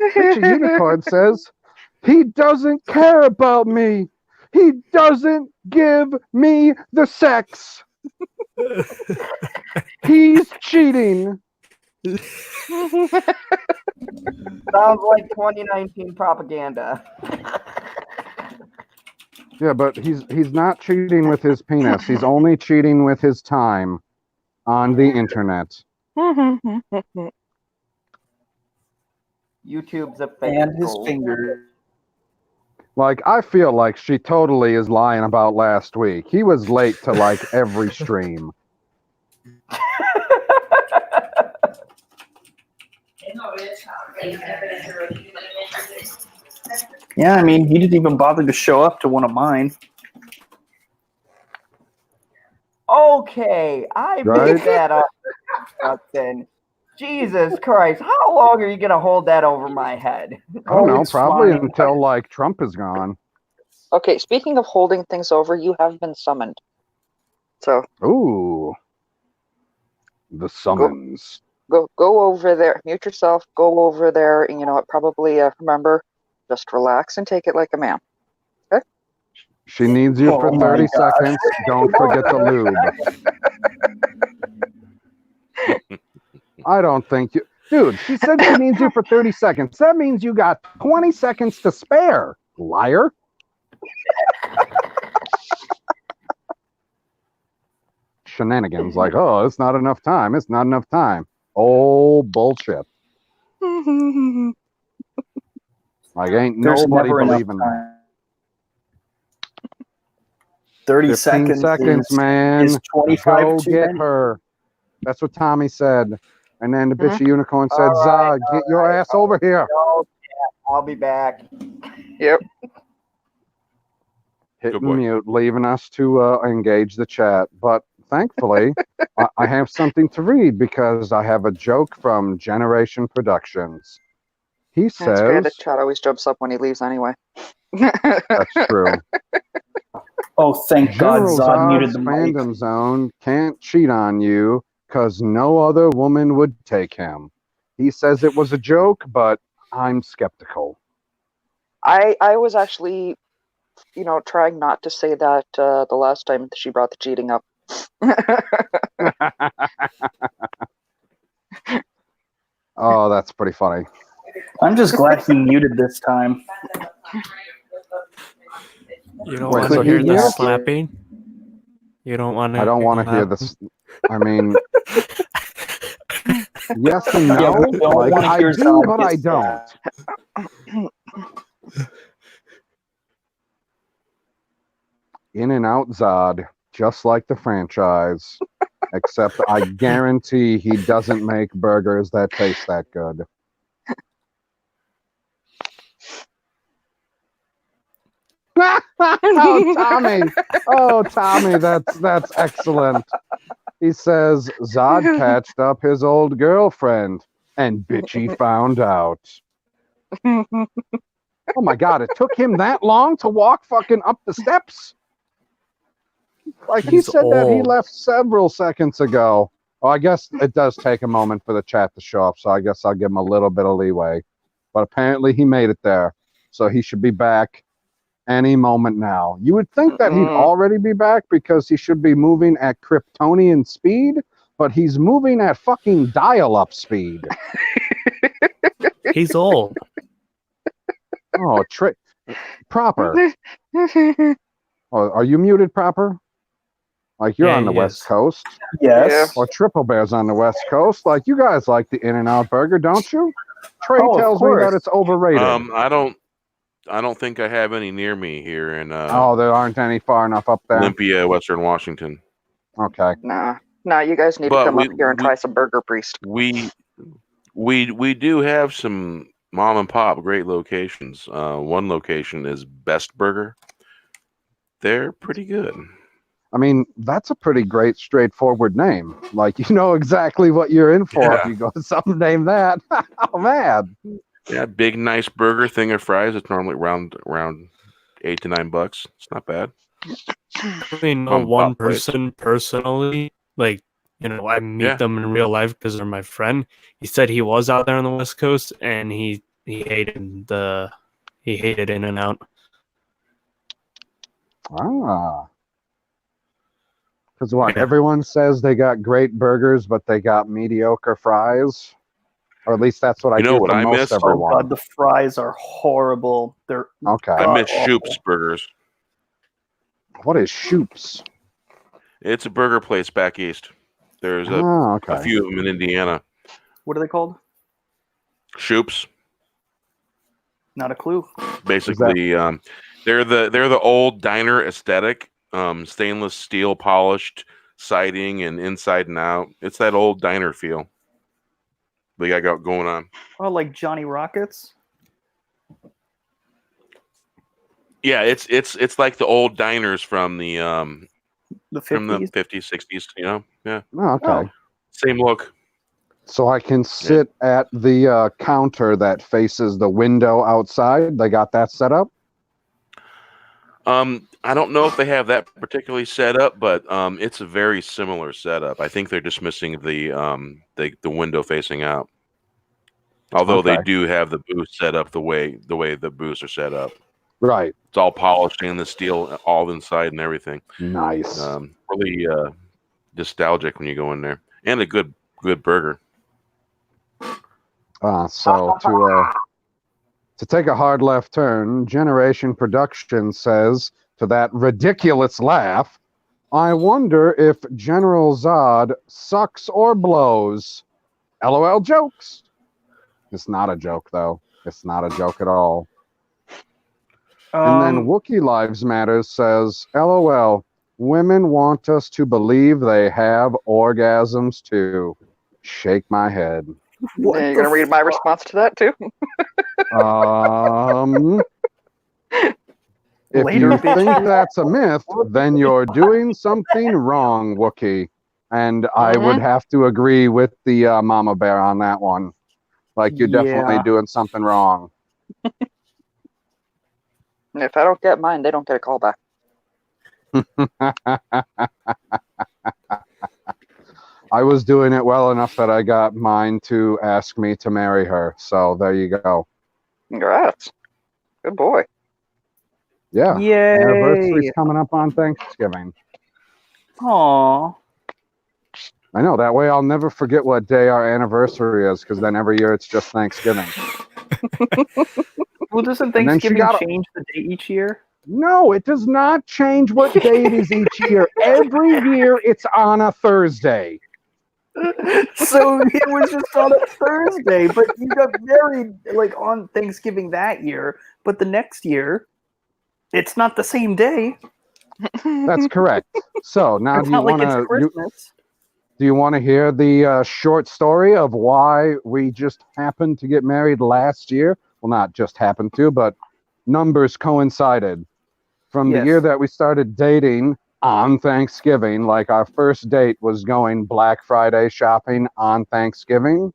Bitchy Unicorn says, "He doesn't care about me. He doesn't give me the sex. He's cheating." Sounds like 2019 propaganda. Yeah, but he's not cheating with his penis. He's only cheating with his time on the internet. YouTube's a fake. And his finger. Like, I feel like she totally is lying about last week. He was late to like every stream. Yeah, I mean, he didn't even bother to show up to one of mine. Okay, I Right? made that up. Then, Jesus Christ, how long are you gonna hold that over my head? I don't know, it's probably fine. until like Trump is gone. Okay, speaking of holding things over, you have been summoned. So Ooh. The summons. go over there, mute yourself, go over there, and you know what? Probably remember, just relax and take it like a man. She needs you for Oh my 30 gosh. seconds. Don't forget the lube. I don't think you... Dude, she said she needs you for 30 seconds. That means you got 20 seconds to spare, liar. Shenanigans like, "Oh, it's not enough time. It's not enough time." Oh, bullshit. Like, ain't There's nobody never enough believing that. time. 30 15 seconds, is, man. is 25 Go too get many. her. That's what Tommy said. And then the Mhm. bitchy unicorn said, All right, "Get your ass over here." No, yeah, I'll be back. Yep. Hitting Good boy. mute, leaving us to engage the chat. But thankfully, I have something to read because I have a joke from Generation Productions. He That's great. The says, chat always jumps up when he leaves anyway. that's true. Oh, thank God General Zod muted Zod's the mic. fandom zone can't cheat on you because no other woman would take him. He says it was a joke, but I'm skeptical. I was actually, trying not to say that the last time she brought the cheating up. Oh, that's pretty funny. I'm just glad he muted this time. You don't Wait, want so to he hear the muted? slapping? You don't want to. I don't want to hear this. I mean, yes and no. Yeah, we don't Like, wanna I hear do, Zod but get I don't. In and out Zod, just like the franchise. Except I guarantee he doesn't make burgers that taste that good. Oh, Tommy. Oh, Tommy, that's excellent. He says Zod patched up his old girlfriend, and Bitchy found out. Oh my God! It took him that long to walk fucking up the steps. Like he He's said that he old. left several seconds ago. Oh, I guess it does take a moment for the chat to show up, so I guess I'll give him a little bit of leeway. But apparently he made it there, so he should be back any moment now. You would think that he'd already be back because he should be moving at Kryptonian speed, but he's moving at fucking dial-up speed. He's old. Oh, Proper. Oh, are you muted, Proper? Like you're Yeah, on the he West is. Coast. Yes. Or Triple Bear's on the West Coast. Like you guys like the In-N-Out burger, don't you? Trey Oh, of tells me course. that it's overrated. I don't think I have any near me here in Oh, there aren't any far enough up there. Olympia, Western Washington. Okay. Nah, you guys need to come up here and try some Burger Priest. We do have some mom and pop great locations. One location is Best Burger. They're pretty good. I mean, that's a pretty great, straightforward name. Like, you know exactly what you're in for if you go to something named that. Oh, man. Yeah, big, nice burger, thing of fries. It's normally around $8 to $9. It's not bad. I mean, know one person personally. Like, I meet them in real life because they're my friend. He said he was out there on the West Coast and he hated In-N-Out. Because everyone says they got great burgers, but they got mediocre fries. Or at least that's what I hear from most everyone. Oh God, the fries are horrible. They're okay. I miss Shoop's Burgers. What is Shoop's? It's a burger place back east. There's a few of them in Indiana. What are they called? Shoop's. Not a clue. Basically, they're the old diner aesthetic. Stainless steel polished siding and inside and out. It's that old diner feel they got going on. Oh, like Johnny Rockets? Yeah, it's like the old diners from the 50s? From the 50s, 60s, Yeah. Oh, okay. Same look. So I can sit at the counter that faces the window outside. They got that set up? I don't know if they have that particularly set up, but it's a very similar setup. I think they're just missing the window facing out. Although they do have the booth set up the way the booths are set up. Right. It's all polished stainless steel, all inside and everything. Nice. Really nostalgic when you go in there, and a good burger. So to take a hard left turn, Generation Production says to that ridiculous laugh, I wonder if General Zod sucks or blows. LOL jokes. It's not a joke, though. It's not a joke at all. And then Wookiee Lives Matter says, LOL, women want us to believe they have orgasms too. Shake my head. You're going to read my response to that, too? If you think that's a myth, then you're doing something wrong, Wookiee. And I would have to agree with the Mama Bear on that one. Like, you're definitely doing something wrong. If I don't get mine, they don't get a call back. I was doing it well enough that I got mine to ask me to marry her. So there you go. Congrats. Good boy. Yeah. Yay! Anniversary's coming up on Thanksgiving. Aw. I know. That way I'll never forget what day our anniversary is, because then every year it's just Thanksgiving. Well, doesn't And then she Thanksgiving got- change the day each year? No, it does not change what day it is each year. Every year it's on a Thursday. So it was just on a Thursday, but you got married like on Thanksgiving that year, but the next year it's not the same day. That's correct. So now It's do you not like want it's to Christmas. do you want to hear the short story of why we just happened to get married last year? Well, not just happened to, but numbers coincided. From the Yes. year that we started dating on Thanksgiving, like our first date was going Black Friday shopping on Thanksgiving,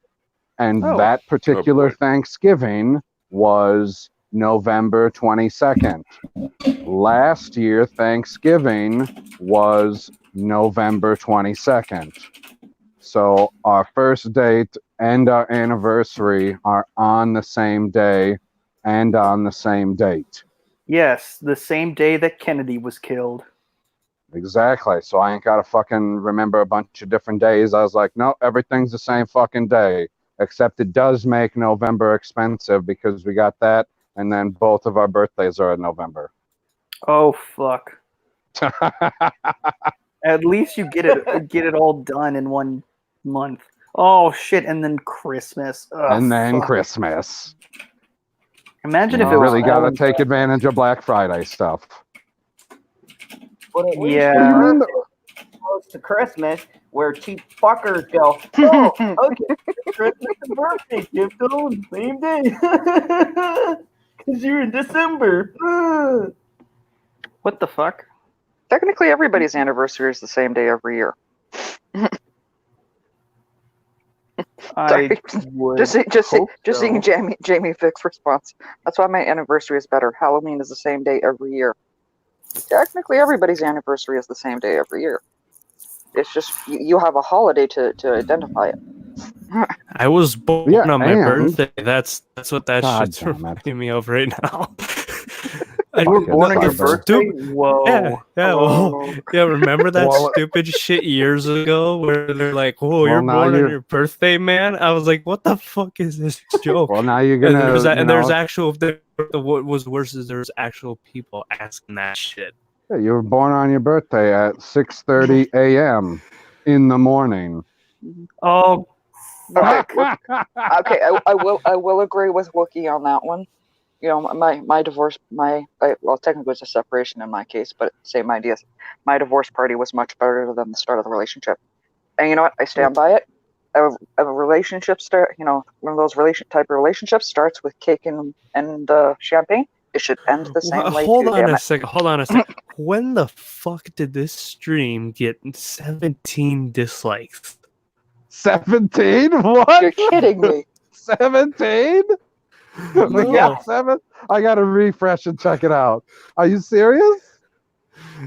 and Oh. that particular boy. Thanksgiving was November 22nd. Last year, Thanksgiving was November 22nd. So our first date and our anniversary are on the same day and on the same date. Yes, the same day that Kennedy was killed. Exactly. So I ain't got to fucking remember a bunch of different days. I was like, no, everything's the same fucking day. Except it does make November expensive because we got that, and then both of our birthdays are in November. Oh fuck. At least you get it all done in 1 month. Oh shit, and then Christmas. Ugh, and then fuck. Christmas. Imagine if You it was really got to all in- take advantage of Black Friday stuff. But at least Yeah. What do you mean? close to Christmas, where cheap fuckers go, oh, okay, Christmas and birthday gift on the same day. Because you're in December. What the fuck? Technically, everybody's anniversary is the same day every year. I Sorry. would Just hope seeing so. Jamie Fick's response. That's why my anniversary is better. Halloween is the same day every year. Technically, everybody's anniversary is the same day every year. It's just you have a holiday to identify it. I was born Yeah, on my and- birthday. That's what that God shit's damn it. reminding me of right now. I You were born on your birthday? Whoa. Yeah, Oh. yeah. Remember that Well- stupid shit years ago where they're like, "Oh, Well, you're now born on you're- your birthday, man." I was like, "What the fuck is this joke?" Well, now you're and gonna. there's actual. What was worse is there's actual people asking that shit. You were born on your birthday at 6:30 a.m. in the morning. Oh, Okay, okay. I will agree with Wookie on that one. You know, my divorce, well, technically it's a separation in my case, but same idea. My divorce party was much better than the start of the relationship, and you know what? I stand by it. A relationship start, you know, one of those type of relationships starts with cake and champagne. It should end the same way. Hold too, on damn a it. second. Hold on a second. When the fuck did this stream get 17 dislikes? 17? What? You're kidding me. 17? We got 7? I gotta refresh and check it out. Are you serious?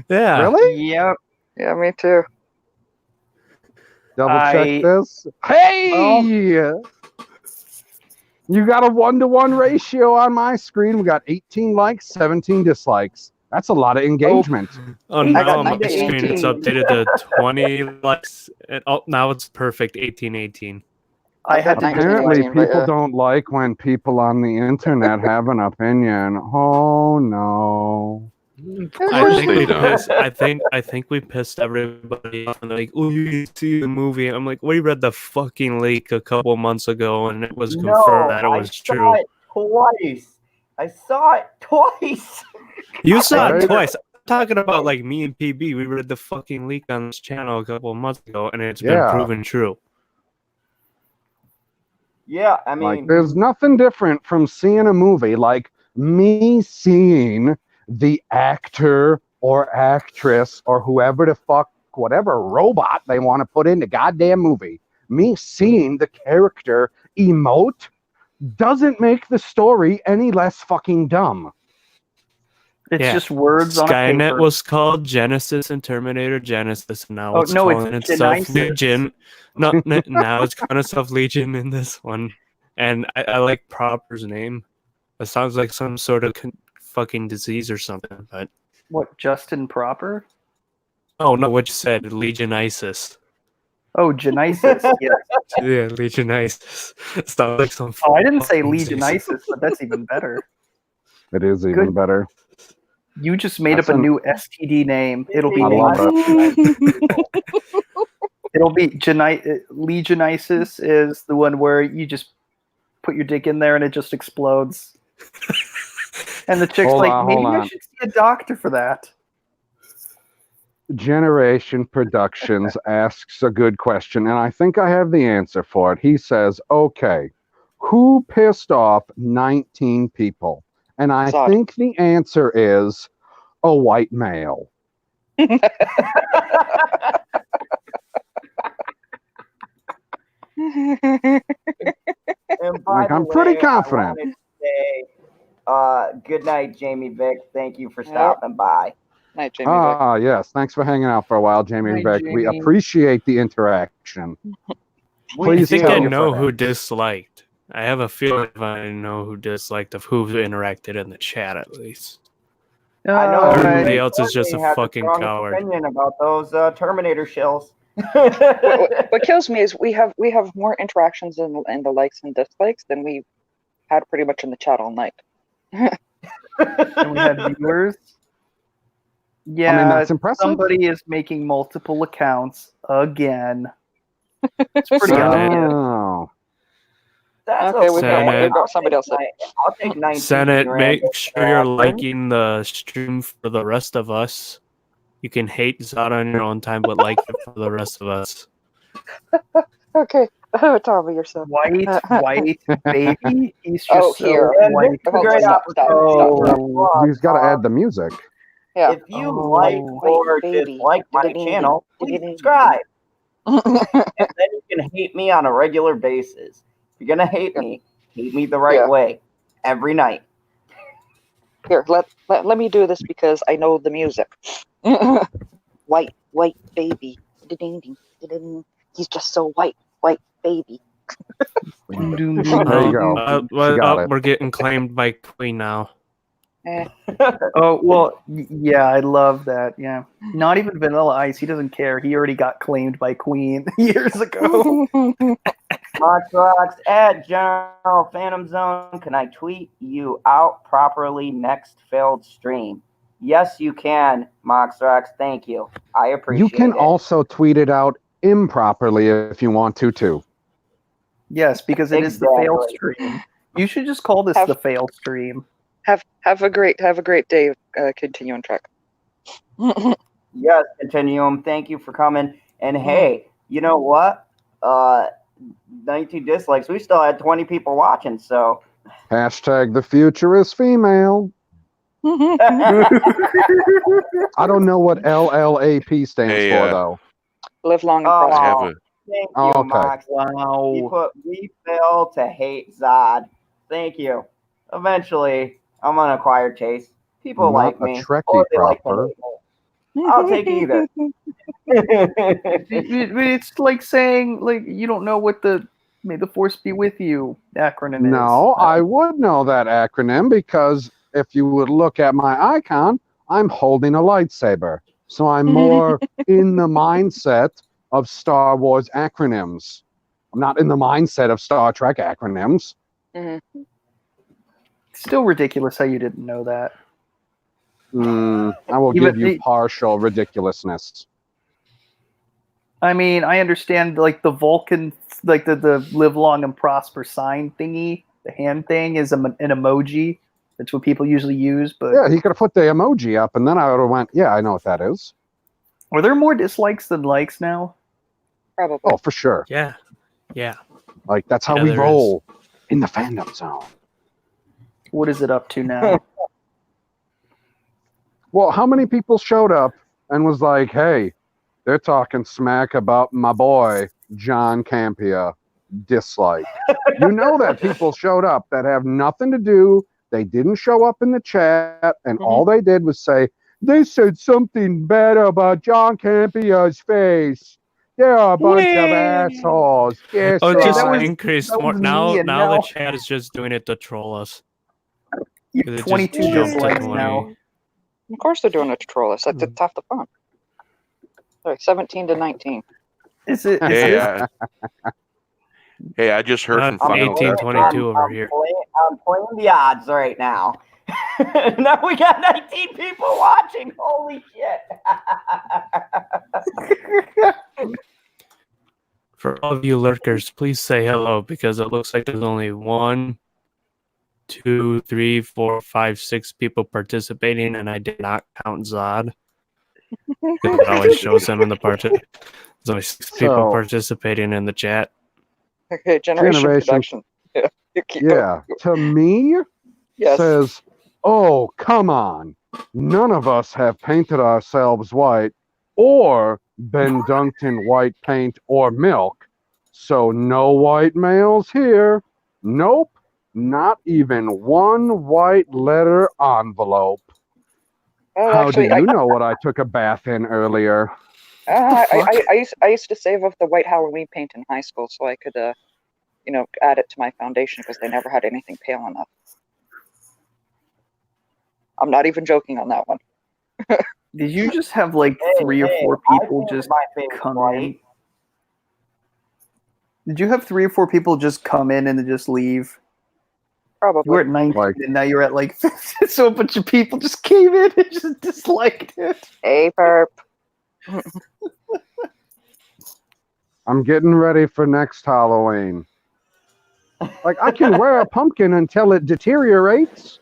Yeah. Really? yep. Yeah, me too. Double check I- this. Hey! You got a 1-to-1 ratio on my screen. We got 18 likes, 17 dislikes. That's a lot of engagement. Oh, I now got on my 19, screen it's 18. updated to 20 likes. And, oh, now it's perfect 18. I had to 19, Apparently, 18, but, people don't like when people on the internet have an opinion. Oh no! I think they we don't. pissed. I think we pissed everybody off. And they're like, "Oh, you didn't see the movie." I'm like, "We read the fucking leak a couple months ago, and it was confirmed that it was true." I saw it twice. I saw it twice. You saw Right? it twice. I'm talking about like me and PB. We read the fucking leak on this channel a couple of months ago, and it's been Yeah. proven true. Yeah, I Like, mean, there's nothing different from seeing a movie like me seeing the actor or actress or whoever the fuck, whatever robot they want to put in the goddamn movie. Me seeing the character emote doesn't make the story any less fucking dumb. It's just words on a Skynet paper. was called Genesis and Terminator Genesis, and now Oh, it's no, it's calling itself Genesis. Legion. No, now it's calling itself Legion in this one. And I like Proper's name. It sounds like some sort of fucking disease or something. But What, Justin Proper? oh no, what you said, Legion ISIS. Oh, Genesis. Yes. Yeah, Legion ISIS. It sounds like some. Oh, I didn't say fucking Legion disease. ISIS, but that's even better. It is even Good. better. You just made That's up a an- new STD name. It'll be I named. love It'll be Legion ISIS is the one where you just put your dick in there and it just explodes. And the chick's Hold like, on, maybe hold I on. should see a doctor for that. Generation Productions asks a good question, and I think I have the answer for it. He says, okay, who pissed off 19 people? And I Zod. think the answer is a white male. And by Like, the I'm pretty way, confident. I wanted to say, good night, Jamie Vick. Thank you for Yep. stopping by. Night, Jamie. Vick. Ah, yes. Thanks for hanging out for a while, Jamie Hi, Beck. We Jamie. appreciate the interaction. I Please think tell I you know for who that. disliked. I have a feeling I know who disliked of who interacted in the chat at least. I know Everybody Nick else is just a Courtney has fucking strong coward. opinion about those Terminator shills. What kills me is we have more interactions in the likes and dislikes than we had pretty much in the chat all night. And we had viewers. Yeah, I mean, that's impressive. somebody is making multiple accounts again. It's pretty Senate. obvious. Oh. That's Okay, we've Senate. got somebody else. I'll take 19 Senate, grand make sure you're liking the stream for the rest of us. You can hate Zod on your own time, but like it for the rest of us. Okay, Tommy, you're so White baby. He's just Oh, so here. white. Hold on, Great stop. Oh, He's got to add the music. Yeah. If you like or baby. dislike my channel, please subscribe. And then you can hate me on a regular basis. If you're gonna hate me the right way every night. Here, let me do this because I know the music. White baby. He's just so white baby. There you go. She got it. We're getting claimed by Queen now. Oh, well, yeah, I love that. Yeah. Not even Vanilla Ice. He doesn't care. He already got claimed by Queen years ago. Moxrox at General Phantom Zone. Can I tweet you out properly next failed stream? Yes, you can, Moxrox. Thank you. I appreciate it. You can also tweet it out improperly if you want to, too. Yes, because it is the failed stream. You should just call this the failed stream. Have a great day. Continue on track. Yes, Continuum. Thank you for coming. And hey, you know what? 19 dislikes. We still had 20 people watching. So Hashtag the future is female. I don't know what LLAP stands for, though. Live long and prosper. Thank you, Mox. Wow. We fail to hate Zod. Thank you. Eventually, I'm gonna acquire taste. People like me. Or they like me. I'll take either. It's like saying, like, you don't know what the "May the Force be with you" acronym is. No, I would know that acronym because if you would look at my icon, I'm holding a lightsaber. So I'm more in the mindset of Star Wars acronyms. I'm not in the mindset of Star Trek acronyms. Mm-hmm. Still ridiculous how you didn't know that. I will give you partial ridiculousness. I mean, I understand, like, the Vulcan, like the live long and prosper sign thingy, the hand thing is an emoji. That's what people usually use. But yeah, he could have put the emoji up, and then I would have went, yeah, I know what that is. Are there more dislikes than likes now? Probably. Oh, for sure. Yeah. Like, that's how we roll in the fandom zone. What is it up to now? Well, how many people showed up and was like, hey, they're talking smack about my boy, John Campea, dislike. You know that people showed up that have nothing to do They didn't show up in the chat, and all they did was say, they said something bad about John Campea's face. They're a bunch of assholes. Yes, Oh, it just that was- increased that more. was Now me, and the now- chat is just doing it to troll us. You It have just 22 jumped to dislikes 20. now. Of course they're doing it to troll us. That's half the fun. Sorry, 17 to 19. Is it? Is Hey, this? hey, I just heard from Final. 18-22 over here. I'm playing the odds right now. Now we got 19 people watching. Holy shit. For all of you lurkers, please say hello because it looks like there's only 1, 2, 3, 4, 5, 6 people participating, and I did not count Zod. Because it always shows him in the party. There's only 6 people So- participating in the chat. Okay, generation Generation- production. Yeah, you keep Yeah, to me, Yes. says, oh, come on. None of us have painted ourselves white or been dunked in white paint or milk. So no white males here. Nope. Not even one white letter envelope. Well, How actually, do you know what I took a bath in earlier? I used to save up the white Halloween paint in high school so I could, add it to my foundation because they never had anything pale enough. I'm not even joking on that one. Did you just have like 3 or 4 people just come in? Did you have 3 or 4 people just come in and then just leave? Probably. You were at 19 Like- and now you're at like 50. So a bunch of people just came in and just disliked it. Hey, perp. I'm getting ready for next Halloween. Like, I can wear a pumpkin until it deteriorates.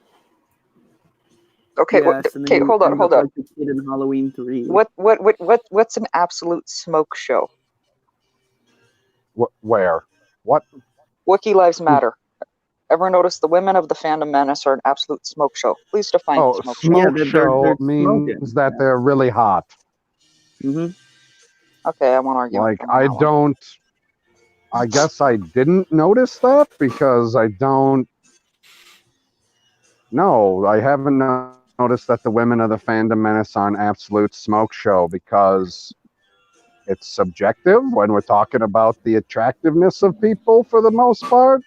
Okay, Yes, and then okay, you hold on, end hold up on. like the kid in Halloween 3. What's an absolute smoke show? Where? What? Wookiee Lives Matter. Ever notice the women of the fandom menace are an absolute smoke show? Please define Oh, smoke show. smoke they're show smoking, means that they're really hot. Mm-hmm. Okay, I won't argue. Like, with them on I that one. don't. I guess I didn't notice that because I don't. No, I haven't noticed that the women of the fandom menace are an absolute smoke show because it's subjective when we're talking about the attractiveness of people for the most part.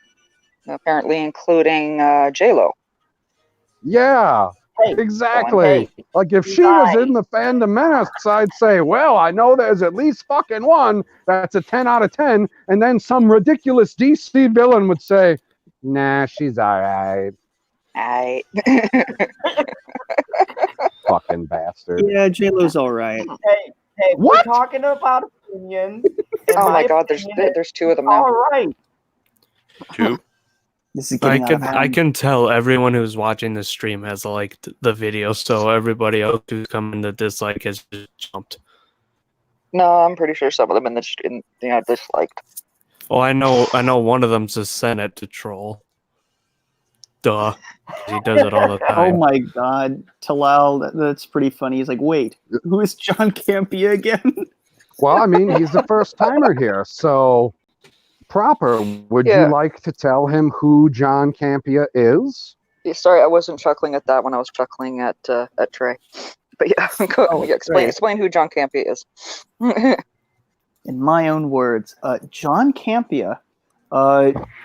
Apparently, including J-Lo. Yeah, Hey, exactly. hey, Like, if you she was guys. in the fandom menace, I'd say, well, I know there's at least fucking one that's a 10 out of 10. And then some ridiculous DC villain would say, nah, she's all right. I Fucking bastard. Yeah, J-Lo's all right. Hey, What? we're talking about opinions. Oh my God, there's 2 of them now. All right. 2? This is I getting out of can hand. I can tell everyone who's watching the stream has liked the video, so everybody else who's coming to dislike has just jumped. No, I'm pretty sure some of them disliked. Oh, I know one of them's just sent it to troll. Duh. He does it all the Oh time. my God, Talal, that's pretty funny. He's like, wait, who is John Campea again? Well, I mean, he's the first timer here, so proper. Would Yeah. you like to tell him who John Campea is? Yeah, sorry, I wasn't chuckling at that one. I was chuckling at Trey. But yeah, explain who John Campea is. In my own words, John Campea,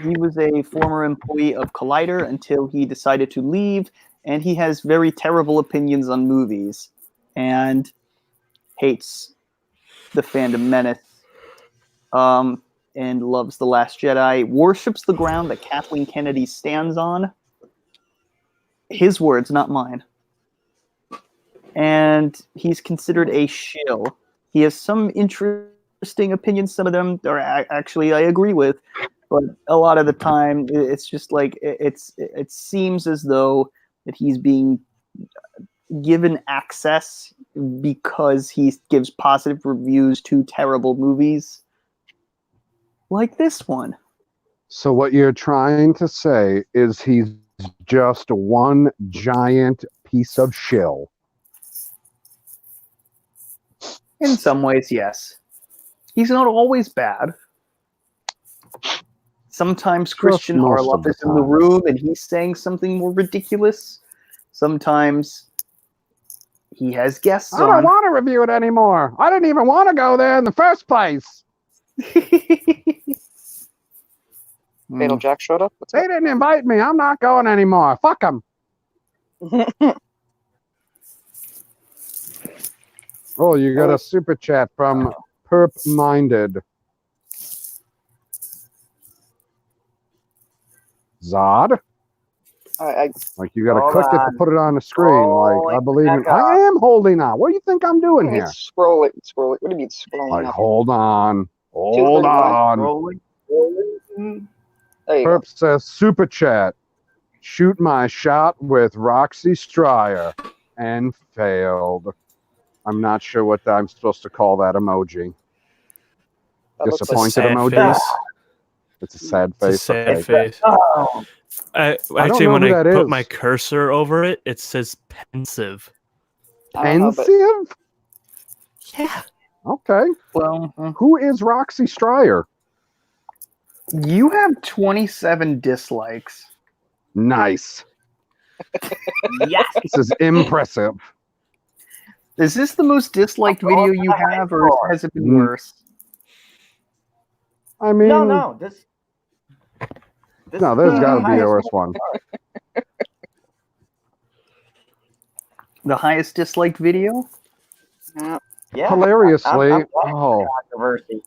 he was a former employee of Collider until he decided to leave, and he has very terrible opinions on movies and hates the fandom menace, and loves The Last Jedi, worships the ground that Kathleen Kennedy stands on. His words, not mine. And he's considered a shill. He has some interesting opinions. Some of them are actually I agree with, but a lot of the time it's just like it seems as though that he's being given access because he gives positive reviews to terrible movies like this one. So what you're trying to say is he's just one giant piece of shill. In some ways, yes. He's not always bad. Sometimes Christian most of Harloff the is in the time. room and he's saying something more ridiculous. Sometimes he has guests I don't on. want to review it anymore. I didn't even want to go there in the first place. Fatal Jack showed up. What's They up? didn't invite me. I'm not going anymore. Fuck them. Oh, you got a super chat from Perp Minded. Zod? Like you got to Hold click it to on. put it on the screen. Like I believe in. back up. I am holding on. What do you think I'm doing here? It's scrolling. What do you mean scrolling Like up? hold on, hold 231. on. Rolling. There you Perp says super chat. Shoot my shot with Roxy Stryer and failed. I'm not sure what I'm supposed to call that emoji. That looks Disappointed sad emoji. face. It's a sad It's a face. sad Okay. face. Oh, Actually, know when who I that put is. my cursor over it, it says pensive. I don't know, but Pensive? Yeah. Okay. Well, Who is Roxy Stryer? you have 27 dislikes. Nice. yes. This is impressive. Is this the most disliked video you have, or has it been Mm. worse? I mean, No. This no, is there's the got to be a highest worse one. The highest disliked video? yeah. Yeah. Hilariously, I'm oh, controversy.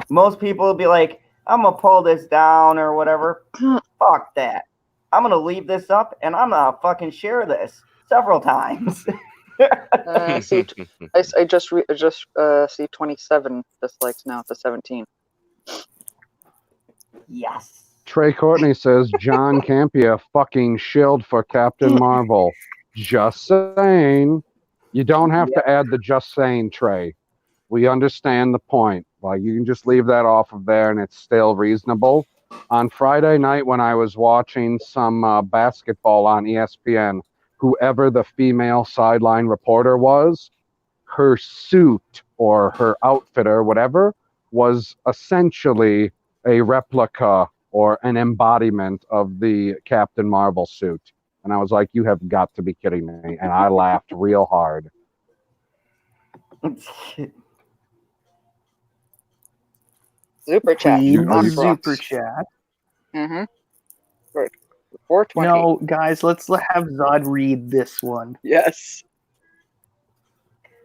Most people will be like, I'm gonna pull this down or whatever. Fuck that. I'm gonna leave this up and I'm gonna fucking share this several times. See, I just see 27 dislikes now to 17. yes. Trey Courtney says John Campea fucking shilled for Captain Marvel. Just saying. You don't have to add the just saying, Trey. We understand the point. Like you can just leave that off of there and it's still reasonable. On Friday night when I was watching some basketball on ESPN, whoever the female sideline reporter was, her suit or her outfit or whatever was essentially a replica or an embodiment of the Captain Marvel suit. And I was like, you have got to be kidding me. And I laughed real hard. Super chat. Please, Mox super rocks. chat. Mm-hmm. Right. 420. No, guys, let's have Zod read this one. Yes.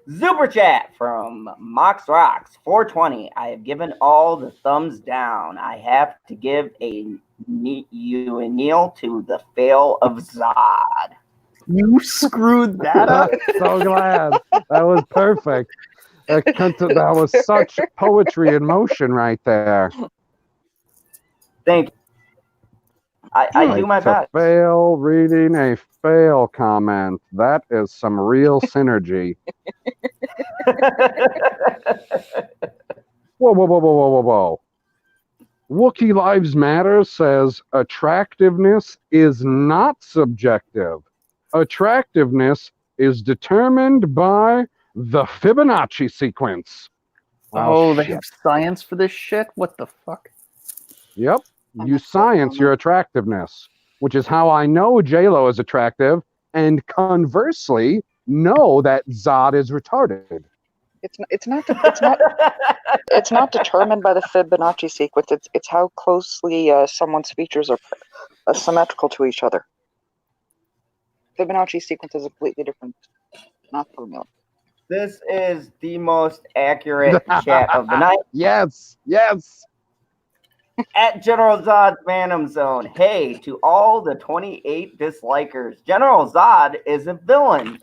Super chat from Mox Rocks 420. I have given all the thumbs down. I have to give you a kneel to the fail of Zod. You screwed that up. So glad. That was perfect. That was such poetry in motion right there. Thank you. I do my To best. fail reading a fail comment. That is some real synergy. Whoa. Wookiee Lives Matter says attractiveness is not subjective. Attractiveness is determined by the Fibonacci sequence. Oh, they shit. have science for this shit? What the fuck? Yep. I'm You not science on your attractiveness, which is how I know J-Lo is attractive, and conversely, know that Zod is retarded. It's not determined by the Fibonacci sequence. It's how closely someone's features are symmetrical to each other. Fibonacci sequence is a completely different, not formula. This is the most accurate chat of the night. Yes. At General Zod's Phantom Zone. Hey, to all the 28 dislikers, General Zod is a villain.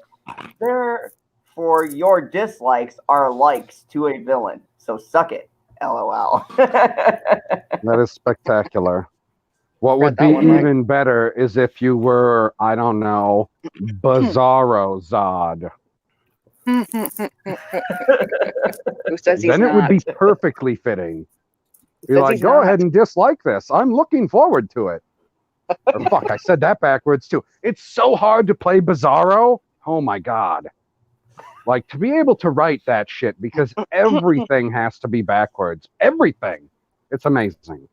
Therefore, your dislikes are likes to a villain. So suck it. LOL. That is spectacular. What would that be one right. even better is if you were, I don't know, Bizarro Zod. Who says he's Then it would not? be perfectly fitting. Who Be says like, he's go not? ahead and dislike this. I'm looking forward to it. Or fuck, I said that backwards too. It's so hard to play Bizarro. Oh my God. Like to be able to write that shit because everything has to be backwards. Everything. It's amazing.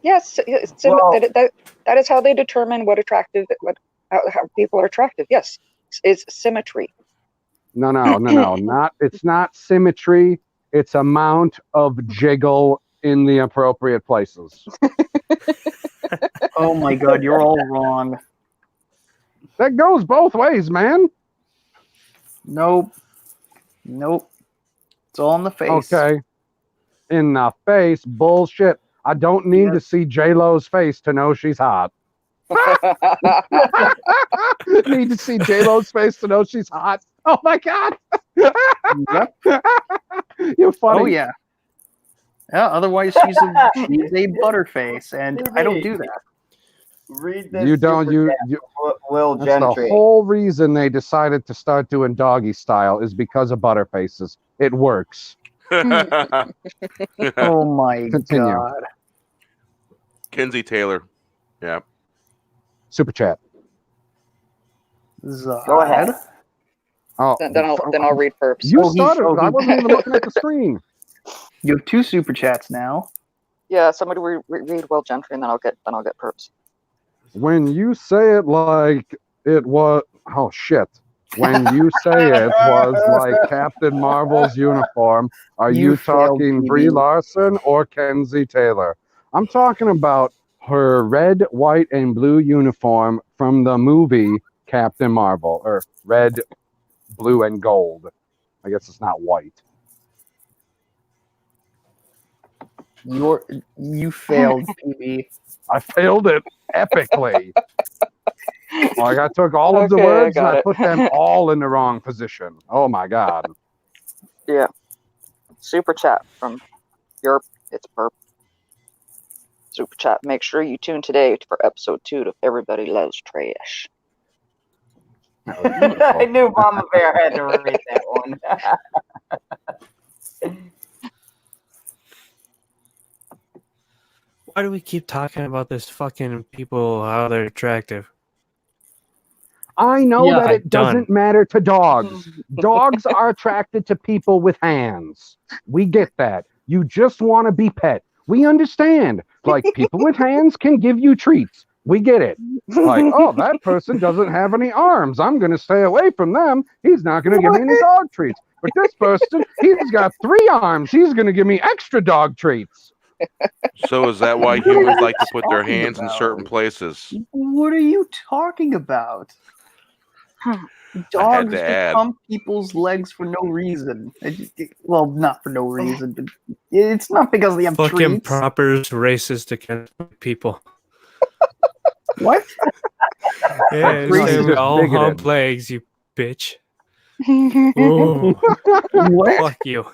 Yes, Well- that is how they determine how people are attractive. Yes, is symmetry. No, not. It's not symmetry. It's amount of jiggle in the appropriate places. Oh my god, you're all wrong. That goes both ways, man. Nope. It's all in the face. Okay. In the face, bullshit. I don't need to see J-Lo's face to know she's hot. Need to see J-Lo's face to know she's hot. Oh my god. Yep. You're funny. Oh yeah. Yeah, otherwise she's a butterface, and I don't do that. Read this. You don't. super You. chat, Will That's the Gentry. whole reason they decided to start doing doggy style is because of butterfaces. It works. Oh my Continue. god. Kenzie Taylor. Yeah. Super chat. Zod. Go ahead. Oh, then I'll read perps. You Oh, he- started. oh, he- I wasn't even looking at the screen. You have 2 super chats now. Yeah, somebody read Will Gentry, and then I'll get perps. When you say it like it was, oh shit. When you say it was like Captain Marvel's uniform, are You you failed, talking PB. Brie Larson or Kenzie Taylor? I'm talking about her red, white, and blue uniform from the movie Captain Marvel, or red, blue, and gold. I guess it's not white. You failed, PB. I failed it epically. Like I took all of the Okay, I words and got I it. put them all in the wrong position. Oh my god. Yeah. Super chat from it's perp. Super chat. Make sure you tune today for episode 2 of Everybody Loves Trash. I knew Mama Bear had to read that one. Why do we keep talking about this fucking people, how they're attractive? I know Yeah, that it done. doesn't matter to dogs. Dogs are attracted to people with hands. We get that. You just want to be pet. We understand. Like people with hands can give you treats. We get it. Like, oh, that person doesn't have any arms. I'm going to stay away from them. He's not going to give me any dog treats. But this person, he's got 3 arms. He's going to give me extra dog treats. So is that why humans like to put their Talking hands in about? certain places? What are you talking about? Dogs just add. pump people's legs for no reason. Well, not for no reason, but it's not because they have Fucking treats. propers racist against people. What? Yeah, No, they he's were just all bigoted. hump legs, you bitch. Ooh, What? fuck you.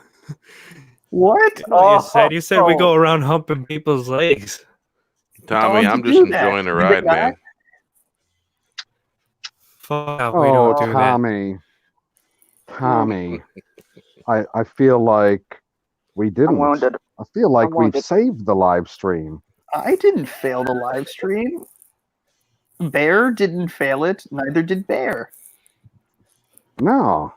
What? You said we go around humping people's legs. Tommy, Dogs I'm just do that. enjoying the Do they ride, not? man. Fuck, we Oh, don't do Tommy. I feel like we I'm didn't. wounded. I feel like I'm we've wounded. saved the live stream. I didn't fail the live stream. Bear didn't fail it. Neither did Bear. No.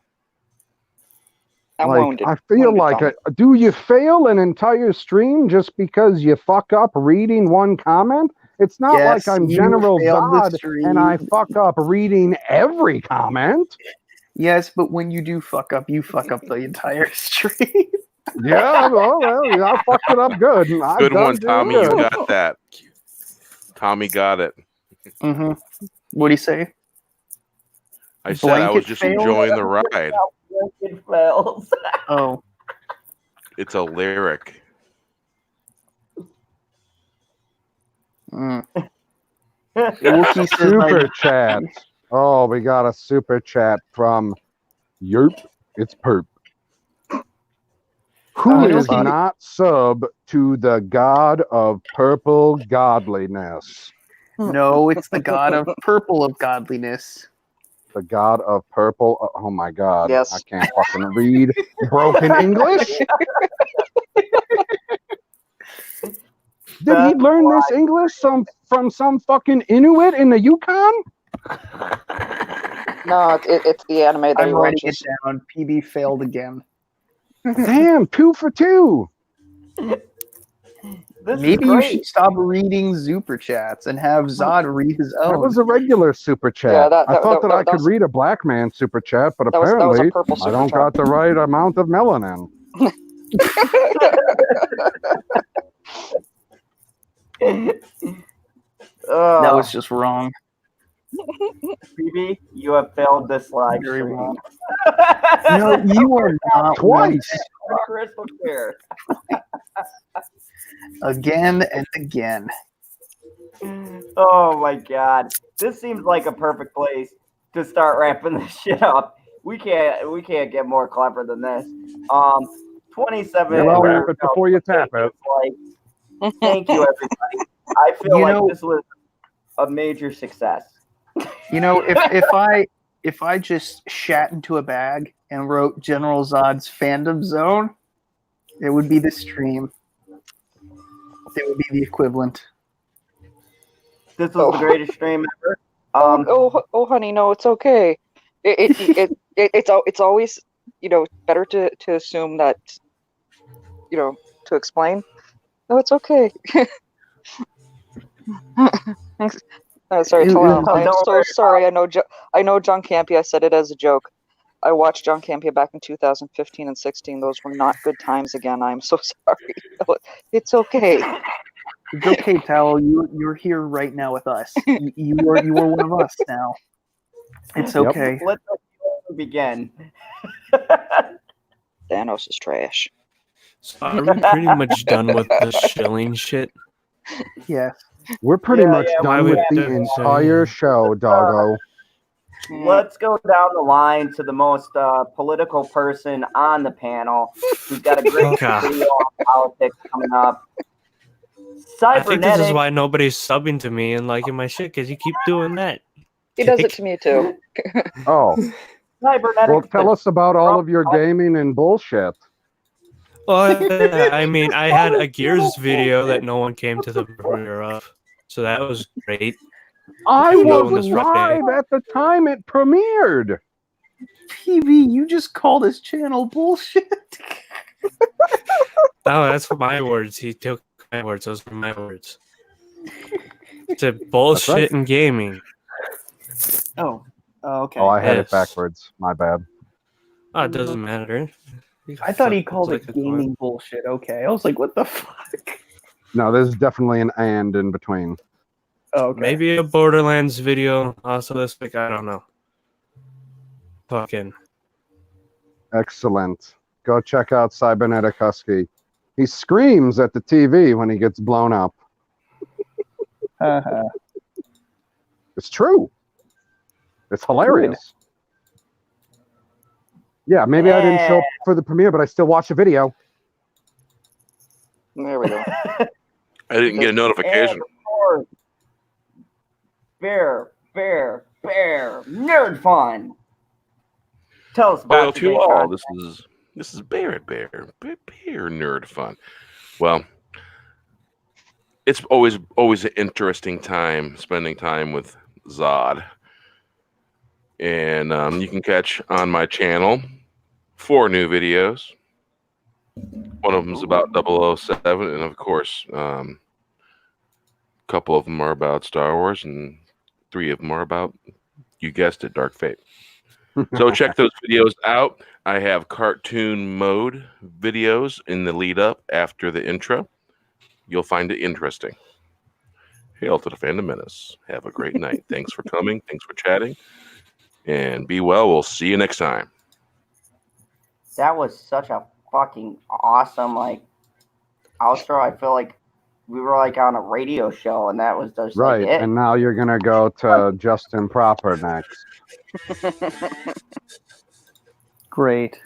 I'm Like, wounded. I feel Wounded, like, Tom. do you fail an entire stream just because you fuck up reading one comment? It's not Yes, like I'm you General failed the Zod stream. and I fuck up reading every comment. Yes, but when you do fuck up, you fuck up the entire stream. Yeah, well, I fucked it up good. I Good done one, did Tommy. You good. got that. Tommy got it. Mm-hmm. What do you say? I said I was Blanket just fail? enjoying the ride. It fails. Oh, It's a lyric. mm. Wookie says Super I- chat. Oh, we got a super chat from Yerp. It's Perp. Who you know, is Bobby- not sub to the god of purple godliness? No, it's the god of purple of godliness. The god of purple. Oh my god. Yes. I can't fucking read broken English. Did he learn this English from some fucking Inuit in the Yukon? No, it's the anime that he I'm writing it watches. down. PB failed again. Damn, 2 for 2. The This Maybe is you great. should stop reading super chats and have Zod read his own. That was a regular super chat. Yeah, that- I thought that I that could was- read a black man super chat, but that was a apparently purple I super don't chat. got the right amount of melanin. That was just wrong. PB, you have failed this live Very stream. wrong. No, you are not Twice. Crystal clear. Again and again. Oh my god. This seems like a perfect place to start wrapping this shit up. We can't get more clever than this. 27 Yeah, well, wrap it before you tap it. Like, thank you everybody. I feel You like know- this was a major success. You know, if I just shat into a bag and wrote General Zod's fandom zone, it would be the stream. It would be the equivalent. This was the greatest stream ever. Oh, honey, no, it's okay. It's always, better to assume that, to explain. No, it's okay. Sorry, Talal. I am so sorry. I know John Campea said it as a joke. I watched John Campea back in 2015 and 16. Those were not good times again. I'm so sorry. It's okay. It's okay, Tal. You're here right now with us. You are one of us now. It's Yep. okay. Let's begin. Thanos is trash. So are we pretty much done with the shilling shit? Yes. We're pretty Yeah, much yeah, done we with have the to entire say- show, doggo. Let's go down the line to the most political person on the panel who's got a great Okay. video on politics coming up. I think this is Cybernetic. why nobody's subbing to me and liking my shit, because you keep doing that. He does it to me too. Oh, Cybernetic. well, tell us about all of your gaming and bullshit. Well, I mean, I had a Gears video that no one came to the premiere of, so that was great. I No, was this Friday. live at the time it premiered. PB, you just called his channel bullshit. No, that's my words. He took my words. Those were my words. It's a bullshit right. in gaming. Oh, okay. Oh, I had it Yes. backwards. My bad. Oh, it doesn't matter. I thought he Flip called like it a coin. gaming bullshit. Okay, I was like, what the fuck? No, there's definitely an and in between. Oh, okay. Maybe a Borderlands video also this week. I don't know. Fucking. Excellent. Go check out Cybernetic Husky. He screams at the TV when he gets blown up. Uh-huh. It's true. It's hilarious. Yeah, maybe I didn't show up for the premiere, but I still watched the video. There we go. I didn't get a notification. And of course, Bear, nerd fun. Tell us about Well, to today's all, content. this is Bear nerd fun. Well, it's always an interesting time spending time with Zod, and you can catch on my channel 4 new videos. One of them is about 007, and of course, a couple of them are about Star Wars, and 3 of them are about, you guessed it, Dark Fate. So check those videos out. I have cartoon mode videos in the lead up after the intro. You'll find it interesting. Hail to the Fandom Menace. Have a great night. Thanks for coming. Thanks for chatting. And be well. We'll see you next time. That was such a fucking awesome outro. I feel like we were on a radio show, and that was just Right, it. and now you're gonna go to Justin Proper next. Great.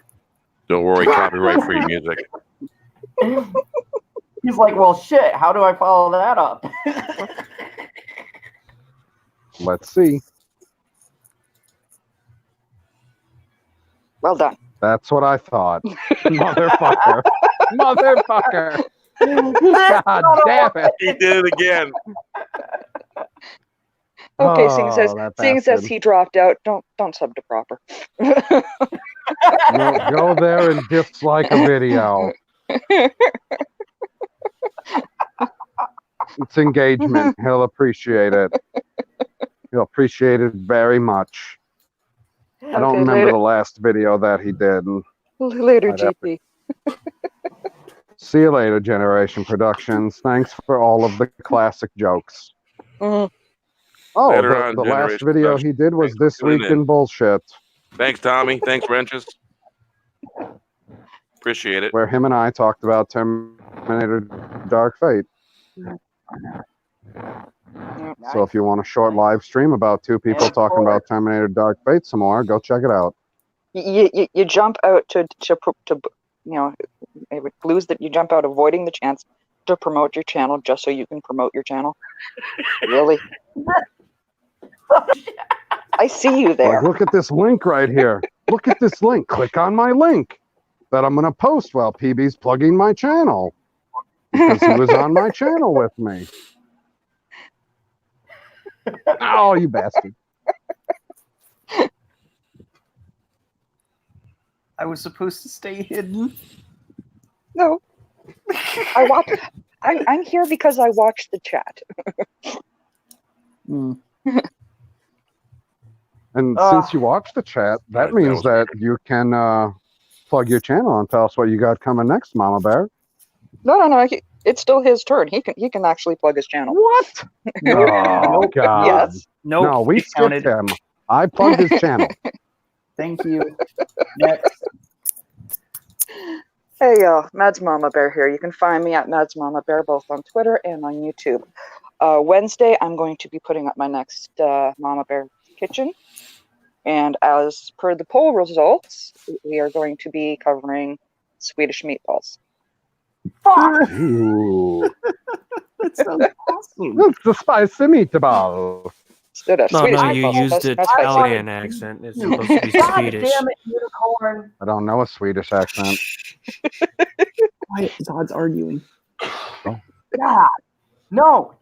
Don't worry, copyright free music. He's like, well, shit. How do I follow that up? Let's see. Well done. That's what I thought. Motherfucker. Motherfucker. God damn it. He did it again. Okay, Oh, that seeing as bastard. he dropped out, don't sub to Proper. No, go there and dislike a video. It's engagement. He'll appreciate it. He'll appreciate it very much. I don't Okay, remember later. the last video that he did. Later, I'd have GP. See you later, Generation Productions. Thanks for all of the classic jokes. Mhm. Oh, Later on, the last Generation video Productions. he did was Thanks for This tuning Week in. in Bullshit, Thanks, Tommy. Thanks, Wrenches. Appreciate it. where him and I talked about Terminator Dark Fate. So if you want a short live stream about two people And talking about Terminator Dark Fate some more, go check it out. You jump out to it blues that you jump out avoiding the chance to promote your channel just so you can promote your channel. Really? I see you there. Like, look at this link right here. Look at this link. Click on my link that I'm going to post while PB's plugging my channel. Because he was on my channel with me. Oh, you bastard. I was supposed to stay hidden. No. I'm here because I watched the chat. And since you watched the chat, that Right, means that that you can plug your channel and tell us what you got coming next, Mama Bear. No. It's still his turn. He can actually plug his channel. What? Oh, God. Yes. Nope. No, we it skipped counted. him. I plugged his channel. Thank you. Next. Hey, Mads Mama Bear here. You can find me at Mads Mama Bear both on Twitter and on YouTube. Wednesday, I'm going to be putting up my next Mama Bear Kitchen. And as per the poll results, we are going to be covering Swedish meatballs. Ooh. That sounds awesome. That's the spicy meatball. No, No, Swedish no, you meatballs. used That's spicy. Italian accent. It's supposed to be God Swedish. damn it, unicorn. I don't know a Swedish accent. Quiet, Zod's arguing. God. No.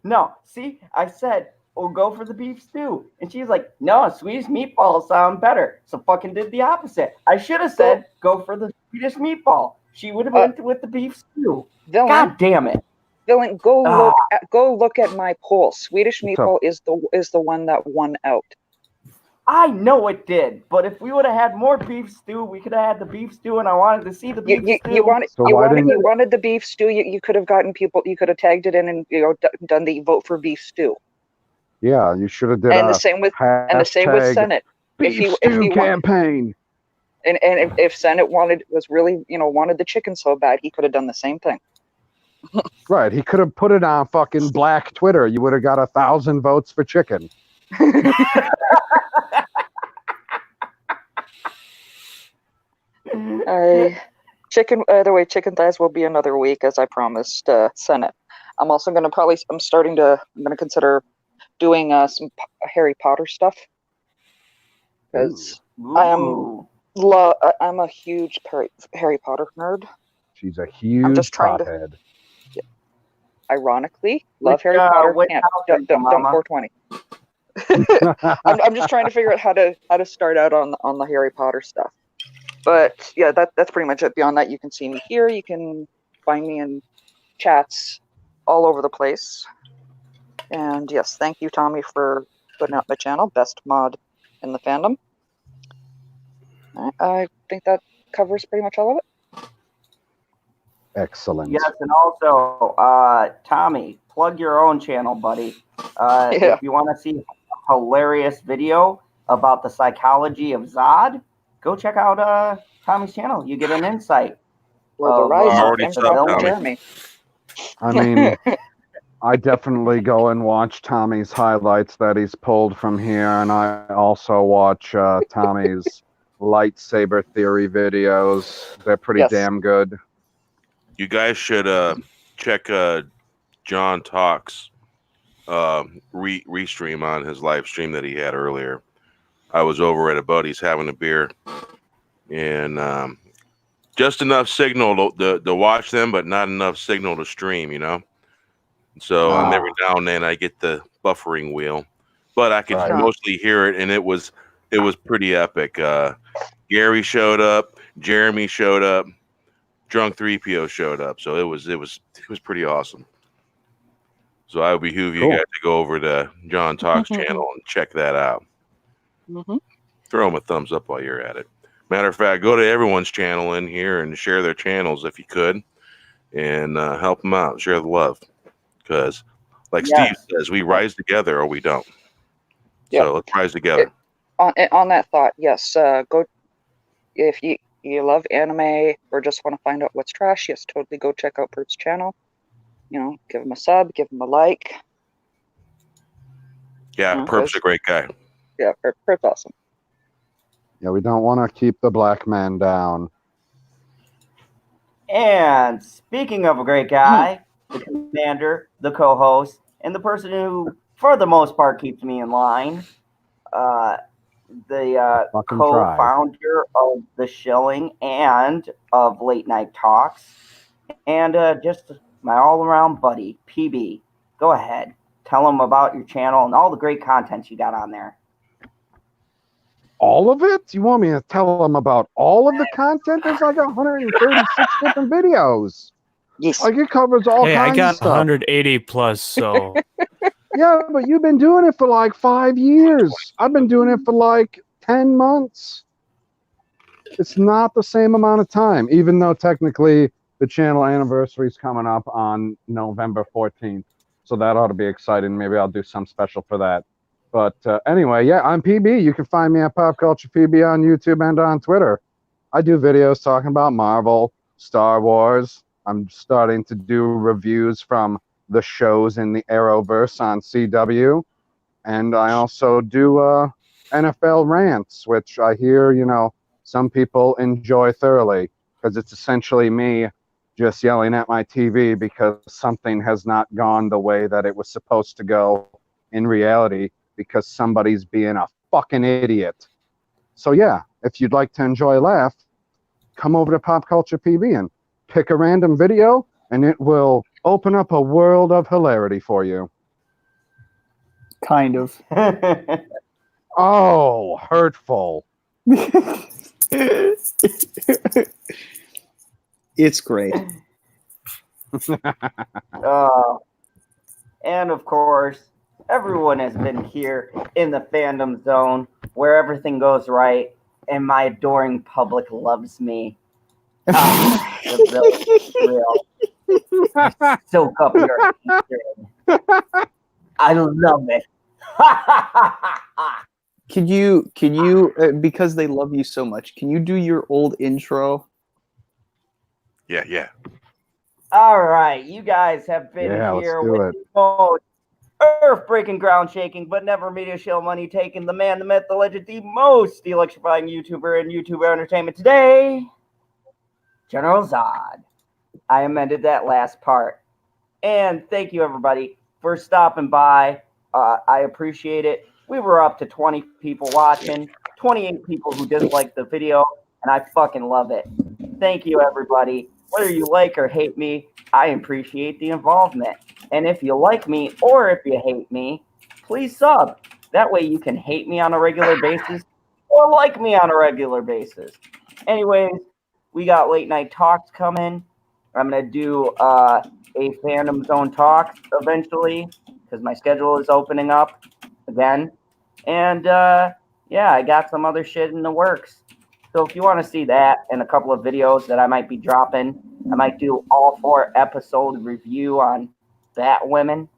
See, I said, we'll go for the beef stew. And she's like, no, Swedish meatballs sound better. So fucking did the opposite. I should have said, go for the Swedish meatball. She would have went with the beef stew. Villain, God damn it. Villain, go look at my poll. Swedish meatball is the one that won out. I know it did, but if we would have had more beef stew, we could have had the beef stew, and I wanted to see the beef stew. You wanted the beef stew. You could have gotten people. You could have tagged it in and done the vote for beef stew. Yeah, you should have did. And the same with Senate. Beef stew campaign. And if Senate wanted the chicken so bad, he could have done the same thing. Right, he could have put it on fucking Black Twitter. You would have got 1,000 votes for chicken. Chicken thighs will be another week, as I promised Senate. I'm going to consider doing some Harry Potter stuff, because I'm a huge Harry Potter nerd. She's a huge pothead. Ironically, love Harry Potter. Don't 420. I'm just trying to figure out how to start out on the Harry Potter stuff. But yeah, that's pretty much it. Beyond that, you can see me here. You can find me in chats all over the place. And yes, thank you, Tommy, for putting out my channel. Best mod in the fandom. I think that covers pretty much all of it. Excellent. Yes, and also, Tommy, plug your own channel, buddy. If you want to see a hilarious video about the psychology of Zod, go check out Tommy's channel. You get an insight. Or the rise of already Emperor Jeremy. I mean, I definitely go and watch Tommy's highlights that he's pulled from here, and I also watch Tommy's lightsaber theory videos. They're pretty damn good. You guys should check John Talk's restream on his live stream that he had earlier. I was over at a buddy's having a beer, and just enough signal to watch them, but not enough signal to stream, So and every now and then I get the buffering wheel, but I could mostly hear it, and it was pretty epic. Gary showed up, Jeremy showed up, Drunk 3PO showed up, so it was pretty awesome. So I would behoove you Cool. guys to go over to John Talk's channel and check that out. Throw him a thumbs up while you're at it. Matter of fact, go to everyone's channel in here and share their channels if you could, and help them out. Share the love, because, like Steve says, we rise together or we don't. Yeah. So let's rise together. On that thought, yes, go if you love anime or just want to find out what's trash. Yes, totally go check out Pert's channel. You know, give him a sub, give him a like. Yeah, Perp's a great guy. Yeah, Pert's awesome. Yeah, we don't want to keep the black man down. And speaking of a great guy, the commander, the co-host, and the person who, for the most part, keeps me in line, the Fucking co-founder of the Shilling and of Late Night Talks, and just my all-around buddy, PB. Go ahead. Tell them about your channel and all the great content you got on there. All of it? You want me to tell them about all of the content? There's like 136 different videos. Yes. Like, it covers all Hey, kinds I got of stuff. 180 plus, so Yeah, but you've been doing it for like 5 years. I've been doing it for like 10 months. It's not the same amount of time, even though technically the channel anniversary is coming up on November 14th. So that ought to be exciting. Maybe I'll do some special for that. But anyway, yeah, I'm PB. You can find me at Pop Culture PB on YouTube and on Twitter. I do videos talking about Marvel, Star Wars. I'm starting to do reviews from the shows in the Arrowverse on CW. And I also do NFL rants, which I hear, you know, some people enjoy thoroughly, because it's essentially me just yelling at my TV because something has not gone the way that it was supposed to go in reality, because somebody's being a fucking idiot. So yeah, if you'd like to enjoy a laugh, come over to Pop Culture PB and pick a random video, and it will open up a world of hilarity for you. Kind of. Oh, hurtful. It's great. And of course, everyone has been here in the fandom zone where everything goes right and my adoring public loves me. The villain is real. Soak up your hatred. I love it. Can you, because they love you so much, can you do your old intro? Yeah. All right, you guys have been Yeah, here let's do with it. the most earth-breaking, ground-shaking, but never media show money taking, the man, the myth, the legend, the most electrifying YouTuber in YouTuber entertainment today, General Zod. I amended that last part. And thank you, everybody, for stopping by. I appreciate it. We were up to 20 people watching, 28 people who disliked the video, and I fucking love it. Thank you, everybody. Whether you like or hate me, I appreciate the involvement. And if you like me or if you hate me, please sub. That way you can hate me on a regular basis or like me on a regular basis. Anyways, we got late night talks coming. I'm going to do a Fandom Zone talk eventually because my schedule is opening up again. And yeah, I got some other shit in the works. So if you want to see that and a couple of videos that I might be dropping, I might do all 4 episode review on Woman.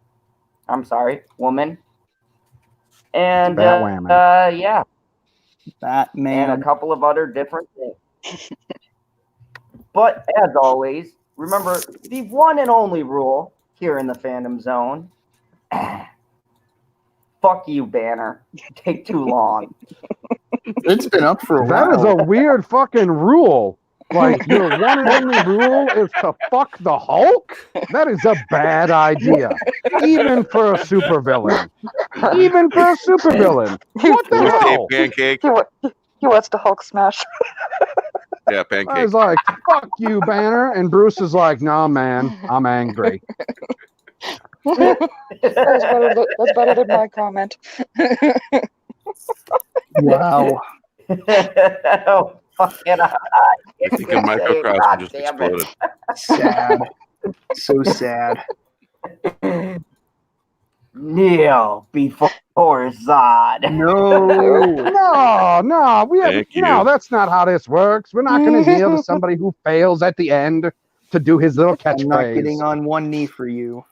And yeah. Batman. And a couple of other different things. But as always, remember the one and only rule here in the Fandom Zone. Fuck you, Banner. Take too long. It's been up for a while. That is a weird fucking rule. Like, your one and only rule is to fuck the Hulk? That is a bad idea. Even for a supervillain. Even for a supervillain. What the hell? Pancake. He wants to Hulk smash. Yeah, I Pancake. was like, fuck you, Banner. And Bruce is like, nah, man, I'm angry. That's better than my comment. Wow. Oh, fucking I think a microcosm just exploded. Sad. So sad. Kneel before Zod. No. No, we have Thank you. no. That's not how this works. We're not going to kneel to somebody who fails at the end to do his little I'm not getting catchphrase. on one knee for you.